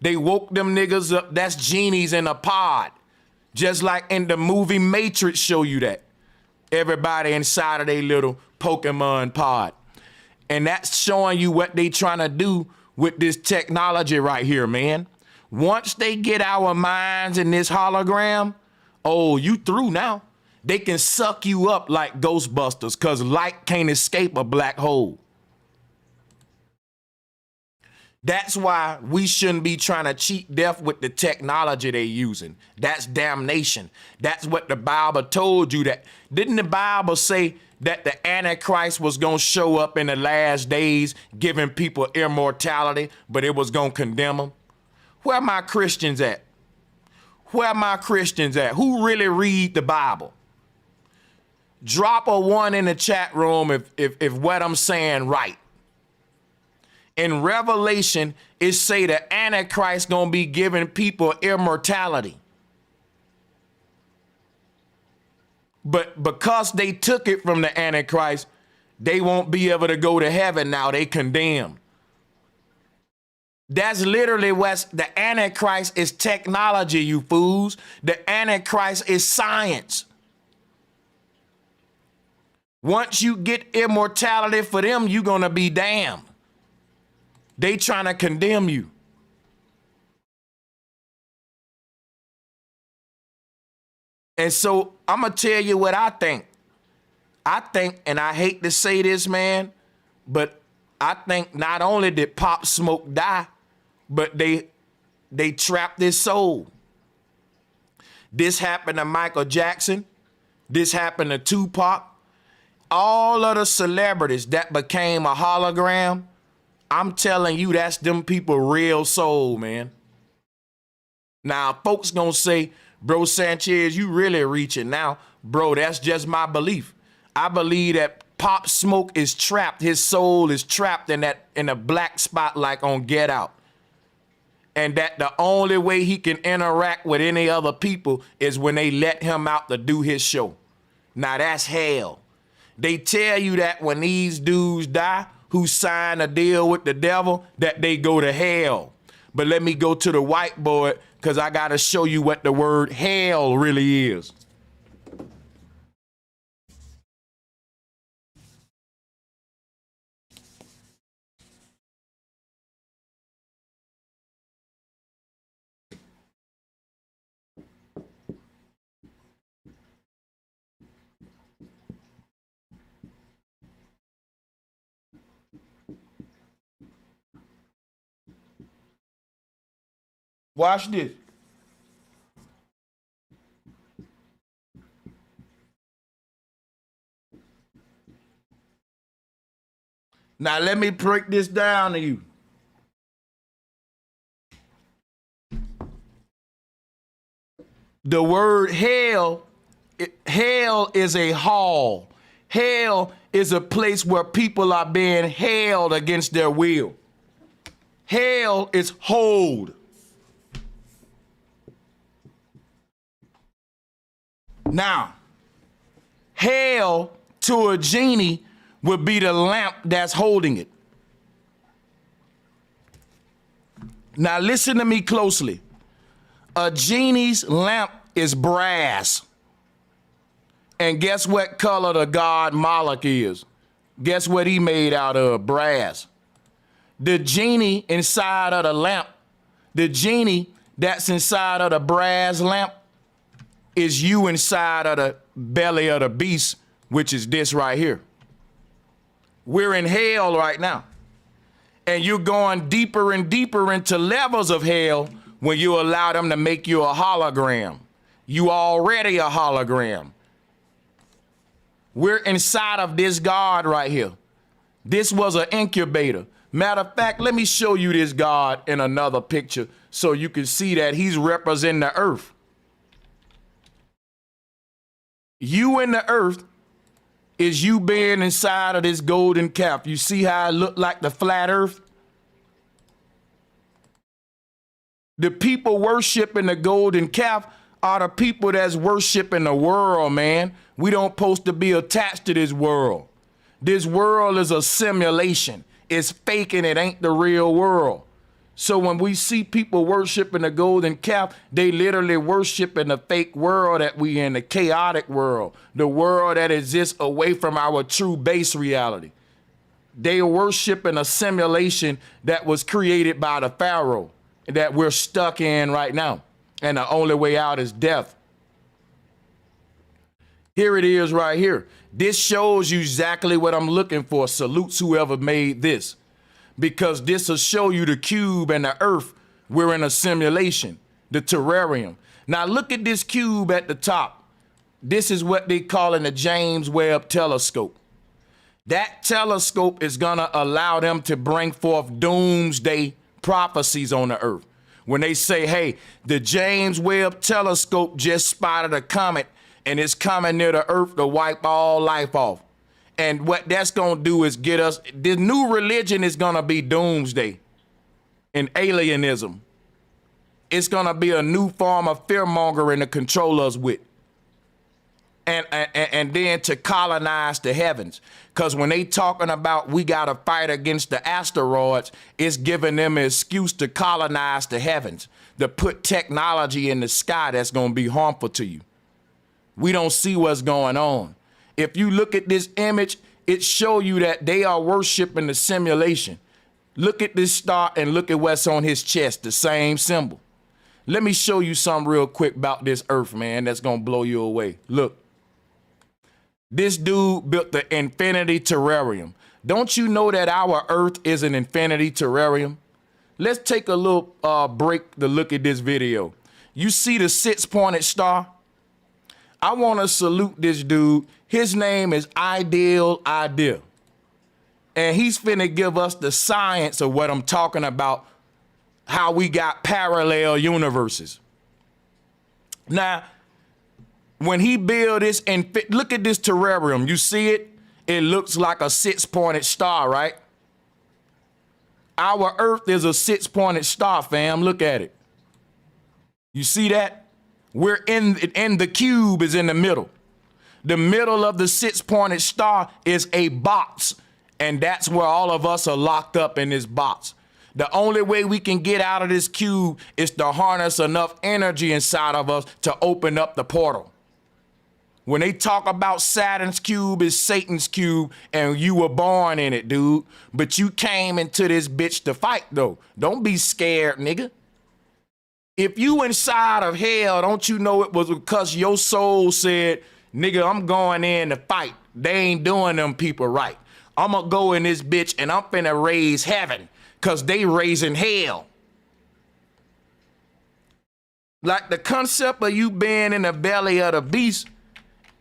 They woke them niggas up. That's genies in a pod. Just like in the movie Matrix show you that. Everybody inside of their little Pokemon pod. And that's showing you what they trying to do with this technology right here, man. Once they get our minds in this hologram, oh, you through now. They can suck you up like Ghostbusters, because light can't escape a black hole. That's why we shouldn't be trying to cheat death with the technology they're using. That's damnation. That's what the Bible told you. That didn't the Bible say that the Antichrist was going to show up in the last days, giving people immortality, but it was going to condemn them? Where are my Christians at? Where are my Christians at? Who really read the Bible? Drop a 1 in the chat room if what I'm saying right. In Revelation, it say the Antichrist gonna be giving people immortality. But because they took it from the Antichrist, they won't be able to go to heaven now. They condemned. That's literally what the Antichrist is. Technology, you fools. The Antichrist is science. Once you get immortality for them, you're gonna be damned. They trying to condemn you. And so I'm going to tell you what I think. I think, and I hate to say this, man, but I think not only did Pop Smoke die, but they trapped his soul. This happened to Michael Jackson. This happened to Tupac. All of the celebrities that became a hologram, I'm telling you, that's them people real soul, man. Now, folks gonna say, bro, Sanchez, you really reaching now. Bro, that's just my belief. I believe that Pop Smoke is trapped. His soul is trapped in a black spot like on Get Out. And that the only way he can interact with any other people is when they let him out to do his show. Now that's hell. They tell you that when these dudes die, who sign a deal with the devil, that they go to hell. But let me go to the whiteboard because I got to show you what the word hell really is. Watch this. Now let me break this down to you. The word hell, hell is a hall. Hell is a place where people are being held against their will. Hell is hold. Now, hell to a genie would be the lamp that's holding it. Now listen to me closely. A genie's lamp is brass. And guess what color the god Moloch is? Guess what he made out of? Brass. The genie inside of the lamp, the genie that's inside of the brass lamp, is you inside of the belly of the beast, which is this right here. We're in hell right now. And you're going deeper and deeper into levels of hell when you allow them to make you a hologram. You already a hologram. We're inside of this God right here. This was an incubator. Matter of fact, let me show you this God in another picture so you can see that he's representing the earth. You in the earth is you being inside of this golden calf. You see how it looked like the flat earth? The people worshiping the golden calf are the people that's worshiping the world, man. We don't supposed to be attached to this world. This world is a simulation. It's fake and it ain't the real world. So when we see people worshiping the golden calf, they literally worshiping the fake world that we in, the chaotic world, the world that exists away from our true base reality. They are worshiping a simulation that was created by the Pharaoh that we're stuck in right now. And the only way out is death. Here it is right here. This shows you exactly what I'm looking for. Salutes whoever made this. Because this will show you the cube and the earth. We're in a simulation, the terrarium. Now look at this cube at the top. This is what they call in the James Webb telescope. That telescope is gonna allow them to bring forth doomsday prophecies on the earth. When they say, hey, the James Webb telescope just spotted a comet and it's coming near the earth to wipe all life off. And what that's going to do is get us, the new religion is going to be doomsday and alienism. It's going to be a new form of fear mongering to control us with. And then to colonize the heavens. Because when they talking about we got to fight against the asteroids, it's giving them an excuse to colonize the heavens, to put technology in the sky that's going to be harmful to you. We don't see what's going on. If you look at this image, it shows you that they are worshiping the simulation. Look at this star and look at what's on his chest, the same symbol. Let me show you something real quick about this earth, man, that's going to blow you away. Look. This dude built the infinity terrarium. Don't you know that our Earth is an infinity terrarium? Let's take a little break to look at this video. You see the 6-pointed star? I want to salute this dude. His name is Ideal Idea. And he's finna give us the science of what I'm talking about, how we got parallel universes. Now, when he built this, and look at this terrarium, you see it? It looks like a 6-pointed star, right? Our Earth is a 6-pointed star, fam. Look at it. You see that? We're in the cube is in the middle. The middle of the 6-pointed star is a box, and that's where all of us are locked up in this box. The only way we can get out of this cube is to harness enough energy inside of us to open up the portal. When they talk about Saturn's cube is Satan's cube, and you were born in it, dude. But you came into this bitch to fight, though. Don't be scared, nigga. If you inside of hell, don't you know it was because your soul said, nigga, I'm going in to fight. They ain't doing them people right. I'm gonna go in this bitch and I'm finna raise heaven because they raising hell. Like the concept of you being in the belly of the beast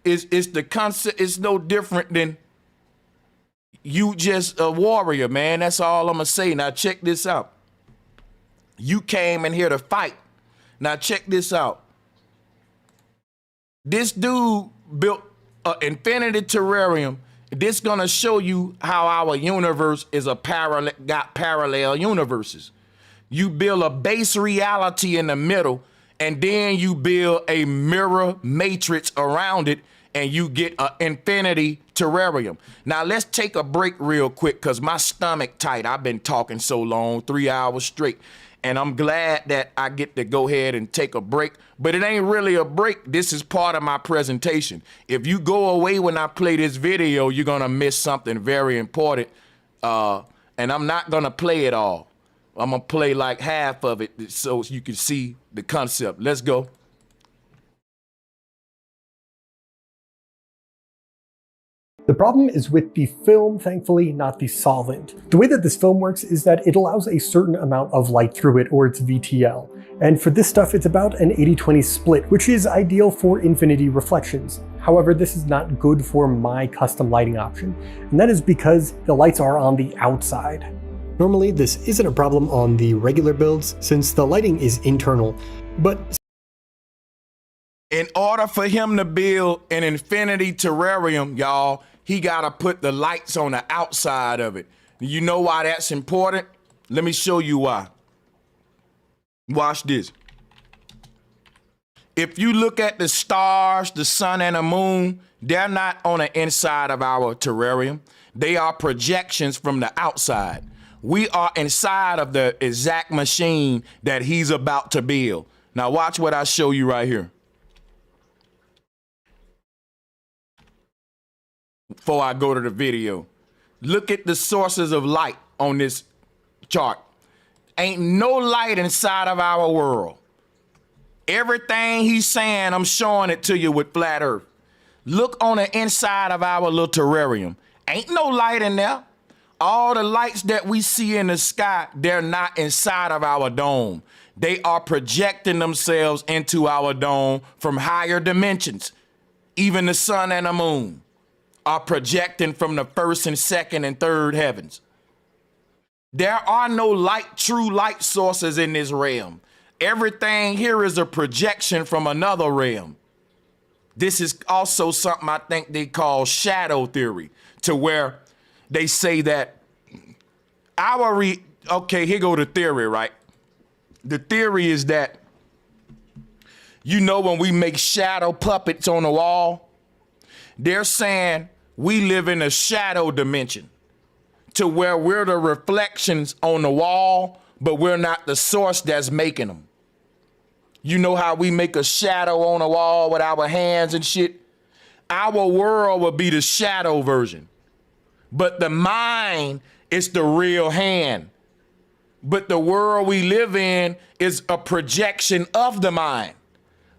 is the concept. It's no different than you just a warrior, man. That's all I'm gonna say. Now check this out. You came in here to fight. Now check this out. This dude built an infinity terrarium. This gonna show you how our universe is got parallel universes. You build a base reality in the middle, and then you build a mirror matrix around it, and you get an infinity terrarium. Now let's take a break real quick because my stomach tight. I've been talking so long, 3 hours straight. And I'm glad that I get to go ahead and take a break, but it ain't really a break. This is part of my presentation. If you go away when I play this video, you're gonna miss something very important. And I'm not gonna play it all. I'm gonna play like half of it so you can see the concept. Let's go. The problem is with the film, thankfully, not the solvent. The way that this film works is that it allows a certain amount of light through it, or its VTL. And for this stuff, it's about an 80-20 split, which is ideal for infinity reflections. However, this is not good for my custom lighting option, and that is because the lights are on the outside. Normally, this isn't a problem on the regular builds, since the lighting is internal, but in order for him to build an infinity terrarium, y'all, he gotta put the lights on the outside of it. You know why that's important? Let me show you why. Watch this. If you look at the stars, the sun and the moon, they're not on the inside of our terrarium. They are projections from the outside. We are inside of the exact machine that he's about to build. Now watch what I show you right here. Before I go to the video, look at the sources of light on this chart. Ain't no light inside of our world. Everything he's saying, I'm showing it to you with flat earth. Look on the inside of our little terrarium. Ain't no light in there. All the lights that we see in the sky, they're not inside of our dome. They are projecting themselves into our dome from higher dimensions. Even the sun and the moon are projecting from the first and second and third heavens. There are no true light sources in this realm. Everything here is a projection from another realm. This is also something I think they call shadow theory, to where they say that okay, here go the theory, right? The theory is that, you know, when we make shadow puppets on the wall, they're saying we live in a shadow dimension, to where we're the reflections on the wall, but we're not the source that's making them. You know how we make a shadow on a wall with our hands and shit? Our world would be the shadow version, but the mind is the real hand. But the world we live in is a projection of the mind,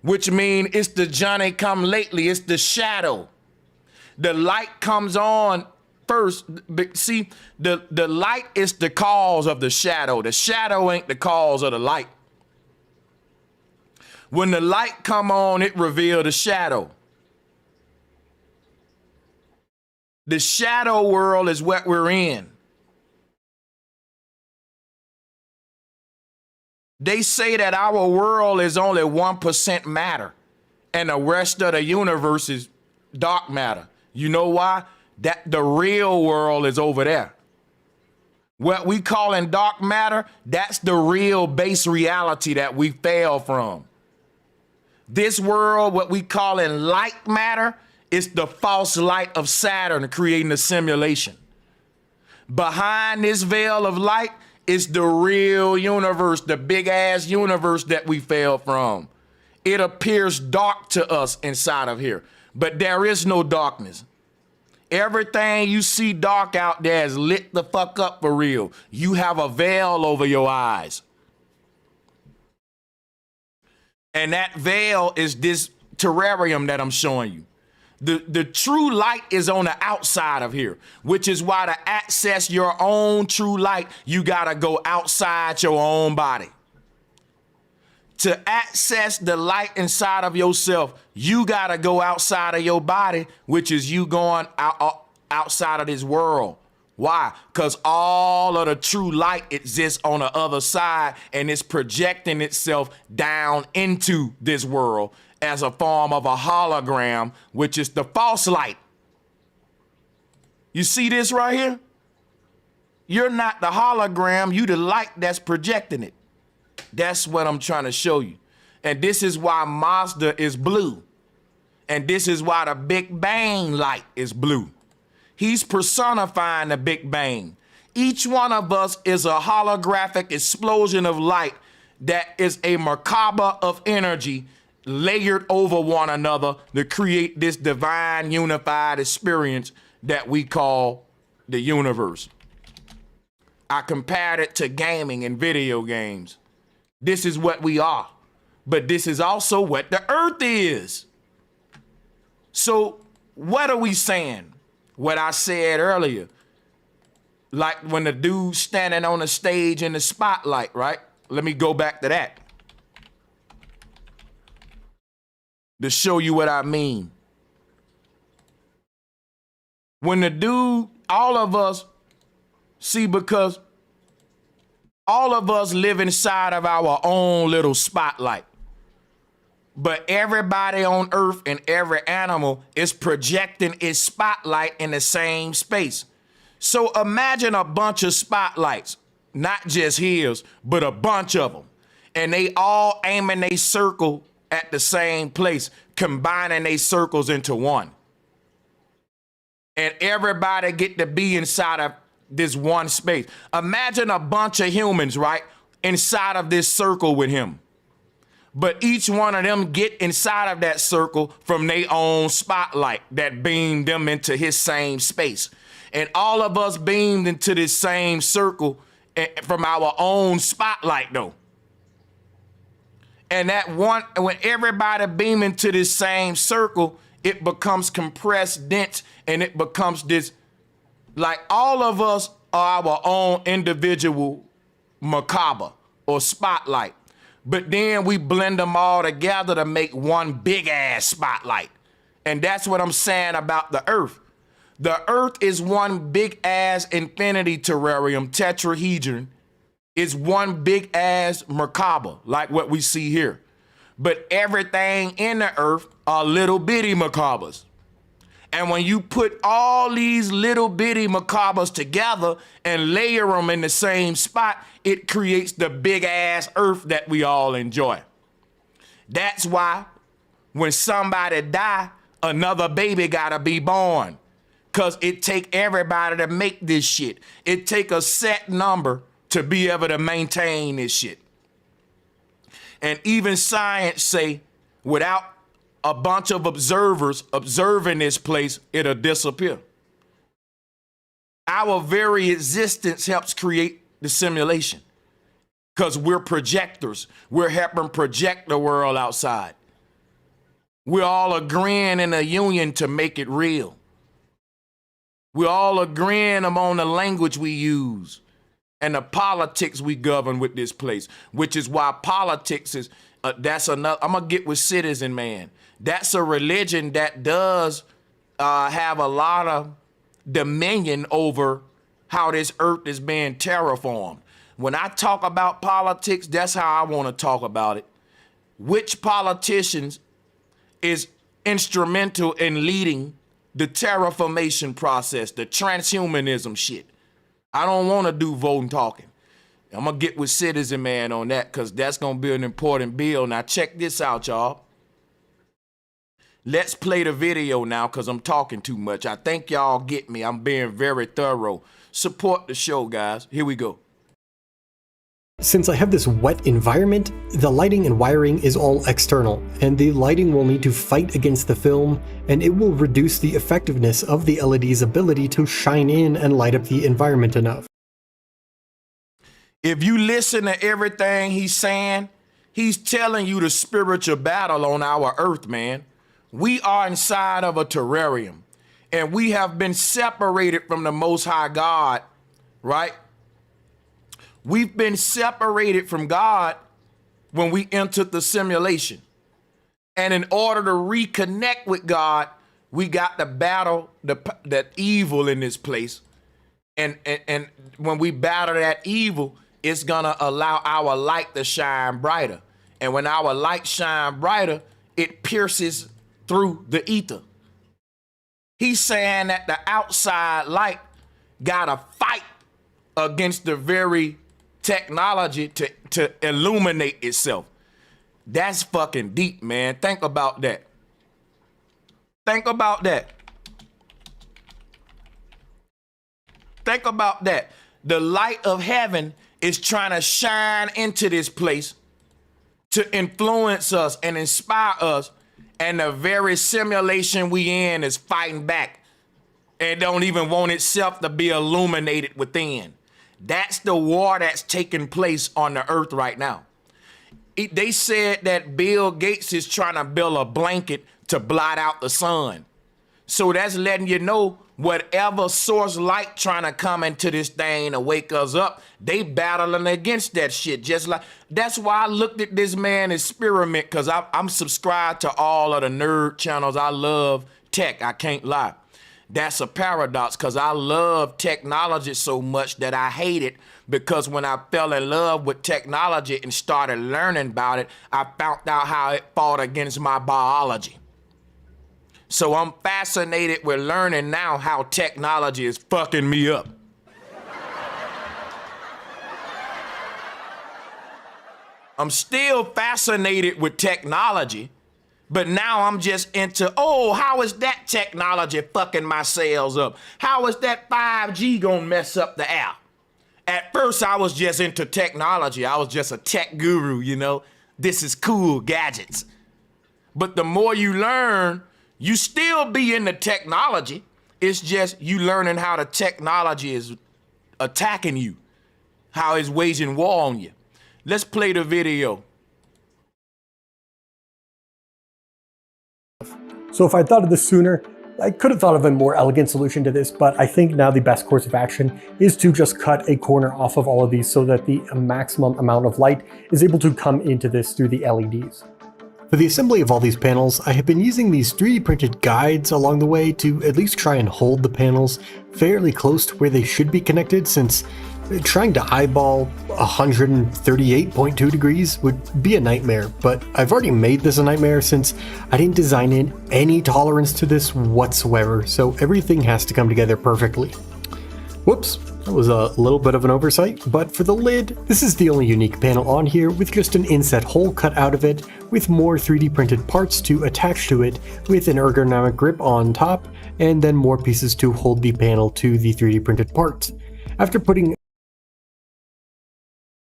which means it's the Johnny come lately, it's the shadow. The light comes on first, see, the light is the cause of the shadow. The shadow ain't the cause of the light. When the light come on, it reveals the shadow. The shadow world is what we're in. They say that our world is only 1% matter and the rest of the universe is dark matter. You know why? That the real world is over there. What we call in dark matter, that's the real base reality that we fell from. This world, what we call in light matter, is the false light of Saturn creating a simulation. Behind this veil of light is the real universe, the big ass universe that we fell from. It appears dark to us inside of here, but there is no darkness. Everything you see dark out there is lit the fuck up for real. You have a veil over your eyes. And that veil is this terrarium that I'm showing you. The true light is on the outside of here, which is why to access your own true light, you gotta go outside your own body. To access the light inside of yourself, you gotta go outside of your body, which is you going outside of this world. Why? Because all of the true light exists on the other side and it's projecting itself down into this world as a form of a hologram, which is the false light. You see this right here? You're not the hologram, you the light that's projecting it. That's what I'm trying to show you. And this is why Mazda is blue. And this is why the Big Bang light is blue. He's personifying the Big Bang. Each one of us is a holographic explosion of light that is a merkaba of energy layered over one another to create this divine unified experience that we call the universe. I compared it to gaming and video games. This is what we are, but this is also what the earth is. So what are we saying? What I said earlier, like when the dude's standing on the stage in the spotlight, right? Let me go back to that to show you what I mean. When the dude, all of us, see, because all of us live inside of our own little spotlight. But everybody on earth and every animal is projecting its spotlight in the same space. So imagine a bunch of spotlights, not just his, but a bunch of them. And they all aiming a circle at the same place, combining their circles into one. And everybody get to be inside of this one space. Imagine a bunch of humans, right, inside of this circle with him. But each one of them get inside of that circle from their own spotlight that beamed them into his same space. And all of us beamed into this same circle from our own spotlight though. And that one, when everybody beam into this same circle, it becomes compressed, dense, and it becomes this, like all of us are our own individual macabre or spotlight. But then we blend them all together to make one big ass spotlight. And that's what I'm saying about the earth. The earth is one big ass infinity terrarium, tetrahedron. It's one big ass macabre, like what we see here. But everything in the earth are little bitty macabres. And when you put all these little bitty macabres together and layer them in the same spot, it creates the big ass earth that we all enjoy. That's why when somebody die, another baby gotta be born. Cause it take everybody to make this shit. It take a set number to be able to maintain this shit. And even science say without a bunch of observers observing this place, it'll disappear. Our very existence helps create the simulation because we're projectors. We're helping project the world outside. We're all agreeing in a union to make it real. We're all agreeing on the language we use and the politics we govern with this place, which is why politics is, that's another, I'm gonna get with Citizen Man. That's a religion that does have a lot of dominion over how this earth is being terraformed. When I talk about politics, that's how I want to talk about it. Which politicians is instrumental in leading the terraformation process, the transhumanism shit? I don't want to do voting talking. I'm going to get with Citizen Man on that because that's going to be an important bill. Now check this out, y'all. Let's play the video now because I'm talking too much. I think y'all get me. I'm being very thorough. Support the show, guys. Here we go. Since I have this wet environment, the lighting and wiring is all external, and the lighting will need to fight against the film, and it will reduce the effectiveness of the LED's ability to shine in and light up the environment enough. If you listen to everything he's saying, he's telling you the spiritual battle on our earth, man. We are inside of a terrarium, and we have been separated from the Most High God, right? We've been separated from God when we entered the simulation. And in order to reconnect with God, we got to battle that evil in this place. And when we battle that evil, it's gonna allow our light to shine brighter. And when our light shine brighter, it pierces through the ether. He's saying that the outside light gotta fight against the very technology to illuminate itself. That's fucking deep, man. Think about that. Think about that. Think about that. The light of heaven is trying to shine into this place to influence us and inspire us, and the very simulation we in is fighting back and don't even want itself to be illuminated within. That's the war that's taking place on the earth right now. They said that Bill Gates is trying to build a blanket to blot out the sun. So that's letting you know whatever source light trying to come into this thing to wake us up, they battling against that shit. Just like, that's why I looked at this man experiment, because I'm subscribed to all of the nerd channels. I love tech, I can't lie. That's a paradox, because I love technology so much that I hate it, because when I fell in love with technology and started learning about it, I found out how it fought against my biology. So I'm fascinated with learning now how technology is fucking me up. I'm still fascinated with technology, but now I'm just into, oh, how is that technology fucking my cells up? How is that 5G gonna mess up the air? At first, I was just into technology. I was just a tech guru, you know? This is cool, gadgets. But the more you learn, you still be into technology. It's just you learning how the technology is attacking you, how it's waging war on you. Let's play the video. So if I thought of this sooner, I could have thought of a more elegant solution to this, but I think now the best course of action is to just cut a corner off of all of these so that the maximum amount of light is able to come into this through the LEDs. For the assembly of all these panels, I have been using these 3D printed guides along the way to at least try and hold the panels fairly close to where they should be connected, since trying to eyeball 138.2 degrees would be a nightmare. But I've already made this a nightmare since I didn't design in any tolerance to this whatsoever, so everything has to come together perfectly. Whoops, that was a little bit of an oversight, but for the lid, this is the only unique panel on here, with just an inset hole cut out of it, with more 3D printed parts to attach to it, with an ergonomic grip on top, and then more pieces to hold the panel to the 3D printed parts. After putting...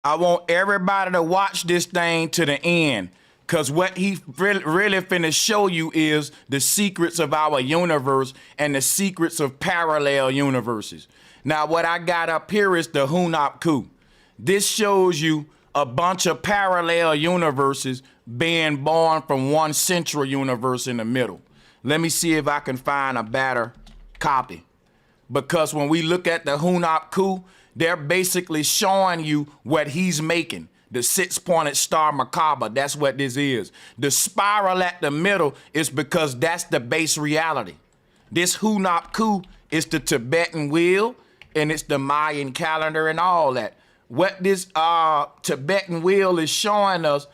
I want everybody to watch this thing to the end, because what he really finna show you is the secrets of our universe and the secrets of parallel universes. Now, what I got up here is the Hunapku. This shows you a bunch of parallel universes being born from one central universe in the middle. Let me see if I can find a better copy. because when we look at the Hunapku, they're basically showing you what he's making. The six-pointed star macabre, that's what this is. The spiral at the middle is because that's the base reality. This Hunapku is the Tibetan wheel, and it's the Mayan calendar and all that. What this Tibetan wheel is showing us,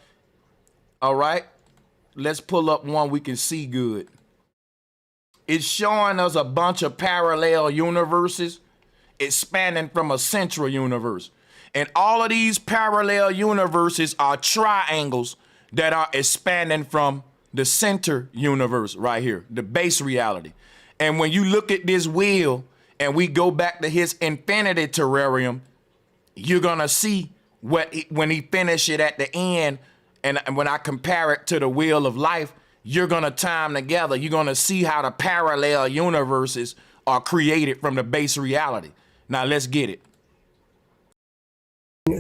all right, let's pull up one we can see good. It's showing us a bunch of parallel universes expanding from a central universe. And all of these parallel universes are triangles that are expanding from the center universe right here, the base reality. And when you look at this wheel and we go back to his infinity terrarium, you're gonna see when he finish it at the end, and when I compare it to the wheel of life, you're gonna tie them together. You're gonna see how the parallel universes are created from the base reality. Now let's get it.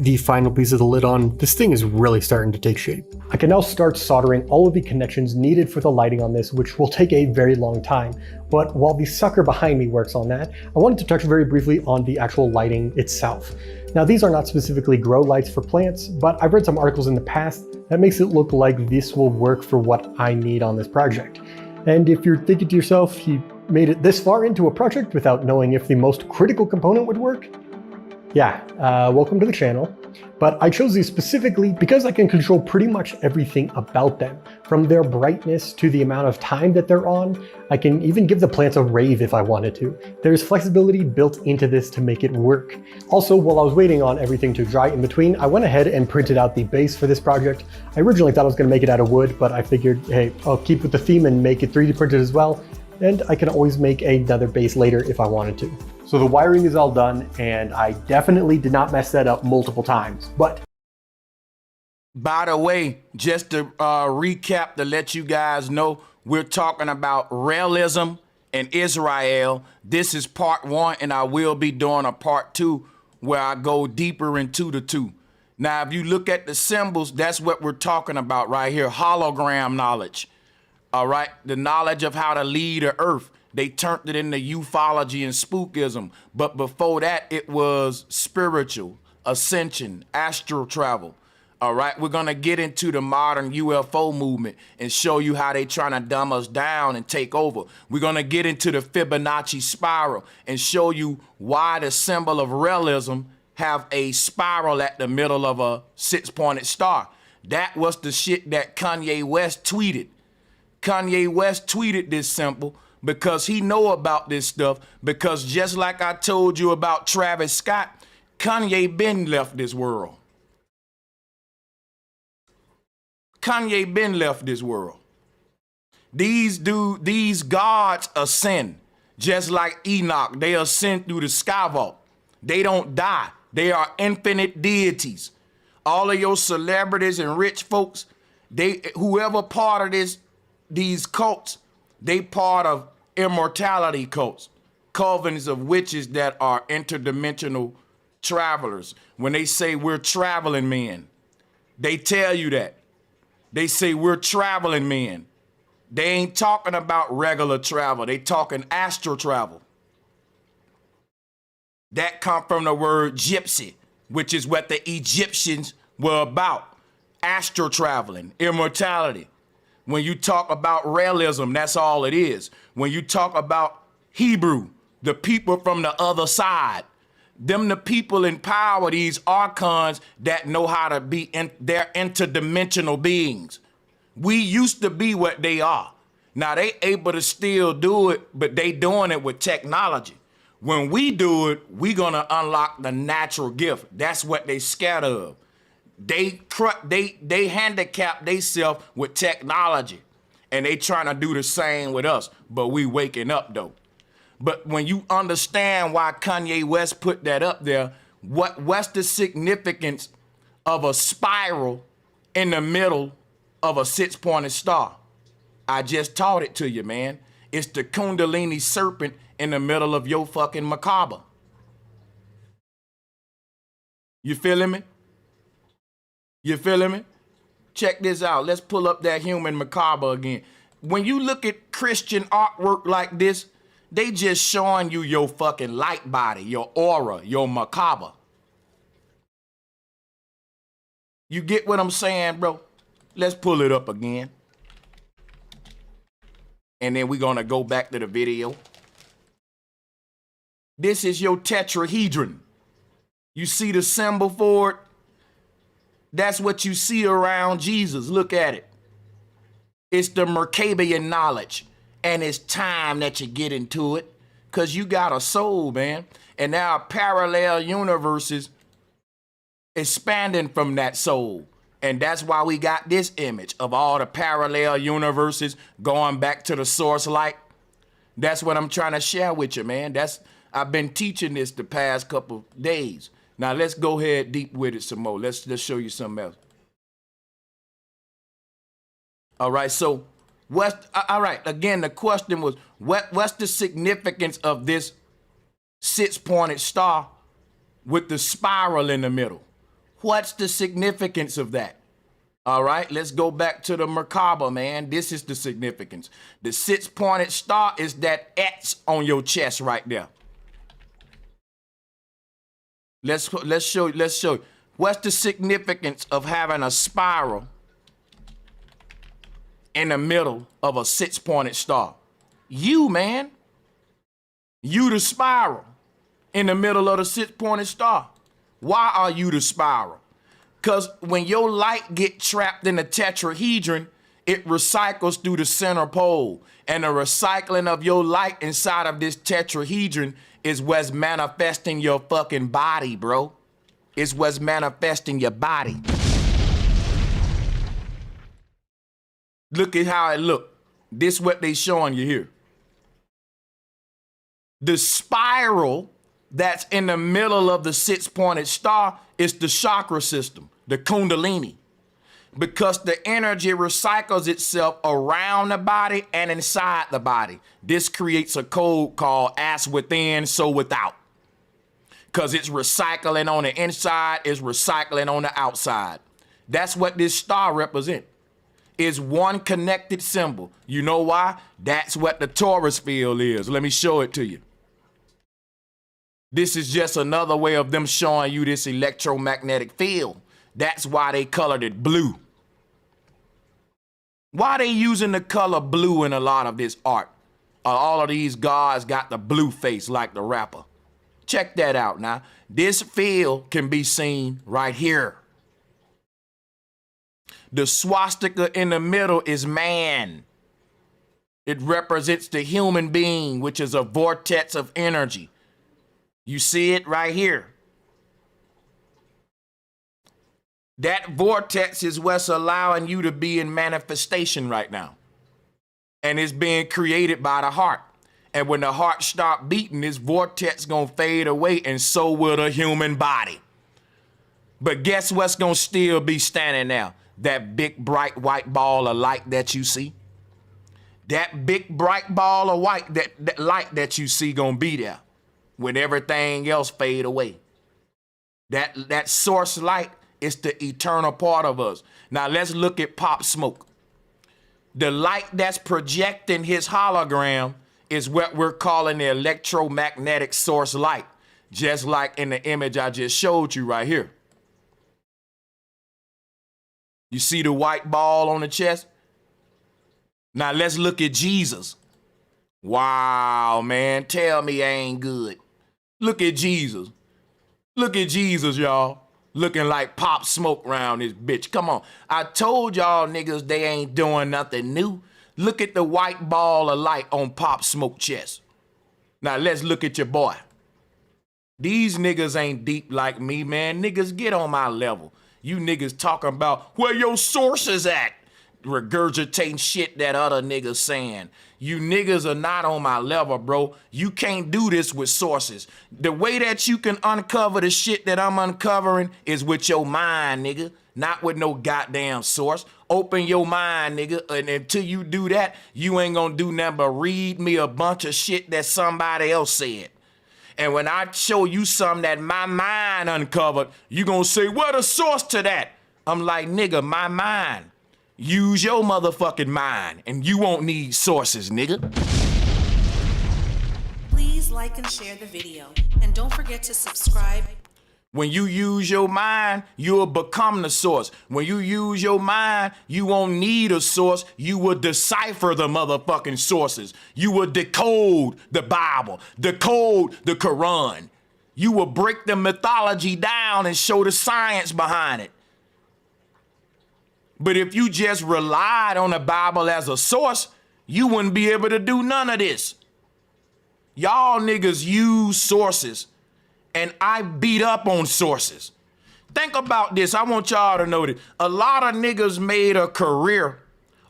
The final piece of the lid on, this thing is really starting to take shape. I can now start soldering all of the connections needed for the lighting on this, which will take a very long time. But while the sucker behind me works on that, I wanted to touch very briefly on the actual lighting itself. Now, these are not specifically grow lights for plants, but I've read some articles in the past that makes it look like this will work for what I need on this project. And if you're thinking to yourself, you made it this far into a project without knowing if the most critical component would work, yeah, welcome to the channel. But I chose these specifically because I can control pretty much everything about them, from their brightness to the amount of time that they're on. I can even give the plants a rave if I wanted to. There's flexibility built into this to make it work. Also, while I was waiting on everything to dry in between, I went ahead and printed out the base for this project. I originally thought I was going to make it out of wood, but I figured, hey, I'll keep with the theme and make it 3D printed as well. And I can always make another base later if I wanted to. So the wiring is all done, and I definitely did not mess that up multiple times, but. By the way, just to recap to let you guys know, we're talking about Raelism and Israel. This is part 1, and I will be doing a part 2 where I go deeper into the two. Now, if you look at the symbols, that's what we're talking about right here, hologram knowledge. All right, the knowledge of how to lead the earth. They turned it into ufology and spookism. But before that, it was spiritual, ascension, astral travel. All right, we're going to get into the modern UFO movement and show you how they trying to dumb us down and take over. We're going to get into the Fibonacci spiral and show you why the symbol of realism have a spiral at the middle of a six-pointed star. That was the shit that Kanye West tweeted. Kanye West tweeted this symbol because he know about this stuff, because just like I told you about Travis Scott, Kanye been left this world. Kanye been left this world. These gods ascend, just like Enoch. They ascend through the sky vault. They don't die. They are infinite deities. All of your celebrities and rich folks, whoever part of these cults, they part of immortality cults, covens of witches that are interdimensional travelers. When they say we're traveling men, they tell you that. They say we're traveling men. They ain't talking about regular travel. They talking astral travel. That come from the word gypsy, which is what the Egyptians were about. Astral traveling, immortality. When you talk about Raelism, that's all it is. When you talk about Hebrew, the people from the other side, them the people in power, these archons that know how to be they're interdimensional beings. We used to be what they are. Now they able to still do it, but they doing it with technology. When we do it, we gonna unlock the natural gift. That's what they scared of. They handicap themselves with technology, and they trying to do the same with us, but we waking up though. But when you understand why Kanye West put that up there, what's the significance of a spiral in the middle of a six-pointed star? I just taught it to you, man. It's the Kundalini serpent in the middle of your fucking macabre. You feeling me? You feeling me? Check this out. Let's pull up that human macabre again. When you look at Christian artwork like this, They just showing you your fucking light body, your aura, your macabre. You get what I'm saying, bro? Let's pull it up again. And then we're gonna go back to the video. This is your tetrahedron. You see the symbol for it? That's what you see around Jesus. Look at it. It's the Mercabian knowledge. And it's time that you get into it. Because you got a soul, man. And there are parallel universes expanding from that soul. And that's why we got this image of all the parallel universes going back to the source light. That's what I'm trying to share with you, man. I've been teaching this the past couple days. Now let's go ahead deep with it some more. Let's show you something else. All right, so all right, again, the question was, what's the significance of this 6-pointed star with the spiral in the middle? What's the significance of that? All right, let's go back to the macabre, man. This is the significance. The 6-pointed star is that X on your chest right there. Let's show you. What's the significance of having a spiral in the middle of a 6-pointed star? You, man. You the spiral in the middle of the 6-pointed star. Why are you the spiral? Because when your light get trapped in the tetrahedron, it recycles through the center pole. And the recycling of your light inside of this tetrahedron is what's manifesting your fucking body, bro. It's what's manifesting your body. Look at how it look. This what they showing you here. The spiral that's in the middle of the 6-pointed star is the chakra system, the kundalini. Because the energy recycles itself around the body and inside the body. This creates a code called as within, so without. Because it's recycling on the inside, it's recycling on the outside. That's what this star represents. It's one connected symbol. You know why? That's what the Taurus field is. Let me show it to you. This is just another way of them showing you this electromagnetic field. That's why they colored it blue. Why they using the color blue in a lot of this art? All of these guys got the blue face like the rapper. Check that out now. This field can be seen right here. The swastika in the middle is man. It represents the human being, which is a vortex of energy. You see it right here. That vortex is what's allowing you to be in manifestation right now. And it's being created by the heart. And when the heart starts beating, this vortex gonna fade away, and so will the human body. But guess what's gonna still be standing there? That big bright white ball of light that you see. That big bright ball of white, that light that you see gonna be there when everything else fade away. That source light is the eternal part of us. Now let's look at Pop Smoke. The light that's projecting his hologram is what we're calling the electromagnetic source light, just like in the image I just showed you right here. You see the white ball on the chest? Now let's look at Jesus. Wow, man, tell me I ain't good. Look at Jesus. Look at Jesus, y'all. Looking like Pop Smoke around this bitch. Come on. I told y'all niggas they ain't doing nothing new. Look at the white ball of light on Pop Smoke chest. Now let's look at your boy. These niggas ain't deep like me, man. Niggas get on my level. You niggas talking about where your sources at, regurgitating shit that other niggas saying. You niggas are not on my level, bro. You can't do this with sources. The way that you can uncover the shit that I'm uncovering is with your mind, nigga, not with no goddamn source. Open your mind, nigga, and until you do that, you ain't gonna do nothing but read me a bunch of shit that somebody else said. And when I show you something that my mind uncovered, you gonna say, what a source to that? I'm like, nigga, my mind. Use your motherfucking mind, and you won't need sources, nigga. like and share the video, and don't forget to subscribe. When you use your mind, you'll become the source. When you use your mind, you won't need a source. You will decipher the motherfucking sources. You will decode the Bible, decode the Quran. You will break the mythology down and show the science behind it. But if you just relied on the Bible as a source, you wouldn't be able to do none of this. Y'all niggas use sources, and I beat up on sources. Think about this. I want y'all to know that a lot of niggas made a career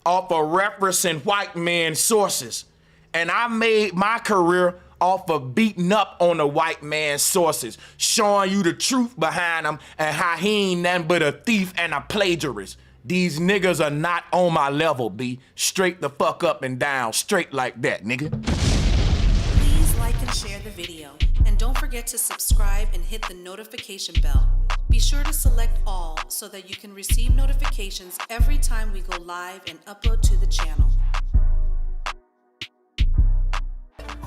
off of referencing white men's sources. And I made my career off of beating up on the white man's sources, showing you the truth behind them and how he ain't nothing but a thief and a plagiarist. These niggas are not on my level, B. Straight the fuck up and down, straight like that, nigga. Please like and share the video, and don't forget to subscribe and hit the notification bell. Be sure to select all so that you can receive notifications every time we go live and upload to the channel.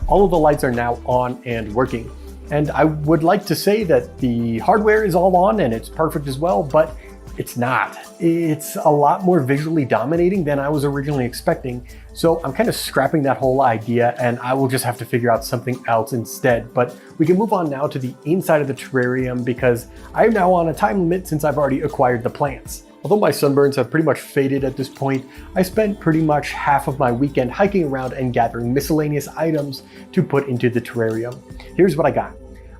All of the lights are now on and working. And I would like to say that the hardware is all on and it's perfect as well, but it's not. It's a lot more visually dominating than I was originally expecting. So I'm kind of scrapping that whole idea and I will just have to figure out something else instead. But we can move on now to the inside of the terrarium because I'm now on a time limit since I've already acquired the plants. Although my sunburns have pretty much faded at this point, I spent pretty much half of my weekend hiking around and gathering miscellaneous items to put into the terrarium. Here's what I got.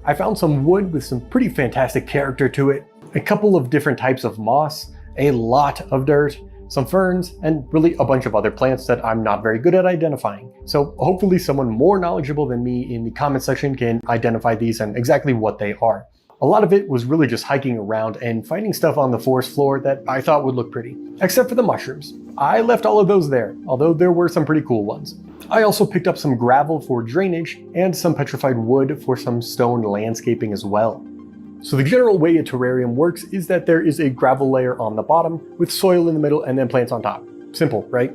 I found some wood with some pretty fantastic character to it, a couple of different types of moss, a lot of dirt, some ferns, and really a bunch of other plants that I'm not very good at identifying. So hopefully someone more knowledgeable than me in the comment section can identify these and exactly what they are. A lot of it was really just hiking around and finding stuff on the forest floor that I thought would look pretty, except for the mushrooms. I left all of those there, although there were some pretty cool ones. I also picked up some gravel for drainage and some petrified wood for some stone landscaping as well. So the general way a terrarium works is that there is a gravel layer on the bottom with soil in the middle and then plants on top. Simple, right?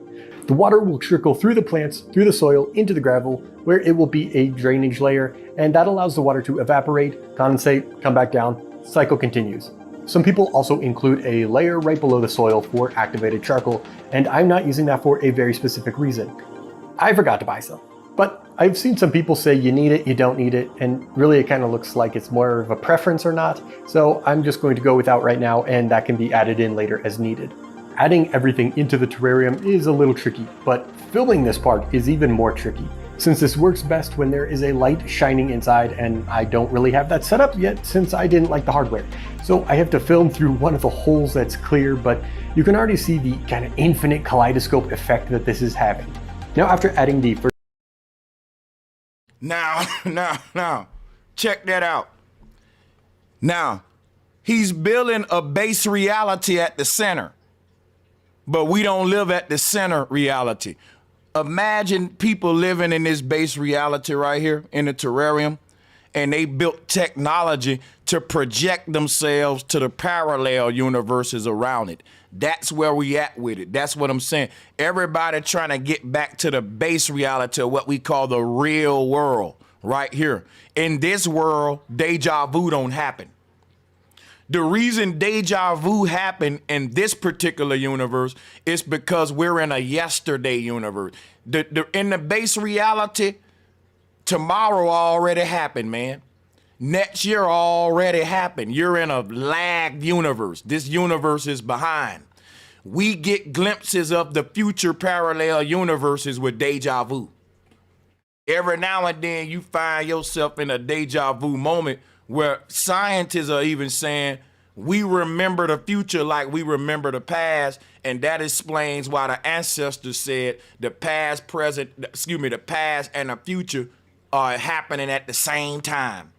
The water will trickle through the plants, through the soil, into the gravel, where it will be a drainage layer, and that allows the water to evaporate, condensate, come back down, cycle continues. Some people also include a layer right below the soil for activated charcoal, and I'm not using that for a very specific reason. I forgot to buy some. But I've seen some people say you need it, you don't need it, and really it kind of looks like it's more of a preference or not, so I'm just going to go without right now, and that can be added in later as needed. Adding everything into the terrarium is a little tricky, but filming this part is even more tricky, since this works best when there is a light shining inside, and I don't really have that set up yet since I didn't like the hardware. So I have to film through one of the holes that's clear, but you can already see the kind of infinite kaleidoscope effect that this is having. Now after adding the first... Now, check that out. Now, he's building a base reality at the center, but we don't live at the center reality. Imagine people living in this base reality right here in the terrarium, and they built technology to project themselves to the parallel universes around it. That's where we at with it. That's what I'm saying. Everybody trying to get back to the base reality of what we call the real world right here. In this world, deja vu don't happen. The reason deja vu happened in this particular universe is because we're in a yesterday universe. In the base reality, tomorrow already happened, man. Next year already happened. You're in a lagged universe. This universe is behind. We get glimpses of the future parallel universes with deja vu. Every now and then you find yourself in a deja vu moment where scientists are even saying, we remember the future like we remember the past, and that explains why the ancestors said the past and the future are happening at the same time.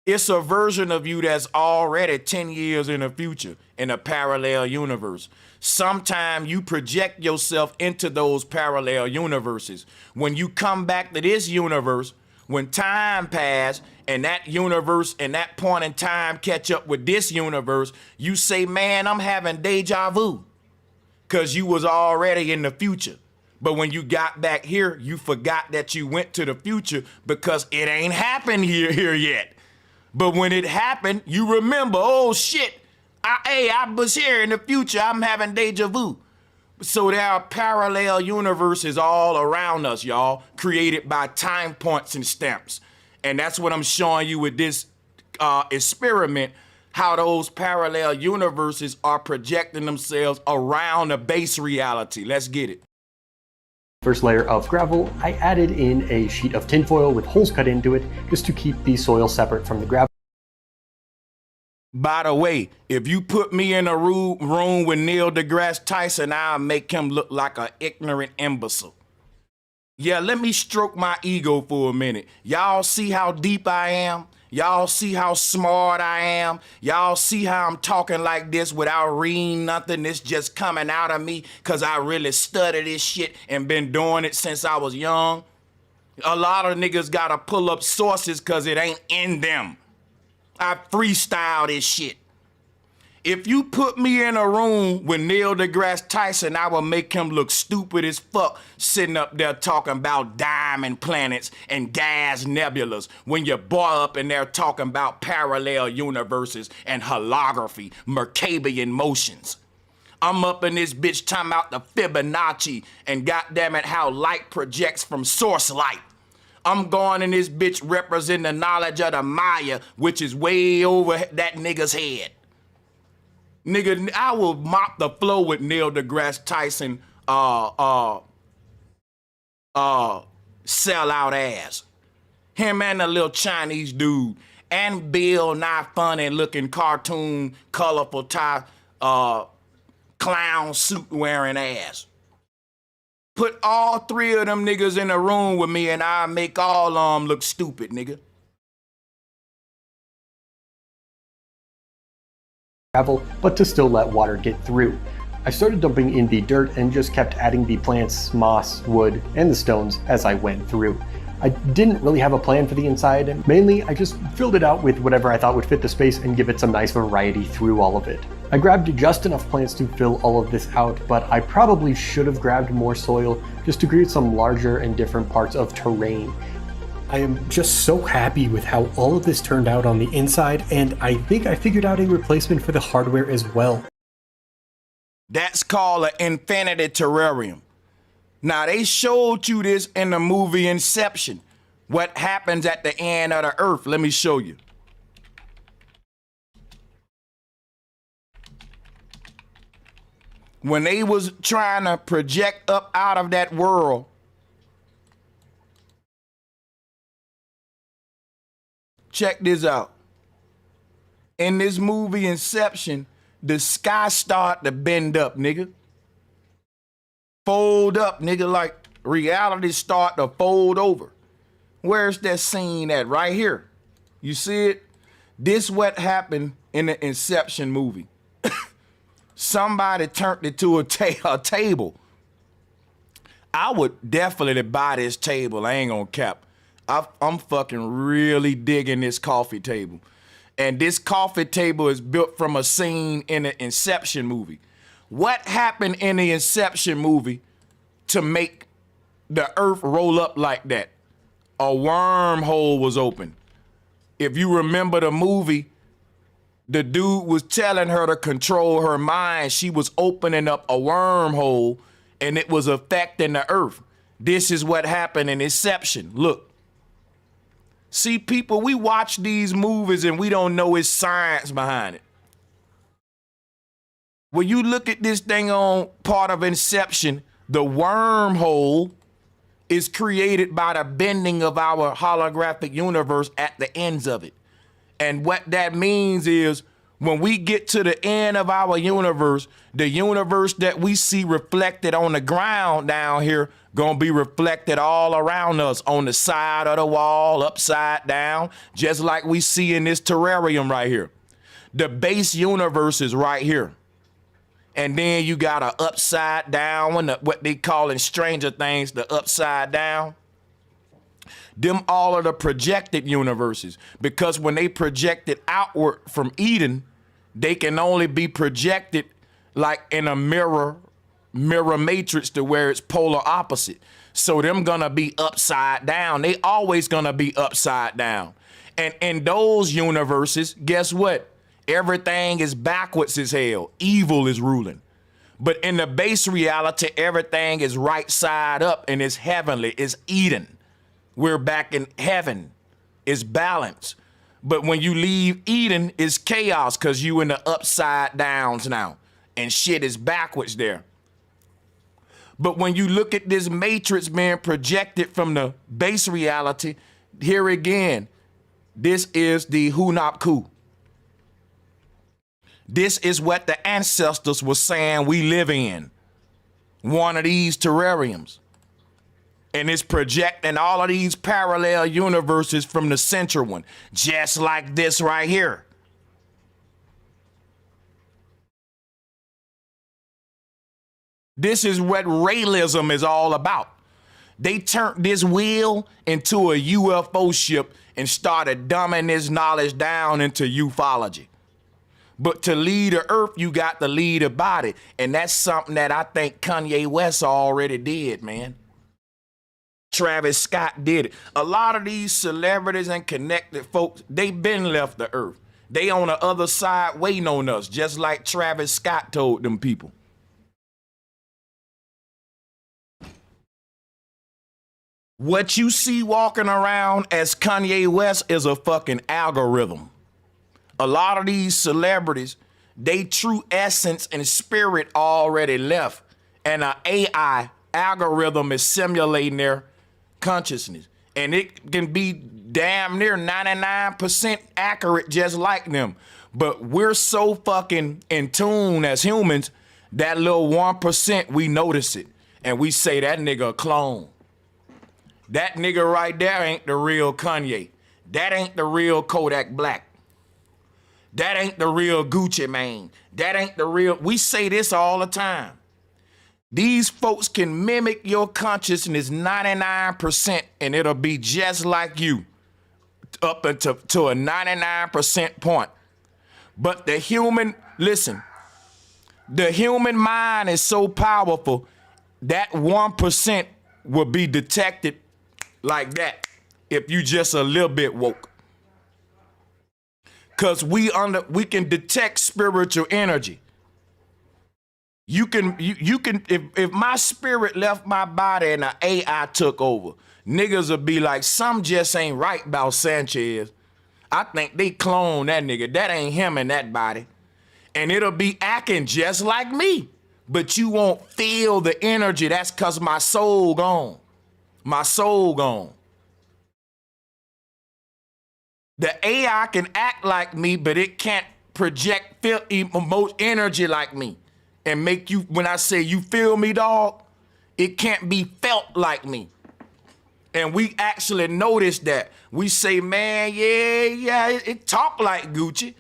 It's a version of you that's already 10 years in the future in a parallel universe. Sometimes you project yourself into those parallel universes. When you come back to this universe, when time passes and that universe and that point in time catch up with this universe, you say, man, I'm having deja vu, because you was already in the future. But when you got back here, you forgot that you went to the future because it ain't happened here yet. But when it happened, you remember, oh shit, I was here in the future, I'm having deja vu. So there are parallel universes all around us, y'all, created by time points and stamps. And that's what I'm showing you with this experiment, how those parallel universes are projecting themselves around a base reality. Let's get it. First layer of gravel, I added in a sheet of tinfoil with holes cut into it just to keep the soil separate from the gravel. By the way, if you put me in a room with Neil deGrasse Tyson, I'll make him look like an ignorant imbecile. Yeah, let me stroke my ego for a minute. Y'all see how deep I am? Y'all see how smart I am? Y'all see how I'm talking like this without reading nothing? It's just coming out of me because I really studied this shit and been doing it since I was young. A lot of niggas gotta pull up sources because it ain't in them. I freestyle this shit. If you put me in a room with Neil deGrasse Tyson, I will make him look stupid as fuck sitting up there talking about diamond planets and gas nebulas when your boy up in there talking about parallel universes and holography, Mercabian motions. I'm up in this bitch talking about the Fibonacci and goddammit how light projects from source light. I'm going in this bitch representing the knowledge of the Maya, which is way over that nigga's head. Nigga, I will mop the floor with Neil deGrasse Tyson sellout ass. Him and the little Chinese dude. And Bill Nye funny looking cartoon, colorful tie, clown suit wearing ass. Put all three of them niggas in a room with me and I'll make all of them look stupid, nigga. Gravel, but to still let water get through. I started dumping in the dirt and just kept adding the plants, moss, wood, and the stones as I went through. I didn't really have a plan for the inside, and mainly I just filled it out with whatever I thought would fit the space and give it some nice variety through all of it. I grabbed just enough plants to fill all of this out, but I probably should have grabbed more soil just to create some larger and different parts of terrain. I am just so happy with how all of this turned out on the inside, and I think I figured out a replacement for the hardware as well. That's called an infinity terrarium. Now, they showed you this in the movie Inception. What happens at the end of the earth? Let me show you. When they was trying to project up out of that world, check this out. In this movie Inception, the sky start to bend up, nigga. Fold up, nigga, like reality start to fold over. Where's that scene at? Right here. You see it? This what happened in the Inception movie. Somebody turned it to a table. I would definitely buy this table. I ain't gonna cap. I'm fucking really digging this coffee table. And this coffee table is built from a scene in the Inception movie. What happened in the Inception movie to make the earth roll up like that? A wormhole was open. If you remember the movie, the dude was telling her to control her mind. She was opening up a wormhole and it was affecting the earth. This is what happened in Inception. Look. See, people, we watch these movies and we don't know its science behind it. When you look at this thing on part of Inception, the wormhole is created by the bending of our holographic universe at the ends of it. And what that means is when we get to the end of our universe, the universe that we see reflected on the ground down here gonna be reflected all around us on the side of the wall, upside down, just like we see in this terrarium right here. The base universe is right here. And then you got a upside down one, what they call in Stranger Things, the upside down. Them all are the projected universes, because when they projected outward from Eden, they can only be projected like in a mirror mirror matrix to where it's polar opposite. So them gonna be upside down. They always gonna be upside down. And in those universes, guess what? Everything is backwards as hell. Evil is ruling. But in the base reality, everything is right side up and it's heavenly, it's Eden. We're back in heaven, it's balance. But when you leave Eden, it's chaos because you in the upside downs now and shit is backwards there. But when you look at this matrix being projected from the base reality, here again, this is the Hunapku. This is what the ancestors were saying we live in. One of these terrariums. And it's projecting all of these parallel universes from the central one. Just like this right here. This is what Raelism is all about. They turned this wheel into a UFO ship and started dumbing this knowledge down into ufology. But to lead the earth, you got to lead a body. And that's something that I think Kanye West already did, man. Travis Scott did it. A lot of these celebrities and connected folks, they been left the earth. They on the other side waiting on us, just like Travis Scott told them people. What you see walking around as Kanye West is a fucking algorithm. A lot of these celebrities, they true essence and spirit already left. And an AI algorithm is simulating their consciousness. And it can be damn near 99% accurate just like them. But we're so fucking in tune as humans, that little 1%, we notice it. And we say that nigga a clone. That nigga right there ain't the real Kanye. That ain't the real Kodak Black. That ain't the real Gucci Mane. That ain't the real. We say this all the time. These folks can mimic your consciousness 99% and it'll be just like you up to a 99% point. But the human, listen, the human mind is so powerful that 1% will be detected like that if you just a little bit woke. Cause we can detect spiritual energy. You can if my spirit left my body and an AI took over, niggas would be like, some just ain't right about Sanchez. I think they cloned that nigga. That ain't him in that body. And it'll be acting just like me. But you won't feel the energy. That's cause my soul gone. My soul gone. The AI can act like me, but it can't project emotional energy like me. And make you, when I say you feel me, dog, it can't be felt like me. And we actually notice that. We say, man, yeah, it talk like Gucci.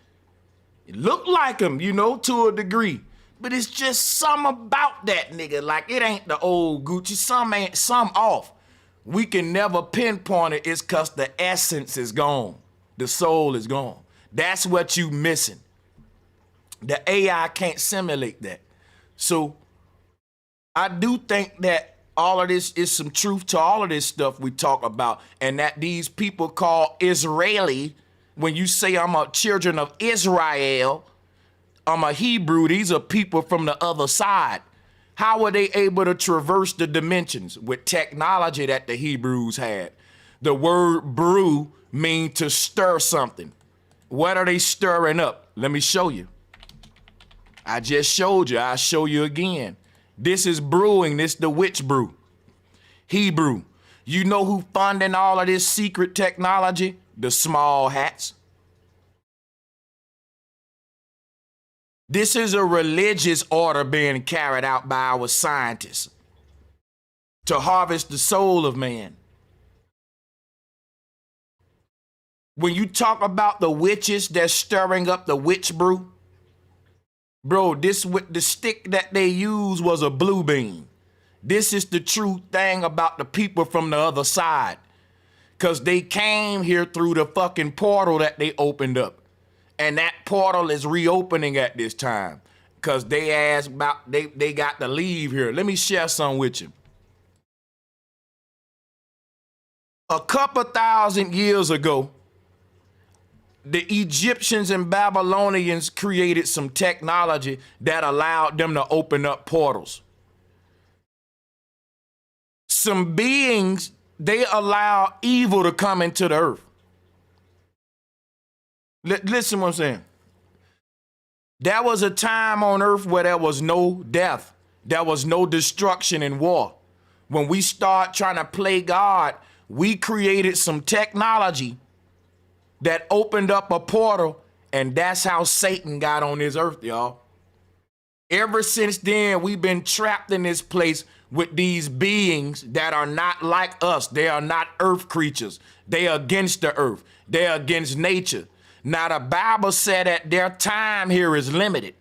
It look like him, you know, to a degree. But it's just something about that nigga. Like, it ain't the old Gucci. Some off. We can never pinpoint it. It's because the essence is gone. The soul is gone. That's what you missing. The AI can't simulate that. So I do think that all of this is some truth to all of this stuff we talk about, and that these people call Israeli, when you say I'm a children of Israel, I'm a Hebrew, these are people from the other side. How were they able to traverse the dimensions with technology that the Hebrews had? The word brew means to stir something. What are they stirring up? Let me show you. I just showed you. I'll show you again. This is brewing. This the witch brew. Hebrew. You know who funding all of this secret technology? The small hats. This is a religious order being carried out by our scientists to harvest the soul of man. When you talk about the witches that's stirring up the witch brew, bro, the stick that they used was a blue bean. This is the true thing about the people from the other side. Because they came here through the fucking portal that they opened up. And that portal is reopening at this time. because they asked about, they got to leave here. Let me share some with you. A couple thousand years ago, the Egyptians and Babylonians created some technology that allowed them to open up portals. Some beings, they allow evil to come into the earth. Listen what I'm saying. There was a time on earth where there was no death. There was no destruction and war. When we start trying to play God, we created some technology that opened up a portal, and that's how Satan got on this earth, y'all. Ever since then, we've been trapped in this place with these beings that are not like us. They are not earth creatures. They are against the earth. They are against nature. Now, the Bible said that their time here is limited.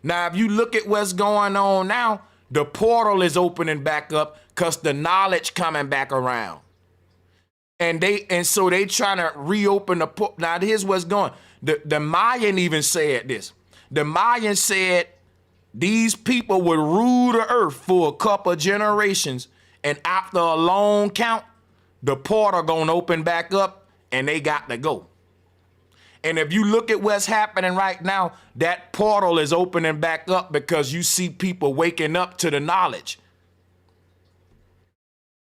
Now, if you look at what's going on now, the portal is opening back up because the knowledge coming back around. And so they trying to reopen the portal. Now, here's what's going. The Mayan even said this. The Mayan said these people would rule the earth for a couple of generations, and after a long count, the portal gonna open back up, and they got to go. And if you look at what's happening right now, that portal is opening back up because you see people waking up to the knowledge.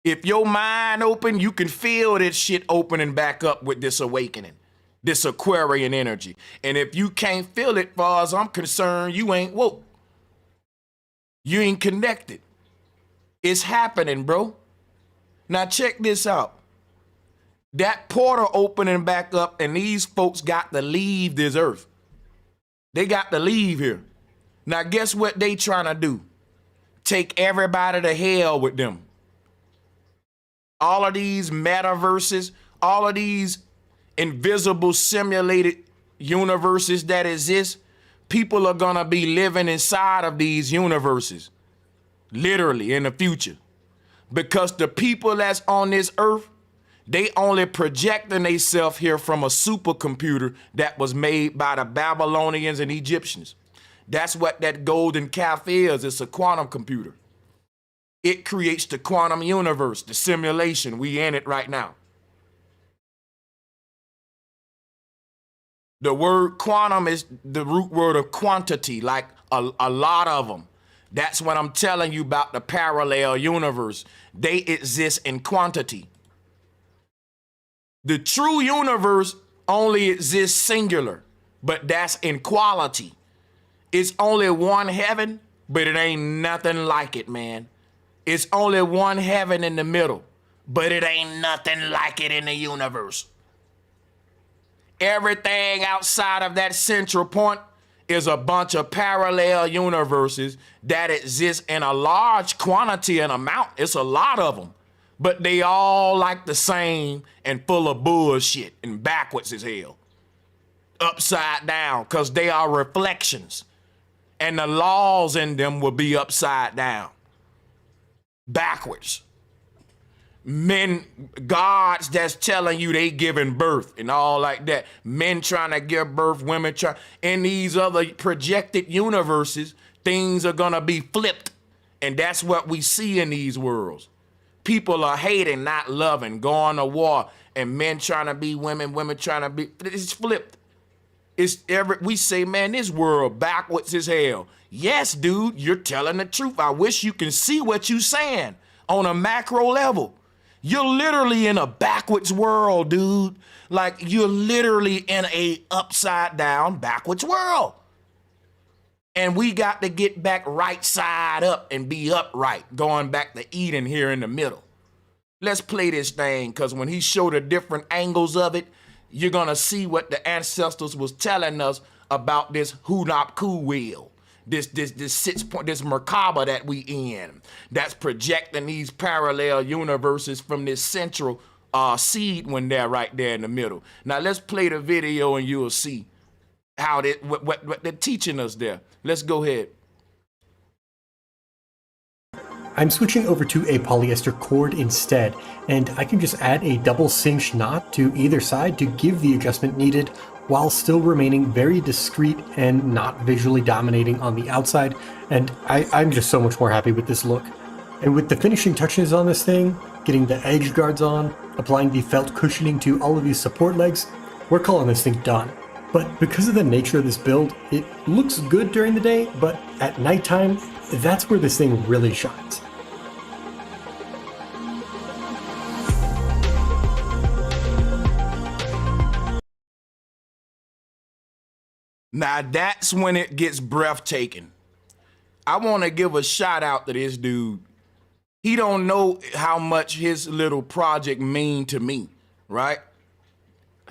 If your mind open, you can feel this shit opening back up with this awakening, this Aquarian energy. And if you can't feel it, far as I'm concerned, you ain't woke. You ain't connected. It's happening, bro. Now check this out. That portal opening back up, and these folks got to leave this earth. They got to leave here. Now guess what they trying to do? Take everybody to hell with them. All of these metaverses, all of these invisible simulated universes that exist, people are gonna be living inside of these universes, literally in the future. Because the people that's on this earth, they only projecting themselves here from a supercomputer that was made by the Babylonians and Egyptians. That's what that golden calf is. It's a quantum computer. It creates the quantum universe, the simulation. We in it right now. The word quantum is the root word of quantity, like a lot of them. That's what I'm telling you about the parallel universe. They exist in quantity. The true universe only exists singular, but that's in quality. It's only one heaven, but it ain't nothing like it, man. It's only one heaven in the middle, but it ain't nothing like it in the universe. Everything outside of that central point is a bunch of parallel universes that exist in a large quantity and amount. It's a lot of them, but they all like the same and full of bullshit and backwards as hell. Upside down, because they are reflections, and the laws in them will be upside down. Backwards. Men, gods that's telling you they giving birth and all like that. Men trying to give birth, women trying. In these other projected universes, things are gonna be flipped. And that's what we see in these worlds. People are hating, not loving, going to war, and men trying to be women, women trying to be, it's flipped. We say, man, this world backwards as hell. Yes, dude, you're telling the truth. I wish you can see what you're saying on a macro level. You're literally in a backwards world, dude. Like, you're literally in a upside down backwards world. And we got to get back right side up and be upright, going back to Eden here in the middle. Let's play this thing, because when he showed the different angles of it, you're going to see what the ancestors was telling us about this Hunapku wheel. This 6 point, this Merkaba that we in, that's projecting these parallel universes from this central seed one there, right there in the middle. Now let's play the video and you'll see how what they're teaching us there. Let's go ahead. I'm switching over to a polyester cord instead, and I can just add a double cinch knot to either side to give the adjustment needed, while still remaining very discreet and not visually dominating on the outside, and I'm just so much more happy with this look. And with the finishing touches on this thing, getting the edge guards on, applying the felt cushioning to all of these support legs, we're calling this thing done. But because of the nature of this build, it looks good during the day, but at nighttime, that's where this thing really shines. Now that's when it gets breathtaking. I want to give a shout out to this dude. He don't know how much his little project mean to me, right?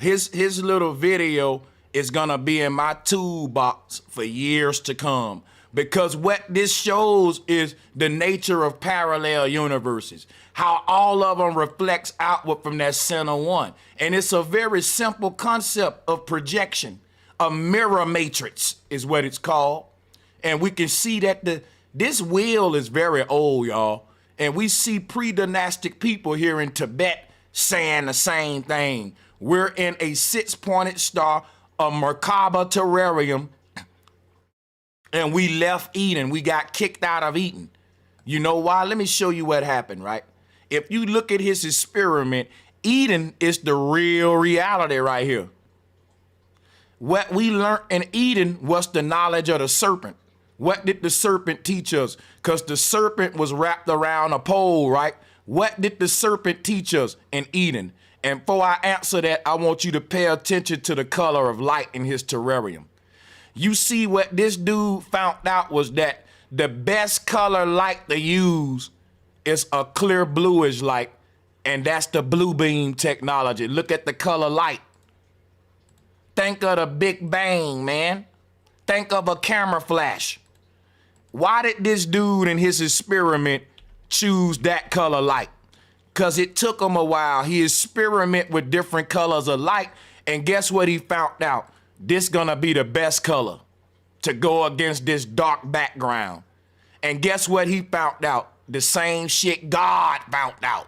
His little video is gonna be in my toolbox for years to come, because what this shows is the nature of parallel universes, how all of them reflects outward from that center one. And it's a very simple concept of projection. A mirror matrix is what it's called. And we can see that this wheel is very old, y'all. And we see pre-dynastic people here in Tibet saying the same thing. We're in a 6-pointed star, a Merkaba terrarium, and we left Eden. We got kicked out of Eden. You know why? Let me show you what happened, right? If you look at his experiment, Eden is the real reality right here. What we learned in Eden was the knowledge of the serpent. What did the serpent teach us? Because the serpent was wrapped around a pole, right? What did the serpent teach us in Eden? And before I answer that, I want you to pay attention to the color of light in his terrarium. You see what this dude found out was that the best color light to use is a clear bluish light, and that's the blue beam technology. Look at the color light. Think of the Big Bang, man. Think of a camera flash. Why did this dude in his experiment choose that color light? Because it took him a while. He experimented with different colors of light, and guess what he found out? This gonna be the best color to go against this dark background. And guess what he found out? The same shit God found out.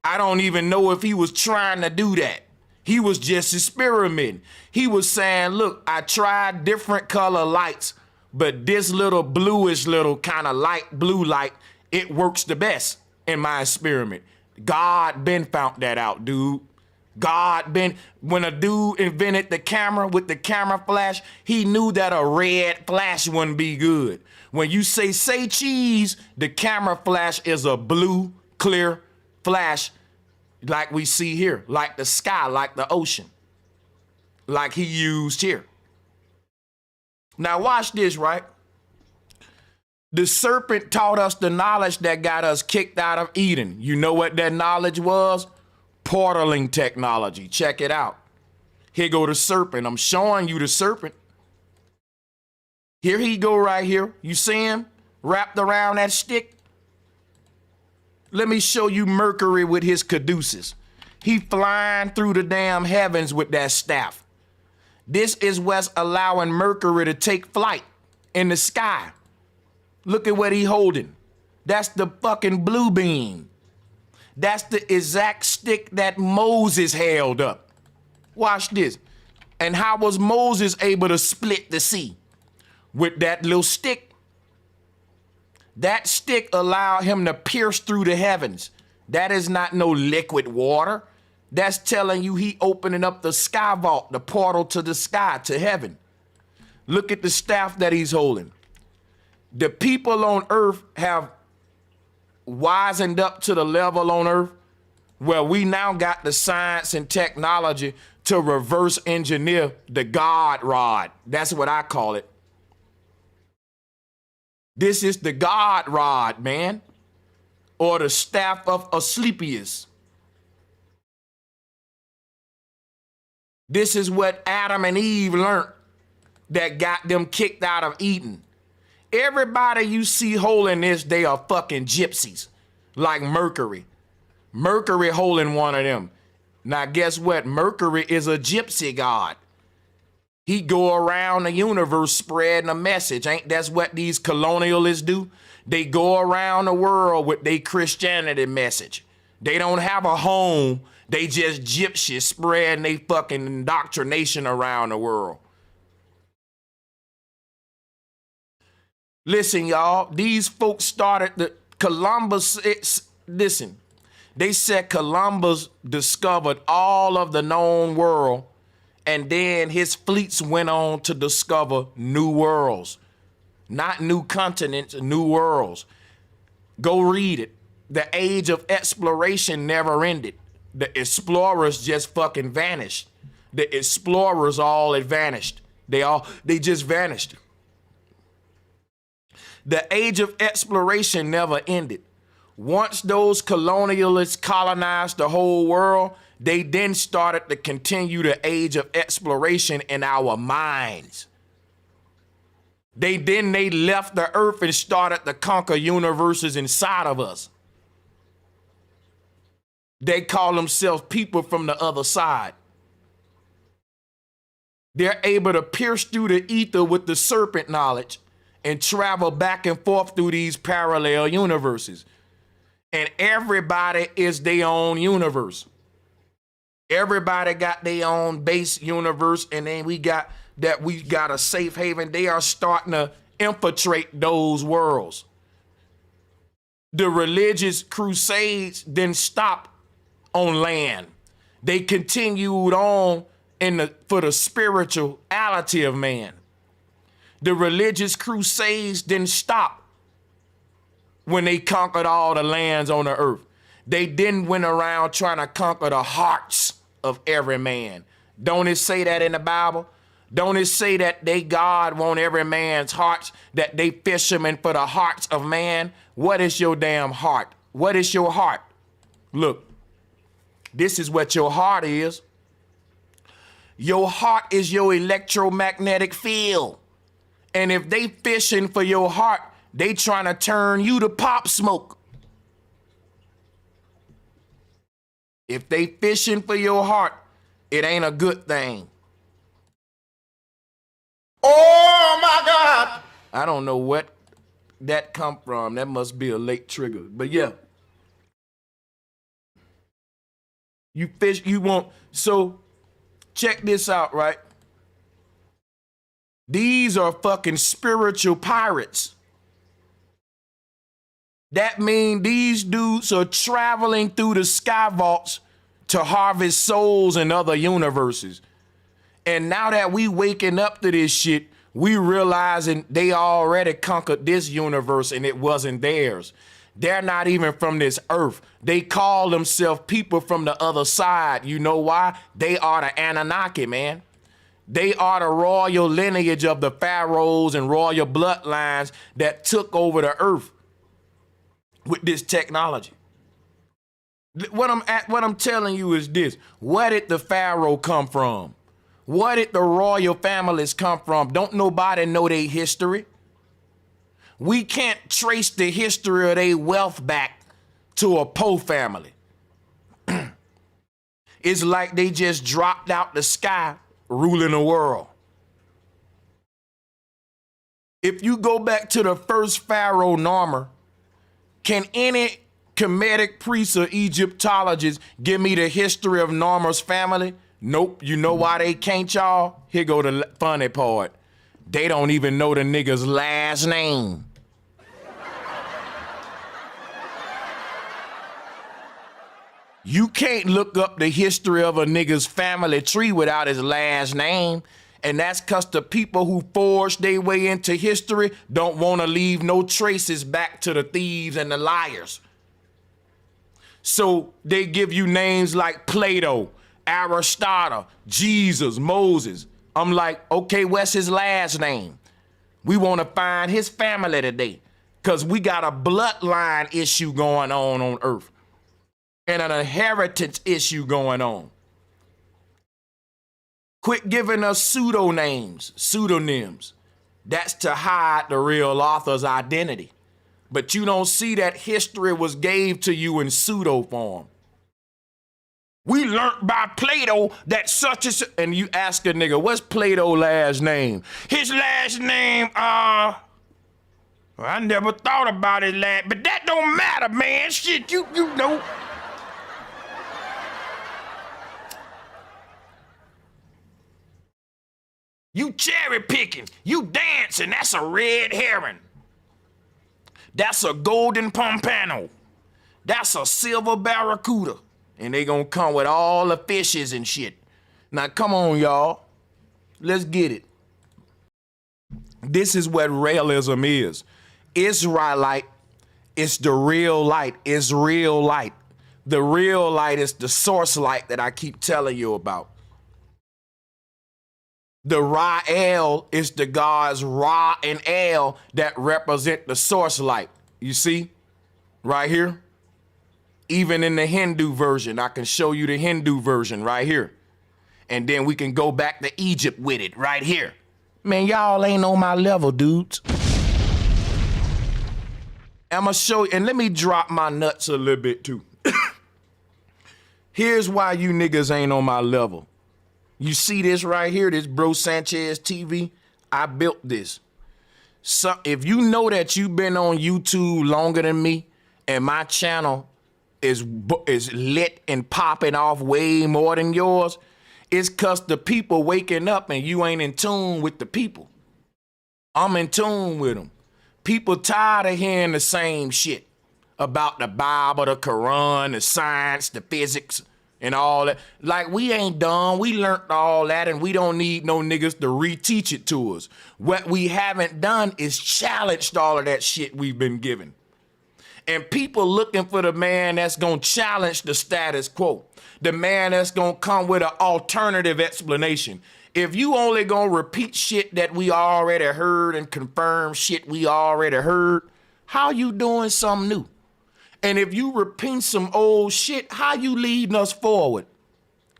I don't even know if he was trying to do that. He was just experimenting. He was saying, look, I tried different color lights, but this little bluish little kind of light, blue light, it works the best in my experiment. God been found that out, dude. When a dude invented the camera with the camera flash, he knew that a red flash wouldn't be good. When you say cheese, the camera flash is a blue, clear flash like we see here, like the sky, like the ocean, like he used here. Now watch this, right? The serpent taught us the knowledge that got us kicked out of Eden. You know what that knowledge was? Portaling technology. Check it out. Here go the serpent. I'm showing you the serpent. Here he go right here. You see him wrapped around that stick? Let me show you Mercury with his caduceus. He flying through the damn heavens with that staff. This is what's allowing Mercury to take flight in the sky. Look at what he holding. That's the fucking blue beam. That's the exact stick that Moses held up. Watch this. And how was Moses able to split the sea? With that little stick. That stick allowed him to pierce through the heavens. That is not no liquid water. That's telling you he opening up the sky vault, the portal to the sky, to heaven. Look at the staff that he's holding. The people on earth have wisened up to the level on earth where we now got the science and technology to reverse engineer the God rod. That's what I call it. This is the God rod, man, or the staff of Asclepius. This is what Adam and Eve learned that got them kicked out of Eden. Everybody you see holding this, they are fucking gypsies, like Mercury. Mercury holding one of them. Now guess what? Mercury is a gypsy god. He go around the universe spreading a message. Ain't that's what these colonialists do? They go around the world with their Christianity message. They don't have a home. They just gypsies spreading they fucking indoctrination around the world. Listen, y'all, these folks started the Columbus. Listen, they said Columbus discovered all of the known world, and then his fleets went on to discover new worlds. Not new continents, new worlds. Go read it. The age of exploration never ended. The explorers just fucking vanished. The explorers all had vanished. They just vanished. The age of exploration never ended. Once those colonialists colonized the whole world, they then started to continue the age of exploration in our minds. They left the earth and started to conquer universes inside of us. They call themselves people from the other side. They're able to pierce through the ether with the serpent knowledge and travel back and forth through these parallel universes. And everybody is their own universe. Everybody got their own base universe, and then we got a safe haven. They are starting to infiltrate those worlds. The religious crusades didn't stop on land. They continued on for the spirituality of man. The religious crusades didn't stop when they conquered all the lands on the earth. They didn't went around trying to conquer the hearts of every man. Don't it say that in the Bible? Don't it say that they God want every man's hearts, that they fishermen for the hearts of man? What is your damn heart? What is your heart? Look, this is what your heart is. Your heart is your electromagnetic field. And if they fishing for your heart, they trying to turn you to pop smoke. If they fishing for your heart, it ain't a good thing. Oh my God! I don't know what that come from. That must be a late trigger. But yeah. So check this out, right? These are fucking spiritual pirates. That means these dudes are traveling through the sky vaults to harvest souls in other universes. And now that we waking up to this shit, we realizing they already conquered this universe and it wasn't theirs. They're not even from this earth. They call themselves people from the other side. You know why? They are the Anunnaki, man. They are the royal lineage of the pharaohs and royal bloodlines that took over the earth with this technology. What I'm telling you is this. Where did the pharaoh come from? Where did the royal families come from? Don't nobody know their history. We can't trace the history of their wealth back to a Poe family. It's like they just dropped out the sky ruling the world. If you go back to the first pharaoh Narmer, can any Kemetic priest or Egyptologist give me the history of Narmer's family? Nope. You know why they can't, y'all? Here go the funny part. They don't even know the nigga's last name. You can't look up the history of a nigga's family tree without his last name. And that's because the people who forged their way into history don't want to leave no traces back to the thieves and the liars. So they give you names like Plato, Aristotle, Jesus, Moses. I'm like, okay, what's his last name? We want to find his family today because we got a bloodline issue going on Earth and an inheritance issue going on. Quit giving us pseudonyms. That's to hide the real author's identity. But you don't see that history was gave to you in pseudo form. We learned by Plato that such as, and you ask a nigga, what's Plato's last name? His last name, I never thought about his last, but that don't matter, man. Shit, you know. You cherry picking, you dancing, that's a red herring. That's a golden pompano. That's a silver barracuda. And they gonna come with all the fishes and shit. Now come on, y'all. Let's get it. This is what realism is. Israelite is the real light. It's real light. The real light is the source light that I keep telling you about. The Rael is the gods Ra and El that represent the source light. You see? Right here. Even in the Hindu version, I can show you the Hindu version right here. And then we can go back to Egypt with it right here. Man, y'all ain't on my level, dudes. I'ma show you, and let me drop my nuts a little bit too. Here's why you niggas ain't on my level. You see this right here, this BROSANCHEZTV? I built this. So if you know that you've been on YouTube longer than me, and my channel is lit and popping off way more than yours, it's cause the people waking up and you ain't in tune with the people. I'm in tune with them. People tired of hearing the same shit about the Bible, the Quran, the science, the physics, and all that. Like, we ain't dumb. We learned all that, and we don't need no niggas to reteach it to us. What we haven't done is challenged all of that shit we've been given. And people looking for the man that's gonna challenge the status quo. The man that's gonna come with an alternative explanation. If you only gonna repeat shit that we already heard and confirm shit we already heard, how you doing something new? And if you repeat some old shit, how you leading us forward?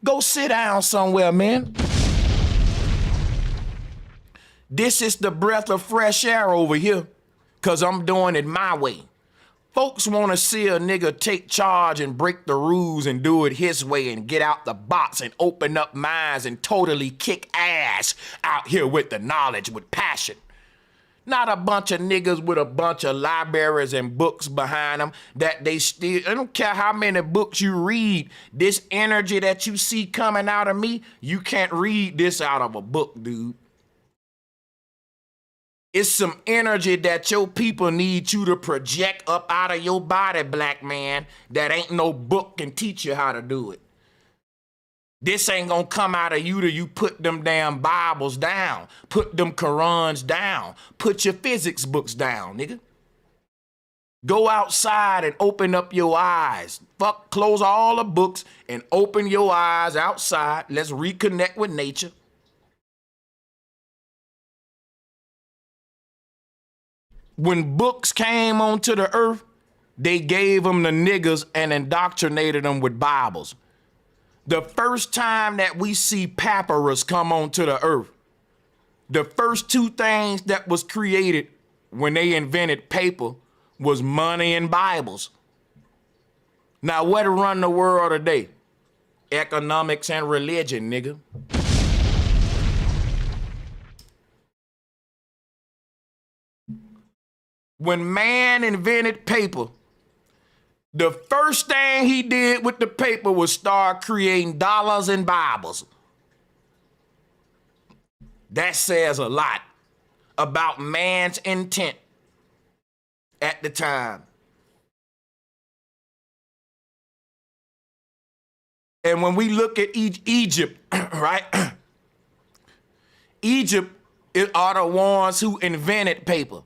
Go sit down somewhere, man. This is the breath of fresh air over here, cause I'm doing it my way. Folks want to see a nigga take charge and break the rules and do it his way and get out the box and open up minds and totally kick ass out here with the knowledge, with passion. Not a bunch of niggas with a bunch of libraries and books behind them that they still, I don't care how many books you read, this energy that you see coming out of me, you can't read this out of a book, dude. It's some energy that your people need you to project up out of your body, black man, that ain't no book can teach you how to do it. This ain't gonna come out of you till you put them damn Bibles down, put them Qurans down, put your physics books down, nigga. Go outside and open up your eyes. Fuck, close all the books and open your eyes outside. Let's reconnect with nature. When books came onto the earth, they gave them the niggas and indoctrinated them with Bibles. The first time that we see papyrus come onto the earth, the first two things that was created when they invented paper was money and Bibles. Now what run the world today? Economics and religion, nigga. When man invented paper, the first thing he did with the paper was start creating dollars and Bibles. That says a lot about man's intent at the time. And when we look at Egypt, right? Egypt are the ones who invented paper.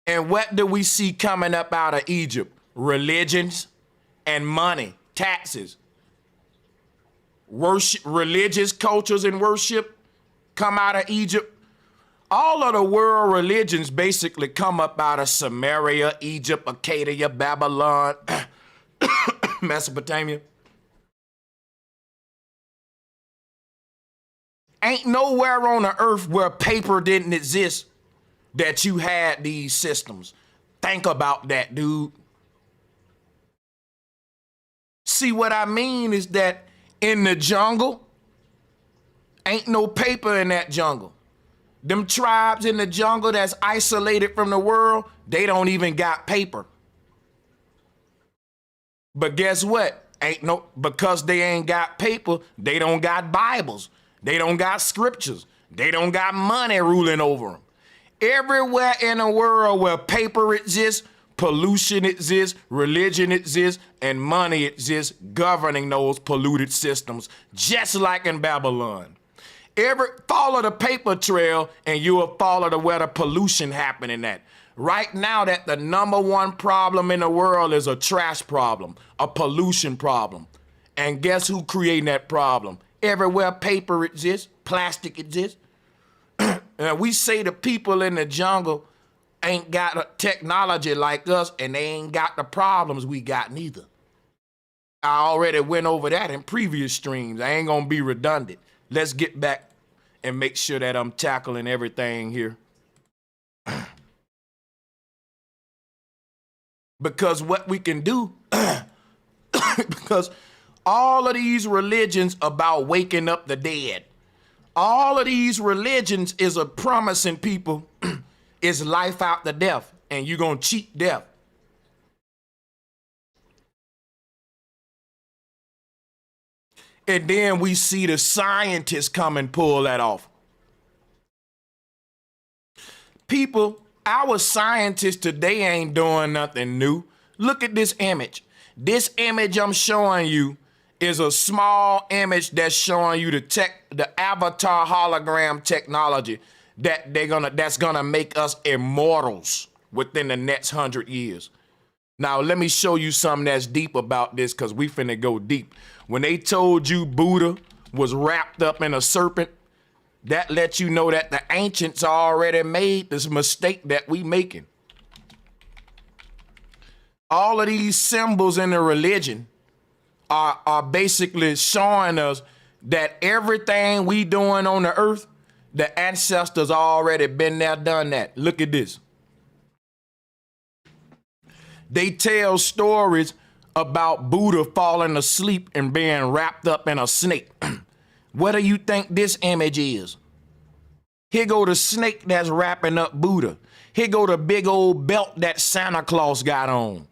And what do we see coming up out of Egypt? Religions and money, taxes. Worship, religious cultures and worship come out of Egypt. All of the world religions basically come up out of Samaria, Egypt, Acadia, Babylon, Mesopotamia. Ain't nowhere on the earth where paper didn't exist that you had these systems. Think about that, dude. See, what I mean is that in the jungle, ain't no paper in that jungle. Them tribes in the jungle that's isolated from the world, they don't even got paper. But guess what? Because they ain't got paper, they don't got Bibles. They don't got scriptures. They don't got money ruling over them. Everywhere in the world where paper exists, pollution exists, religion exists, and money exists governing those polluted systems, just like in Babylon. Follow the paper trail and you will follow to where the pollution happening at. Right now, that the #1 problem in the world is a trash problem, a pollution problem. And guess who creating that problem? Everywhere paper exists, plastic exists. And we say the people in the jungle ain't got a technology like us, and they ain't got the problems we got neither. I already went over that in previous streams. I ain't gonna be redundant. Let's get back and make sure that I'm tackling everything here. Because what we can do, because all of these religions about waking up the dead, all of these religions is a promising people is life after death, and you're gonna cheat death. And then we see the scientists come and pull that off. People, our scientists today ain't doing nothing new. Look at this image. This image I'm showing you is a small image that's showing you the avatar hologram technology that's gonna make us immortals within the next 100 years. Now let me show you something that's deep about this, because we finna go deep. When they told you Buddha was wrapped up in a serpent, that lets you know that the ancients already made this mistake that we making. All of these symbols in the religion are basically showing us that everything we doing on the earth, the ancestors already been there, done that. Look at this. They tell stories about Buddha falling asleep and being wrapped up in a snake. What do you think this image is? Here go the snake that's wrapping up Buddha. Here go the big old belt that Santa Claus got on.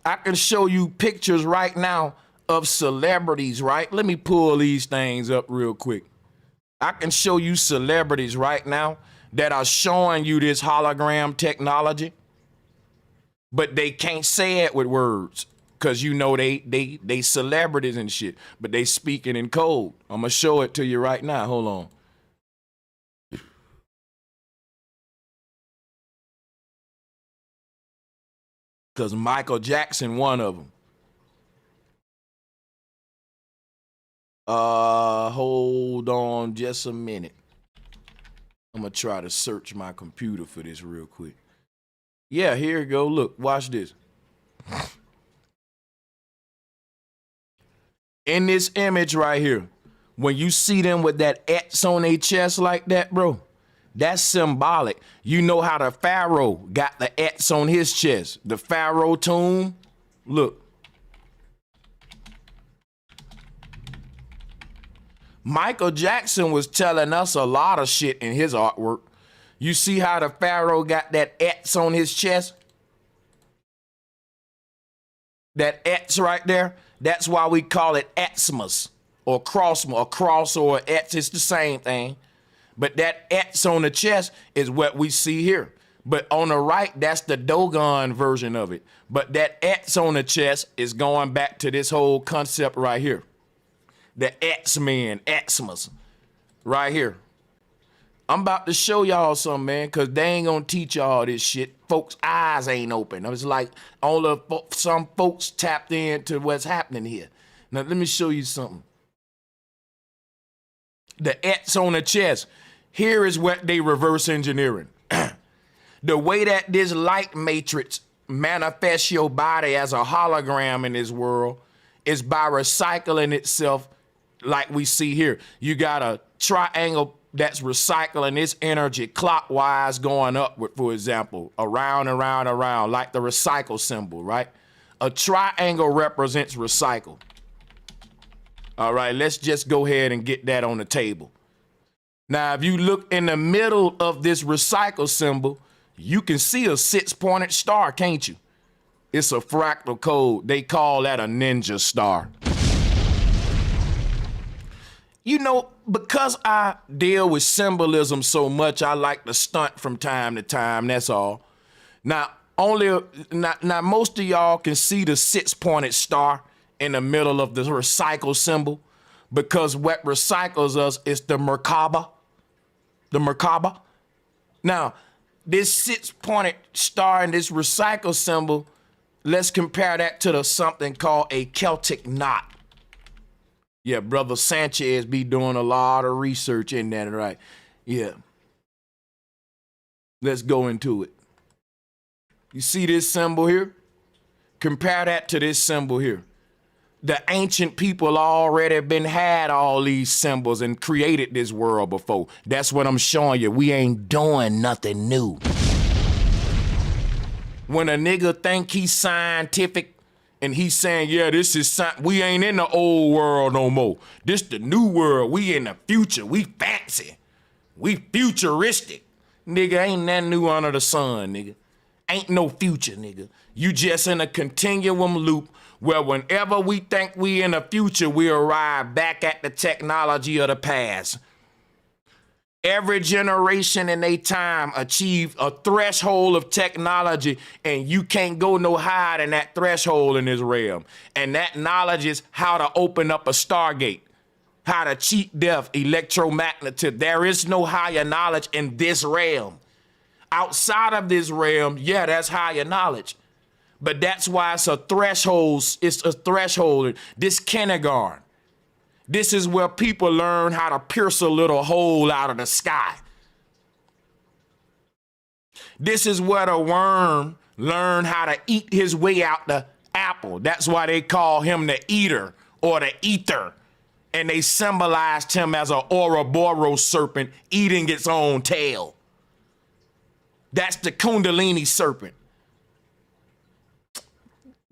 I can show you pictures right now of celebrities, right? Let me pull these things up real quick. I can show you celebrities right now that are showing you this hologram technology, but they can't say it with words, because you know they celebrities and shit, but they speaking in code. I'm gonna show it to you right now. Hold on. Because Michael Jackson, one of them. Hold on just a minute. I'm gonna try to search my computer for this real quick. Yeah, here you go. Look, watch this. In this image right here, when you see them with that X on their chest like that, bro, that's symbolic. You know how the Pharaoh got the X on his chest, the Pharaoh tomb. Look. Michael Jackson was telling us a lot of shit in his artwork. You see how the Pharaoh got that X on his chest? That X right there? That's why we call it Xmas or cross or X. It's the same thing. But that X on the chest is what we see here. But on the right, that's the Dogon version of it. But that X on the chest is going back to this whole concept right here. The X-Men, Xmas, right here. I'm about to show y'all something, man, because they ain't gonna teach y'all this shit. Folks' eyes ain't open. It's like only some folks tapped into what's happening here. Now, let me show you something. The X on the chest. Here is what they reverse engineering. The way that this light matrix manifests your body as a hologram in this world is by recycling itself like we see here. You got a triangle that's recycling its energy clockwise going upward, for example, around and around and around, like the recycle symbol, right? A triangle represents recycle. All right, let's just go ahead and get that on the table. Now, if you look in the middle of this recycle symbol, you can see a 6-pointed star, can't you? It's a fractal code. They call that a ninja star. You know, because I deal with symbolism so much, I like to stunt from time to time. That's all. Now, now most of y'all can see the 6-pointed star in the middle of the recycle symbol, because what recycles us is the Merkaba. The Merkaba. Now, this 6-pointed star and this recycle symbol, let's compare that to something called a Celtic knot. Yeah, brother Sanchez be doing a lot of research in that, right? Yeah. Let's go into it. You see this symbol here? Compare that to this symbol here. The ancient people already had all these symbols and created this world before. That's what I'm showing you. We ain't doing nothing new. When a nigga think he's scientific and he's saying, yeah, this is something, we ain't in the old world no more. This the new world. We in the future. We fancy. We futuristic. Nigga, ain't that new under the sun, nigga. Ain't no future, nigga. You just in a continuum loop where whenever we think we in the future, we arrive back at the technology of the past. Every generation in their time achieved a threshold of technology, and you can't go no higher than that threshold in this realm. And that knowledge is how to open up a stargate, how to cheat death, electromagnetic. There is no higher knowledge in this realm. Outside of this realm, yeah, that's higher knowledge. But that's why it's a threshold. It's a threshold. This kindergarten. This is where people learn how to pierce a little hole out of the sky. This is where the worm learned how to eat his way out the apple. That's why they call him the eater or the ether. And they symbolized him as an Ouroboros serpent eating its own tail. That's the Kundalini serpent.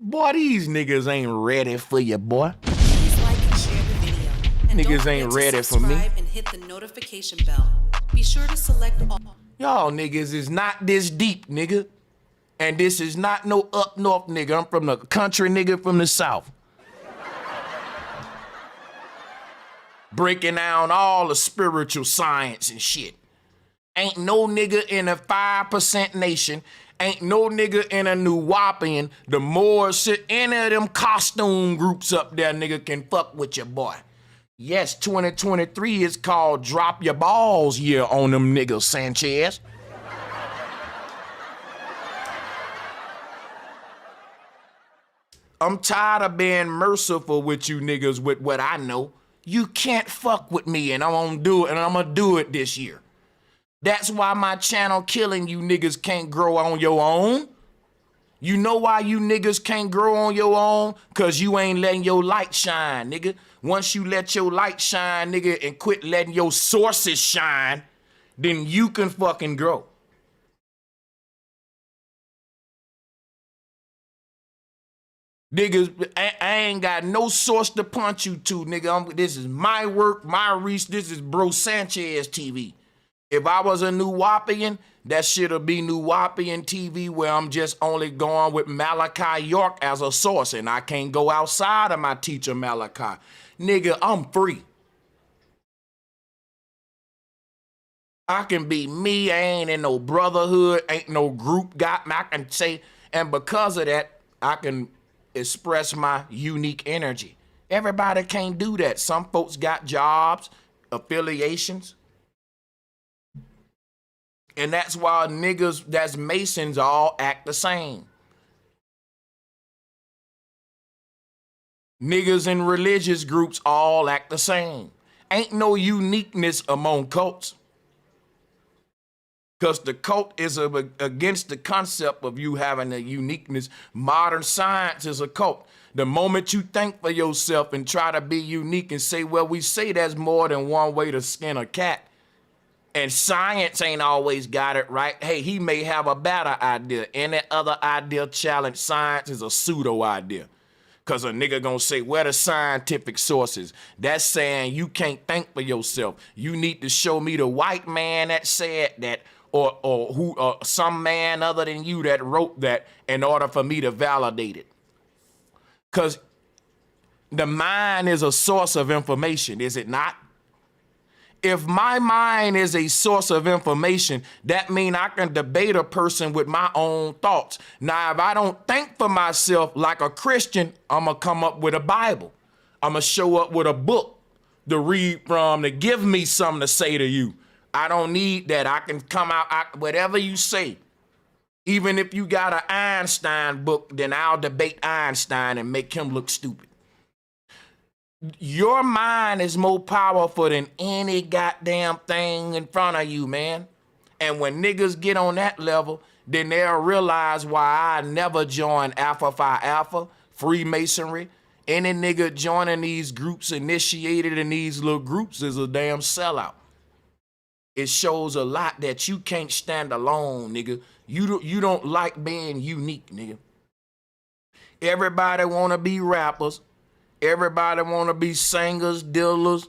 Boy, these niggas ain't ready for you, boy. Please like and share the video. And Niggas don't ain't forget ready to for me. subscribe and hit the notification bell. Be sure to select all. Y'all niggas is not this deep, nigga. And this is not no up north nigga. I'm from the country nigga from the south. Breaking down all the spiritual science and shit. Ain't no nigga in a 5% nation, ain't no nigga in a New Wapian, the more shit, any of them costume groups up there, nigga, can fuck with your boy. Yes, 2023 is called Drop Your Balls year on them niggas, Sanchez. I'm tired of being merciful with you niggas with what I know. You can't fuck with me, and I'm gonna do it, and I'm gonna do it this year. That's why my channel killing you niggas can't grow on your own. You know why you niggas can't grow on your own? Cause you ain't letting your light shine, nigga. Once you let your light shine, nigga, and quit letting your sources shine, then you can fucking grow. Niggas, I ain't got no source to punch you to, nigga. This is my work, my reach. This is BROSANCHEZTV. If I was a New Wapian, that shit'll be New Wapian TV, where I'm just only going with Malachi York as a source, and I can't go outside of my teacher Malachi. Nigga, I'm free. I can be me. I ain't in no brotherhood, ain't no group got me. I can say, and because of that, I can express my unique energy. Everybody can't do that. Some folks got jobs, affiliations. And that's why niggas that's Masons all act the same. Niggas in religious groups all act the same. Ain't no uniqueness among cults. Because the cult is against the concept of you having a uniqueness. Modern science is a cult. The moment you think for yourself and try to be unique and say, well, we say there's more than one way to skin a cat. And science ain't always got it right. Hey, he may have a better idea. Any other idea challenge science is a pseudo idea. Because a nigga gonna say, where the scientific sources? That's saying you can't think for yourself. You need to show me the white man that said that, or some man other than you that wrote that, in order for me to validate it. Because the mind is a source of information, is it not? If my mind is a source of information, that means I can debate a person with my own thoughts. Now, if I don't think for myself like a Christian, I'm going to come up with a Bible. I'm going to show up with a book to read from, to give me something to say to you. I don't need that. I can come out, whatever you say. Even if you got an Einstein book, then I'll debate Einstein and make him look stupid. Your mind is more powerful than any goddamn thing in front of you, man. And when niggas get on that level, then they'll realize why I never joined Alpha Phi Alpha, Freemasonry. Any nigga joining these groups, initiated in these little groups, is a damn sellout. It shows a lot that you can't stand alone, nigga. You don't like being unique, nigga. Everybody wanna be rappers. Everybody want to be singers, dealers,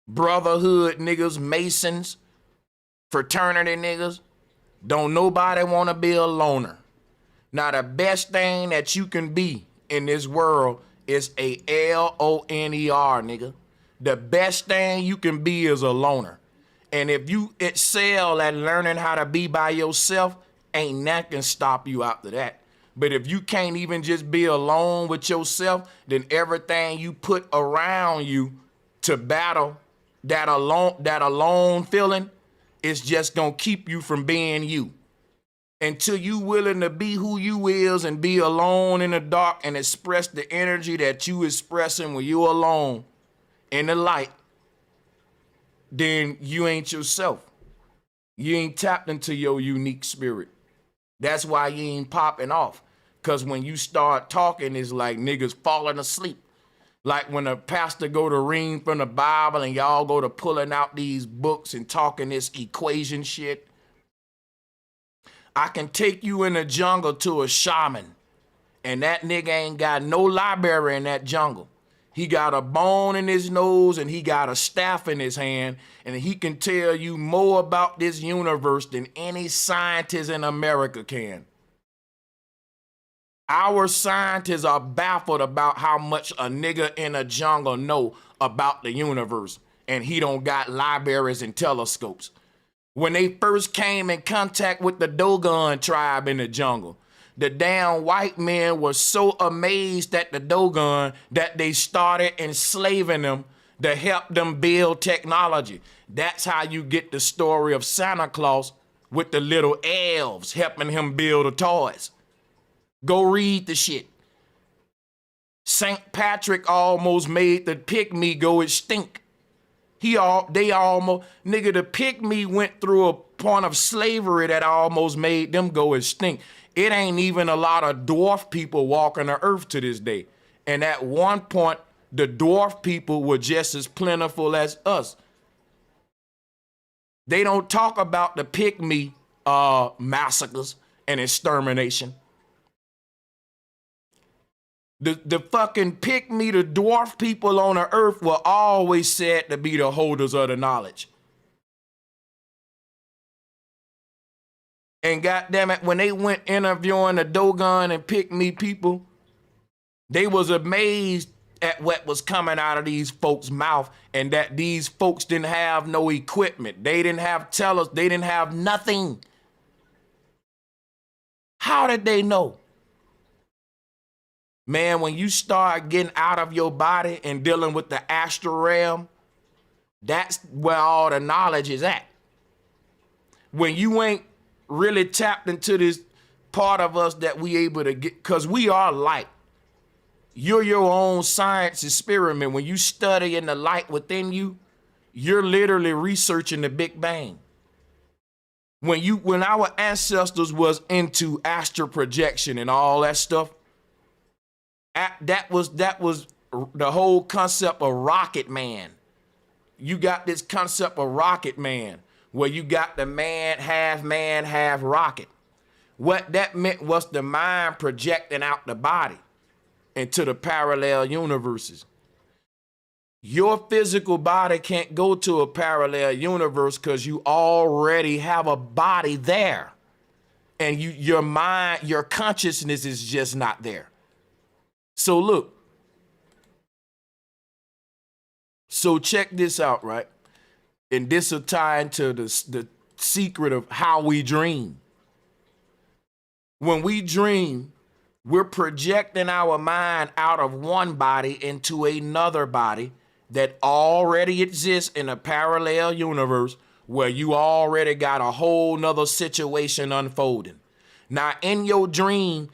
brotherhood niggas, masons, fraternity niggas. Don't nobody want to be a loner. Now, the best thing that you can be in this world is a L-O-N-E-R, nigga. The best thing you can be is a loner. And if you excel at learning how to be by yourself, ain't nothing can stop you after that. But if you can't even just be alone with yourself, then everything you put around you to battle that alone feeling is just gonna keep you from being you. Until you willing to be who you is and be alone in the dark and express the energy that you expressing when you alone in the light, then you ain't yourself. You ain't tapped into your unique spirit. That's why you ain't popping off. Because when you start talking, it's like niggas falling asleep. Like when a pastor go to read from the Bible and y'all go to pulling out these books and talking this equation shit. I can take you in the jungle to a shaman, and that nigga ain't got no library in that jungle. He got a bone in his nose and he got a staff in his hand, and he can tell you more about this universe than any scientist in America can. Our scientists are baffled about how much a nigga in a jungle know about the universe, and he don't got libraries and telescopes. When they first came in contact with the Dogon tribe in the jungle, the damn white men were so amazed at the Dogon that they started enslaving them to help them build technology. That's how you get the story of Santa Claus with the little elves helping him build the toys. Go read the shit. St. Patrick almost made the pygmy go extinct. They almost, nigga, the pygmy went through a point of slavery that almost made them go extinct. It ain't even a lot of dwarf people walking the earth to this day. And at one point, the dwarf people were just as plentiful as us. They don't talk about the pygmy massacres and extermination. The fucking pygmy, the dwarf people on the earth were always said to be the holders of the knowledge. And goddammit, when they went interviewing the Dogon and pygmy people, they was amazed at what was coming out of these folks' mouth, and that these folks didn't have no equipment. They didn't have tellers. They didn't have nothing. How did they know? Man, when you start getting out of your body and dealing with the astral realm, that's where all the knowledge is at. When you ain't really tapped into this part of us that we able to get, because we are light. You're your own science experiment. When you study in the light within you, you're literally researching the Big Bang. When our ancestors was into astral projection and all that stuff, that was the whole concept of Rocket Man. You got this concept of Rocket Man, where you got the man, half rocket. What that meant was the mind projecting out the body into the parallel universes. Your physical body can't go to a parallel universe because you already have a body there. And your mind, your consciousness is just not there. So look, so check this out, right? and this will tie into the secret of how we dream. When we dream, we're projecting our mind out of one body into another body that already exists in a parallel universe where you already got a whole nother situation unfolding. Now, in your dream,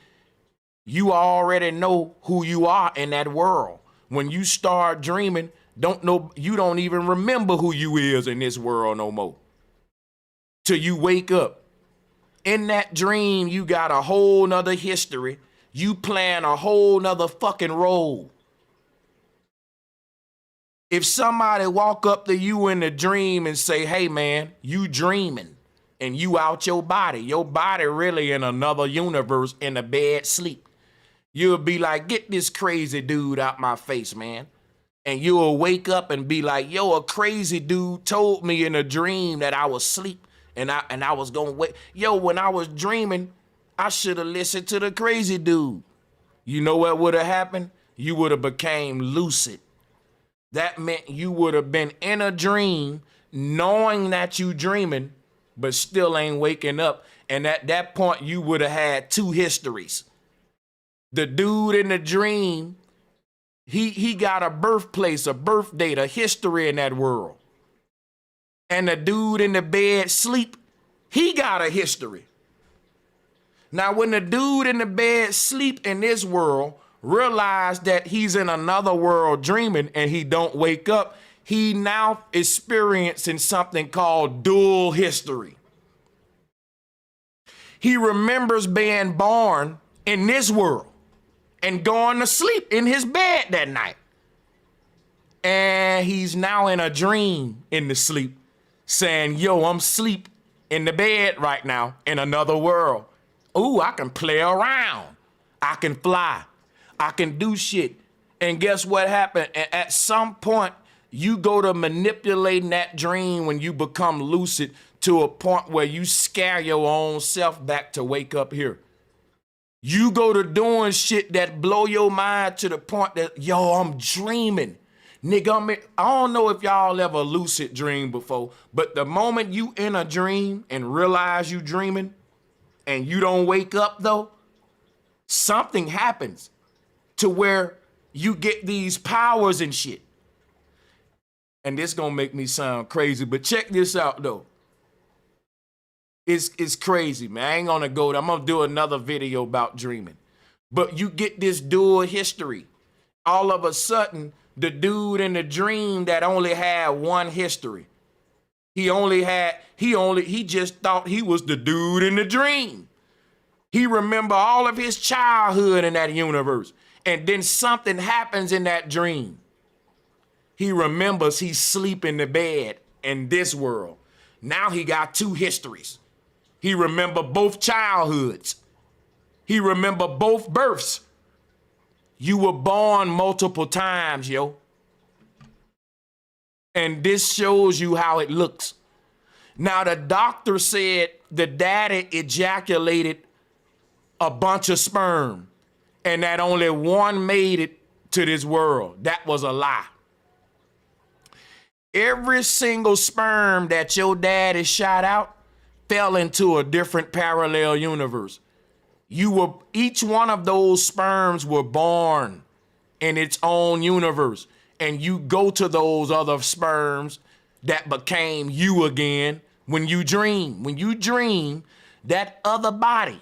you already know who you are in that world. When you start dreaming, you don't even remember who you is in this world no more. Till you wake up. In that dream, you got a whole nother history. You playing a whole nother fucking role. If somebody walk up to you in a dream and say, hey man, you dreaming and you out your body really in another universe in a bad sleep. You'll be like, get this crazy dude out my face, man. And you'll wake up and be like, yo, a crazy dude told me in a dream that I was asleep and I was gonna wake. Yo, when I was dreaming, I should have listened to the crazy dude. You know what would have happened? You would have became lucid. That meant you would have been in a dream knowing that you dreaming, but still ain't waking up. And at that point, you would have had two histories. The dude in the dream, he got a birthplace, a birth date, a history in that world. And the dude in the bed sleep, he got a history. Now, when the dude in the bed sleep in this world realize that he's in another world dreaming and he don't wake up, he now experiencing something called dual history. He remembers being born in this world and going to sleep in his bed that night. And he's now in a dream in the sleep saying, yo, I'm asleep in the bed right now in another world. Ooh, I can play around. I can fly. I can do shit. And guess what happened? At some point, you go to manipulating that dream when you become lucid to a point where you scare your own self back to wake up here. You go to doing shit that blow your mind to the point that, yo, I'm dreaming. Nigga, I don't know if y'all ever lucid dream before, but the moment you in a dream and realize you dreaming and you don't wake up though, something happens to where you get these powers and shit. And this gonna make me sound crazy, but check this out though. It's crazy, man. I ain't gonna go there. I'm gonna do another video about dreaming. But you get this dual history. All of a sudden, the dude in the dream that only had one history. He just thought he was the dude in the dream. He remember all of his childhood in that universe. And then something happens in that dream. He remembers he's sleep in the bed in this world. Now he got two histories. He remember both childhoods. He remember both births. You were born multiple times, yo. And this shows you how it looks. Now the doctor said the daddy ejaculated a bunch of sperm and that only one made it to this world. That was a lie. Every single sperm that your daddy shot out fell into a different parallel universe. Each one of those sperms were born in its own universe, and you go to those other sperms that became you again when you dream. When you dream, that other body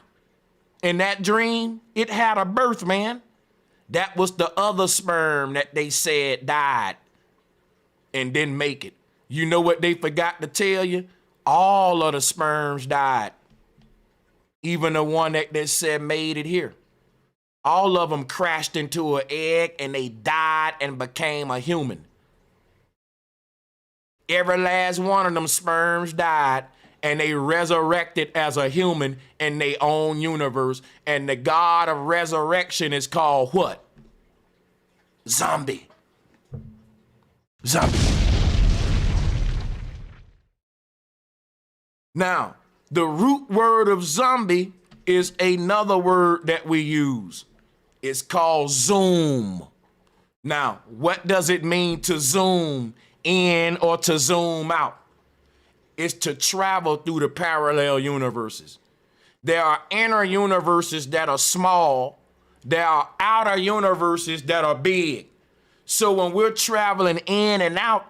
in that dream, it had a birth, man. That was the other sperm that they said died and didn't make it. You know what they forgot to tell you? All of the sperms died. Even the one that said made it here. All of them crashed into an egg and they died and became a human. Every last one of them sperms died and they resurrected as a human in their own universe. And the God of resurrection is called what? Zombie. Zombie. Now, the root word of zombie is another word that we use. It's called zoom. Now, what does it mean to zoom in or to zoom out? is to travel through the parallel universes. There are inner universes that are small. There are outer universes that are big. So when we're traveling in and out,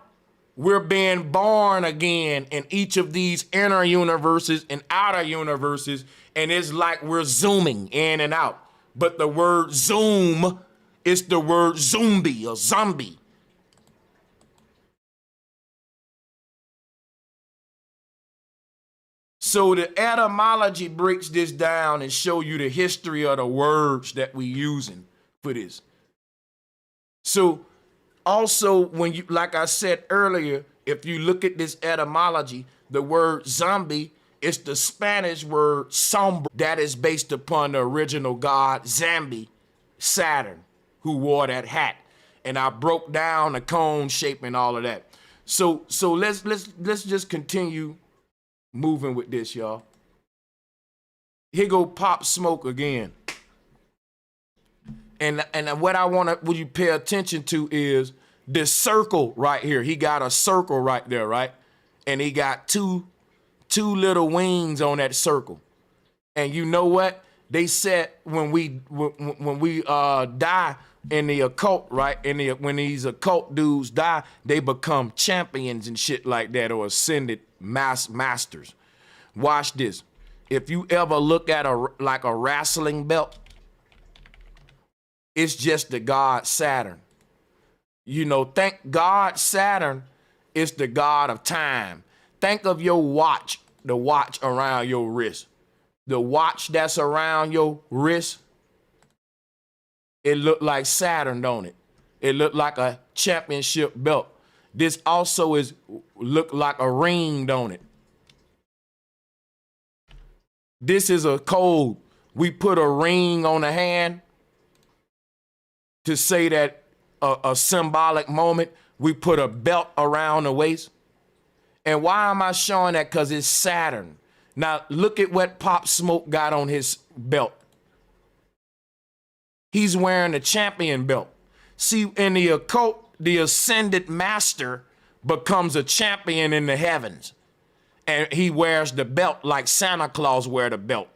we're being born again in each of these inner universes and outer universes, and it's like we're zooming in and out. But the word zoom is the word zombie or zombie. So the etymology breaks this down and show you the history of the words that we're using for this. So also, when you, like I said earlier, if you look at this etymology, the word zombie is the Spanish word sombre that is based upon the original god Zambi, Saturn, who wore that hat. And I broke down the cone shape and all of that. So let's just continue moving with this, y'all. Here go Pop Smoke again. And what I want you pay attention to is this circle right here. He got a circle right there, right? And he got two little wings on that circle. And you know what? They said when we die in the occult, right? When these occult dudes die, they become champions and shit like that, or ascended masters. Watch this. If you ever look at a wrestling belt, it's just the god Saturn. You know, think God Saturn is the god of time. Think of your watch, the watch around your wrist. The watch that's around your wrist, it looked like Saturn, don't it? It looked like a championship belt. This also look like a ring, don't it? This is a code. We put a ring on the hand to say that a symbolic moment. We put a belt around the waist. And why am I showing that? Because it's Saturn. Now, look at what Pop Smoke got on his belt. He's wearing a champion belt. See, in the occult, the ascended master becomes a champion in the heavens. And he wears the belt like Santa Claus wear the belt.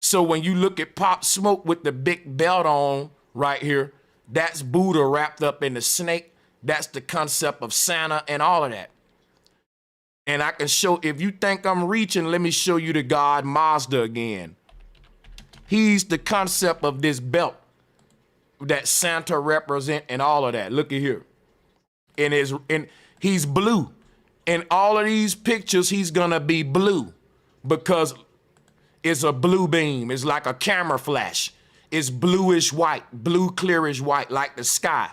So when you look at Pop Smoke with the big belt on right here, that's Buddha wrapped up in the snake. That's the concept of Santa and all of that. And I can show, if you think I'm reaching, let me show you the god Mazda again. He's the concept of this belt that Santa represent and all of that. Look at here. And he's blue. In all of these pictures, he's gonna be blue because it's a blue beam. It's like a camera flash. It's bluish white, blue clearish white, like the sky.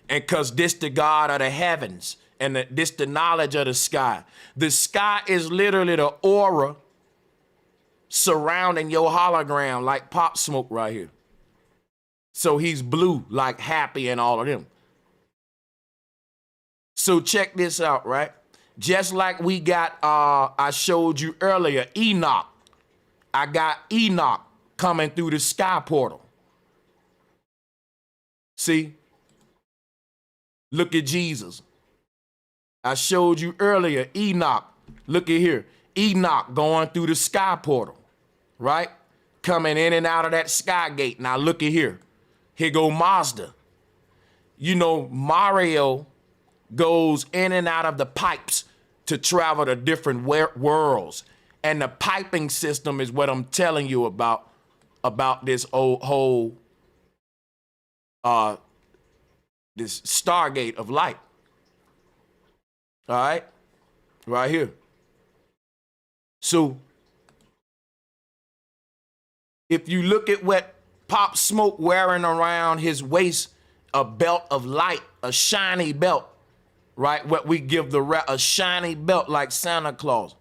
And because this the god of the heavens, and this the knowledge of the sky. The sky is literally the aura surrounding your hologram, like Pop Smoke right here. So he's blue, like happy and all of them. So check this out, right? Just like we got, I showed you earlier, Enoch. I got Enoch coming through the sky portal. See? Look at Jesus. I showed you earlier, Enoch. Look at here. Enoch going through the sky portal, right? Coming in and out of that sky gate. Now look at here. Here go Mazda. You know, Mario goes in and out of the pipes to travel to different worlds. And the piping system is what I'm telling you about this whole this Stargate of light. All right, right here. So if you look at what Pop Smoke wearing around his waist, a belt of light, a shiny belt, right? What we give a shiny belt like Santa Claus.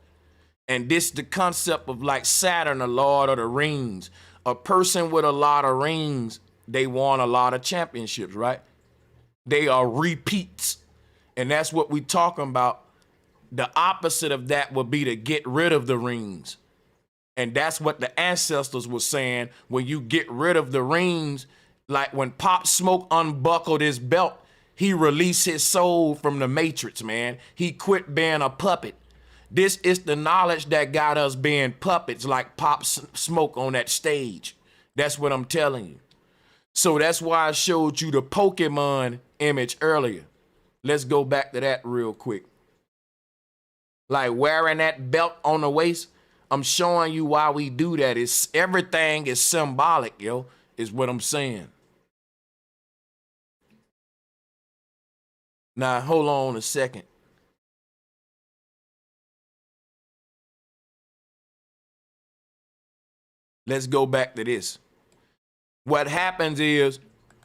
And this the concept of like Saturn, the Lord of the Rings. A person with a lot of rings, they won a lot of championships, right? They are repeats. And that's what we talking about. The opposite of that would be to get rid of the rings. And that's what the ancestors were saying. When you get rid of the rings, like when Pop Smoke unbuckled his belt, He released his soul from the matrix, man. He quit being a puppet. This is the knowledge that got us being puppets like Pop Smoke on that stage. That's what I'm telling you. So that's why I showed you the Pokemon image earlier. Let's go back to that real quick. Like wearing that belt on the waist, I'm showing you why we do that. It's everything is symbolic, yo, is what I'm saying. Now, hold on a second. Let's go back to this. What happens is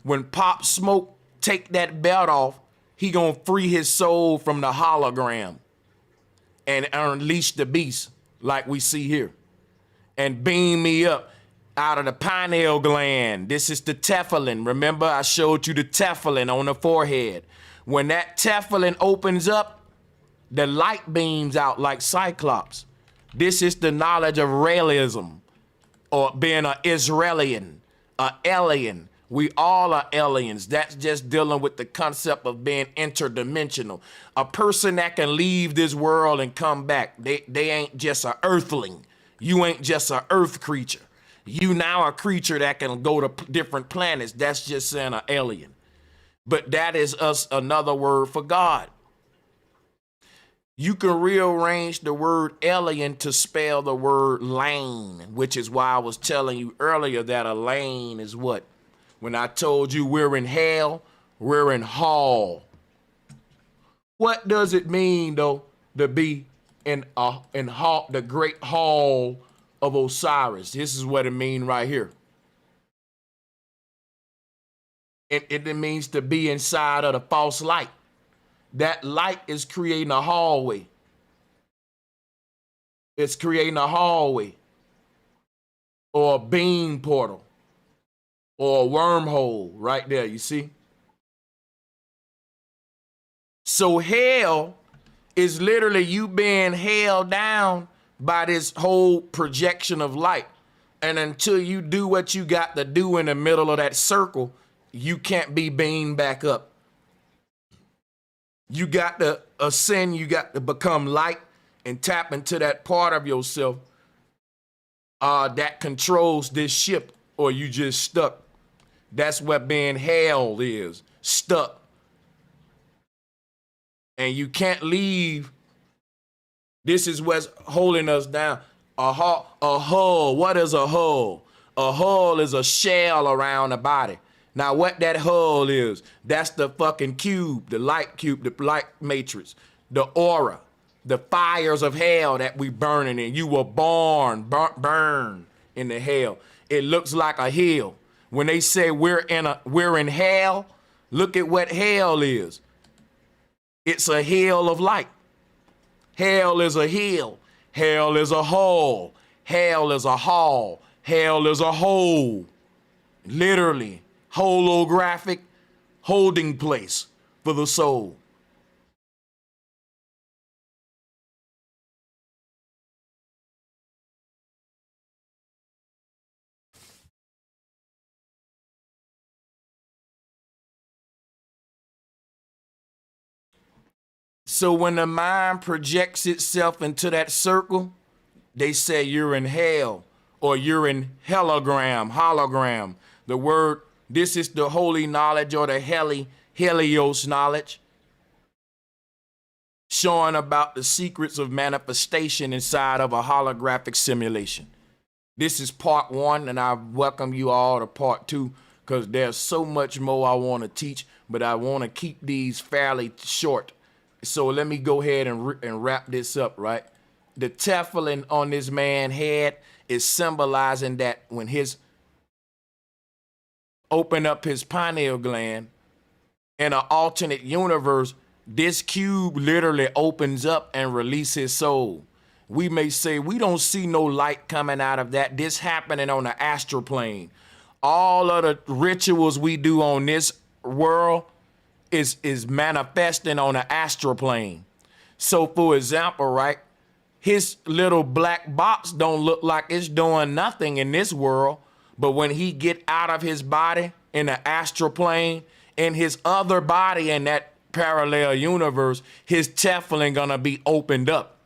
when Pop Smoke take that belt off, he gonna free his soul from the hologram and unleash the beast like we see here and beam me up out of the pineal gland. This is the tefillin. Remember, I showed you the tefillin on the forehead. When that tefillin opens up, the light beams out like Cyclops. This is the knowledge of Raelism, or being an Israelian, an alien. We all are aliens. That's just dealing with the concept of being interdimensional. A person that can leave this world and come back. They ain't just an earthling. You ain't just an earth creature. You now a creature that can go to different planets. That's just saying an alien. But that is us another word for God. You can rearrange the word alien to spell the word lane, which is why I was telling you earlier that a lane is what? When I told you we're in hell, we're in hall. What does it mean though to be in hall, the great hall of Osiris? This is what it means right here. It means to be inside of the false light. That light is creating a hallway. It's creating a hallway or a beam portal or a wormhole right there, you see? So hell is literally you being held down by this whole projection of light. And until you do what you got to do in the middle of that circle, you can't be beamed back up. You got to ascend, you got to become light and tap into that part of yourself that controls this ship, or you just stuck. That's what being held is, stuck. And you can't leave. This is what's holding us down. A hull, what is a hull? A hull is a shell around the body. Now what that hull is, that's the fucking cube, the light matrix, the aura, the fires of hell that we burning in. You were born, burn in the hell. It looks like a hill. When they say we're in hell, look at what hell is. It's a hill of light. Hell is a hill. Hell is a hole. Hell is a hall. Hell is a hole. Literally. Holographic holding place for the soul. So when the mind projects itself into that circle, they say you're in hell or you're in hologram. The word, this is the holy knowledge or the helios knowledge, showing about the secrets of manifestation inside of a holographic simulation. This is part 1, and I welcome you all to part 2 because there's so much more I want to teach, but I want to keep these fairly short. So let me go ahead and wrap this up, right? The tefillin on this man's head is symbolizing that when his open up his pineal gland in an alternate universe, this cube literally opens up and releases his soul. We may say we don't see no light coming out of that. This happening on the astral plane. All of the rituals we do on this world is manifesting on the astral plane. So for example, right, his little black box don't look like it's doing nothing in this world, but when he get out of his body in the astral plane in his other body in that parallel universe, his Teflon gonna be opened up.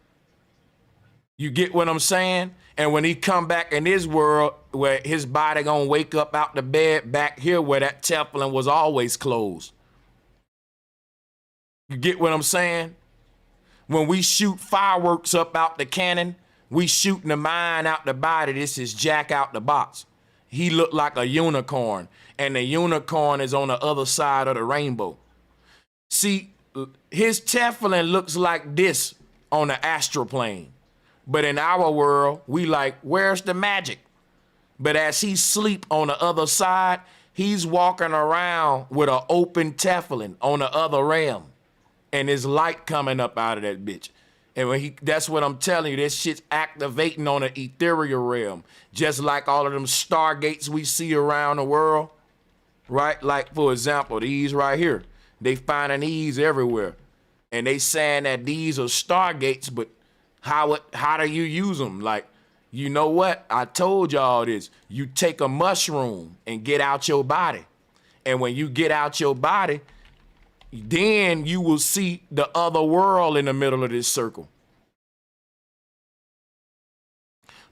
You get what I'm saying? And when he come back in his world, where his body gonna wake up out the bed back here where that Teflon was always closed. You get what I'm saying? When we shoot fireworks up out the cannon, we shooting the mind out the body. This is Jack out the box. He looked like a unicorn, and the unicorn is on the other side of the rainbow. See, his Teflon looks like this on the astral plane. But in our world, we like, where's the magic? But as he sleep on the other side, he's walking around with an open Teflon on the other realm. And his light coming up out of that bitch. And when that's what I'm telling you, this shit's activating on the ethereal realm. Just like all of them stargates we see around the world, right? Like, for example, these right here. They finding these everywhere. And they saying that these are stargates, but how do you use them? Like, you know what? I told y'all this. You take a mushroom and get out your body. And when you get out your body, then you will see the other world in the middle of this circle.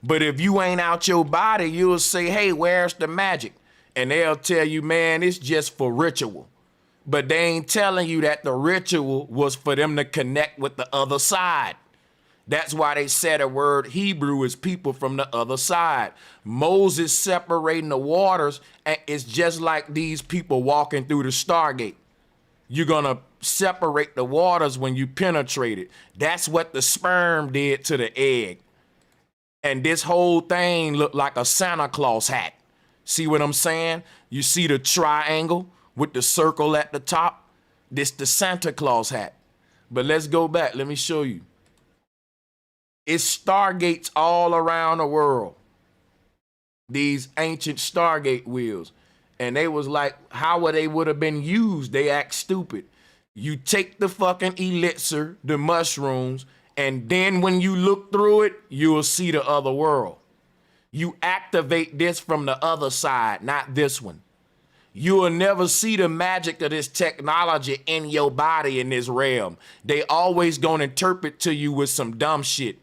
But if you ain't out your body, you'll say, hey, where's the magic? And they'll tell you, man, it's just for ritual. But they ain't telling you that the ritual was for them to connect with the other side. That's why they said a word Hebrew is people from the other side. Moses separating the waters, and it's just like these people walking through the Stargate. You're gonna separate the waters when you penetrate it. That's what the sperm did to the egg. And this whole thing looked like a Santa Claus hat. See what I'm saying? You see the triangle with the circle at the top? This the Santa Claus hat. But let's go back. Let me show you. It's stargates all around the world. These ancient stargate wheels. And they was like, how would they would have been used? They act stupid. You take the fucking elixir, the mushrooms, and then when you look through it, you'll see the other world. You activate this from the other side, not this one. You will never see the magic of this technology in your body in this realm. They always gonna interpret to you with some dumb shit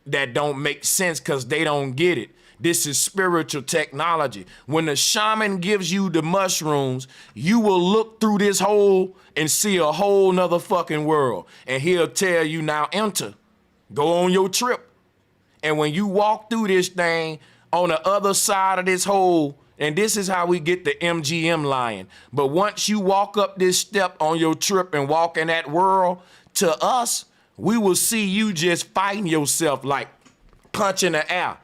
that don't make sense because they don't get it. This is spiritual technology. When the shaman gives you the mushrooms, you will look through this hole and see a whole nother fucking world. And he'll tell you, now enter, go on your trip. And when you walk through this thing on the other side of this hole, and this is how we get the MGM lion. But once you walk up this step on your trip and walk in that world, to us, we will see you just fighting yourself, like punching the air.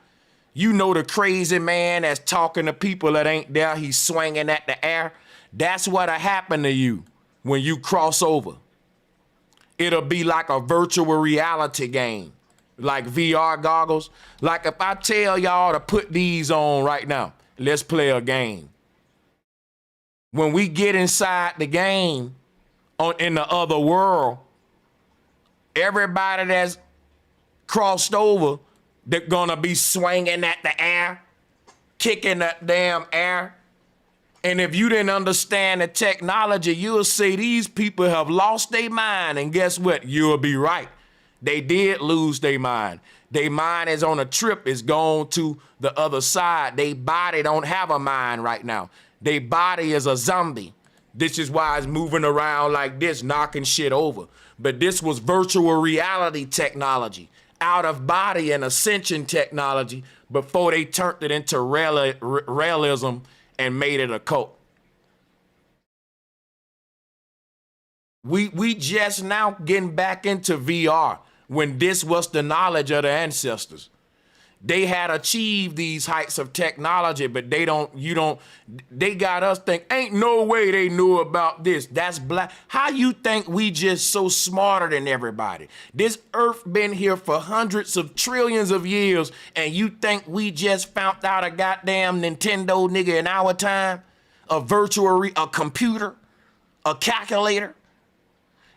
You know the crazy man that's talking to people that ain't there, he's swinging at the air. That's what'll happen to you when you cross over. It'll be like a virtual reality game, like VR goggles. Like if I tell y'all to put these on right now, let's play a game. When we get inside the game in the other world, everybody that's crossed over, they're gonna be swinging at the air, kicking that damn air. And if you didn't understand the technology, you'll say these people have lost their mind. And guess what? You'll be right. They did lose their mind. Their mind is on a trip, it's gone to the other side. Their body don't have a mind right now. Their body is a zombie. This is why it's moving around like this, knocking shit over. But this was virtual reality technology, out of body and ascension technology before they turned it into Raelism and made it a cult. We just now getting back into VR when this was the knowledge of the ancestors. They had achieved these heights of technology, but they got us think, ain't no way they knew about this. That's black. How you think we just so smarter than everybody? This earth been here for hundreds of trillions of years, and you think we just found out a goddamn Nintendo nigga in our time? A a computer? A calculator?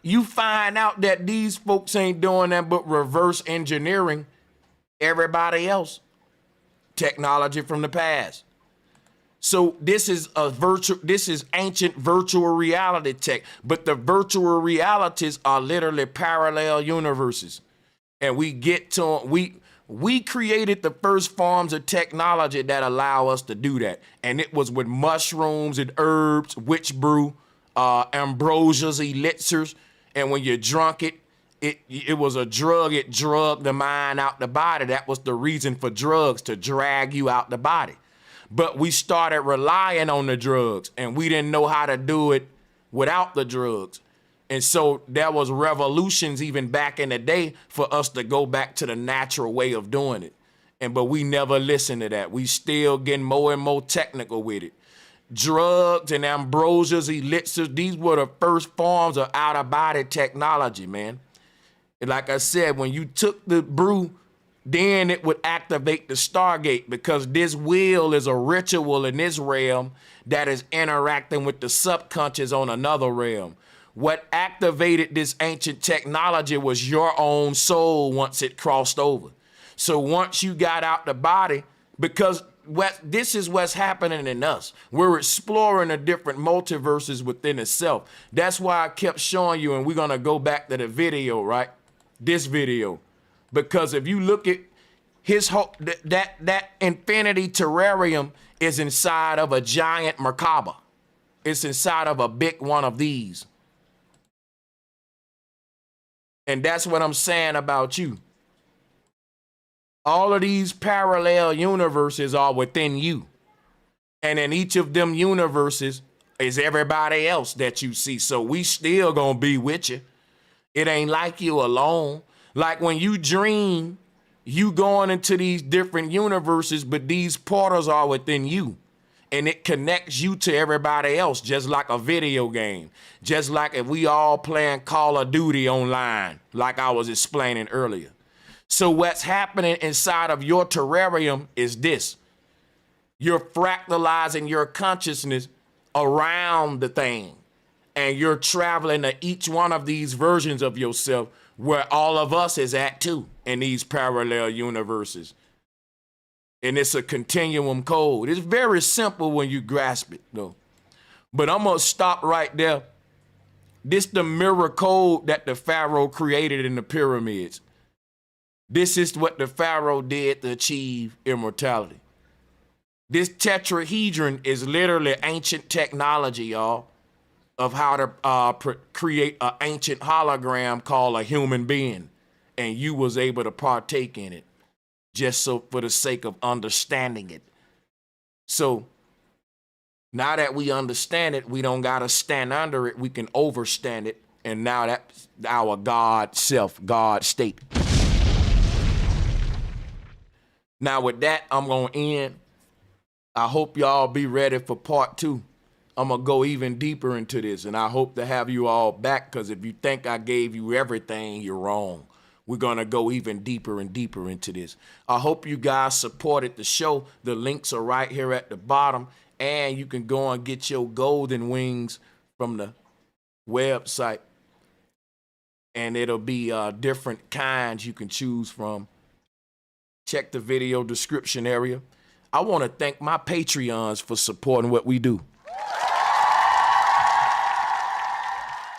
You find out that these folks ain't doing that but reverse engineering everybody else. Technology from the past. So this is ancient virtual reality tech, but the virtual realities are literally parallel universes. And we created the first forms of technology that allow us to do that. And it was with mushrooms and herbs, witch brew, ambrosias, elixirs. And when you drunk it, it was a drug. It drugged the mind out the body. That was the reason for drugs, to drag you out the body. But we started relying on the drugs, and we didn't know how to do it without the drugs. And so there was revolutions even back in the day for us to go back to the natural way of doing it. But we never listened to that. We still getting more and more technical with it. Drugs and ambrosias, elixirs, these were the first forms of out-of-body technology, man. And like I said, when you took the brew, then it would activate the Stargate, because this wheel is a ritual in this realm that is interacting with the subconscious on another realm. What activated this ancient technology was your own soul once it crossed over. So once you got out the body, because this is what's happening in us. We're exploring the different multiverses within itself. That's why I kept showing you, and we're going to go back to the video, right? This video. Because if you look at his whole, that infinity terrarium is inside of a giant Merkaba. It's inside of a big one of these. And that's what I'm saying about you. All of these parallel universes are within you. And in each of them universes is everybody else that you see. So we still gonna be with you. It ain't like you alone. Like when you dream, you going into these different universes, but these portals are within you. And it connects you to everybody else, just like a video game. Just like if we all playing Call of Duty online, like I was explaining earlier. So what's happening inside of your terrarium is this. You're fractalizing your consciousness around the thing. And you're traveling to each one of these versions of yourself, where all of us is at too, in these parallel universes. And it's a continuum code. It's very simple when you grasp it, though. But I'm gonna stop right there. This the mirror code that the Pharaoh created in the pyramids. This is what the Pharaoh did to achieve immortality. This tetrahedron is literally ancient technology, y'all, of how to create an ancient hologram called a human being. And you was able to partake in it just so for the sake of understanding it. So now that we understand it, we don't got to stand under it. We can overstand it. And now that's our God self, God state. Now with that, I'm going to end. I hope y'all be ready for part 2. I'm going to go even deeper into this, and I hope to have you all back, because if you think I gave you everything, you're wrong. We're going to go even deeper and deeper into this. I hope you guys supported the show. The links are right here at the bottom, and you can go and get your golden wings from the website, and it'll be different kinds you can choose from. Check the video description area. I want to thank my Patreons for supporting what we do.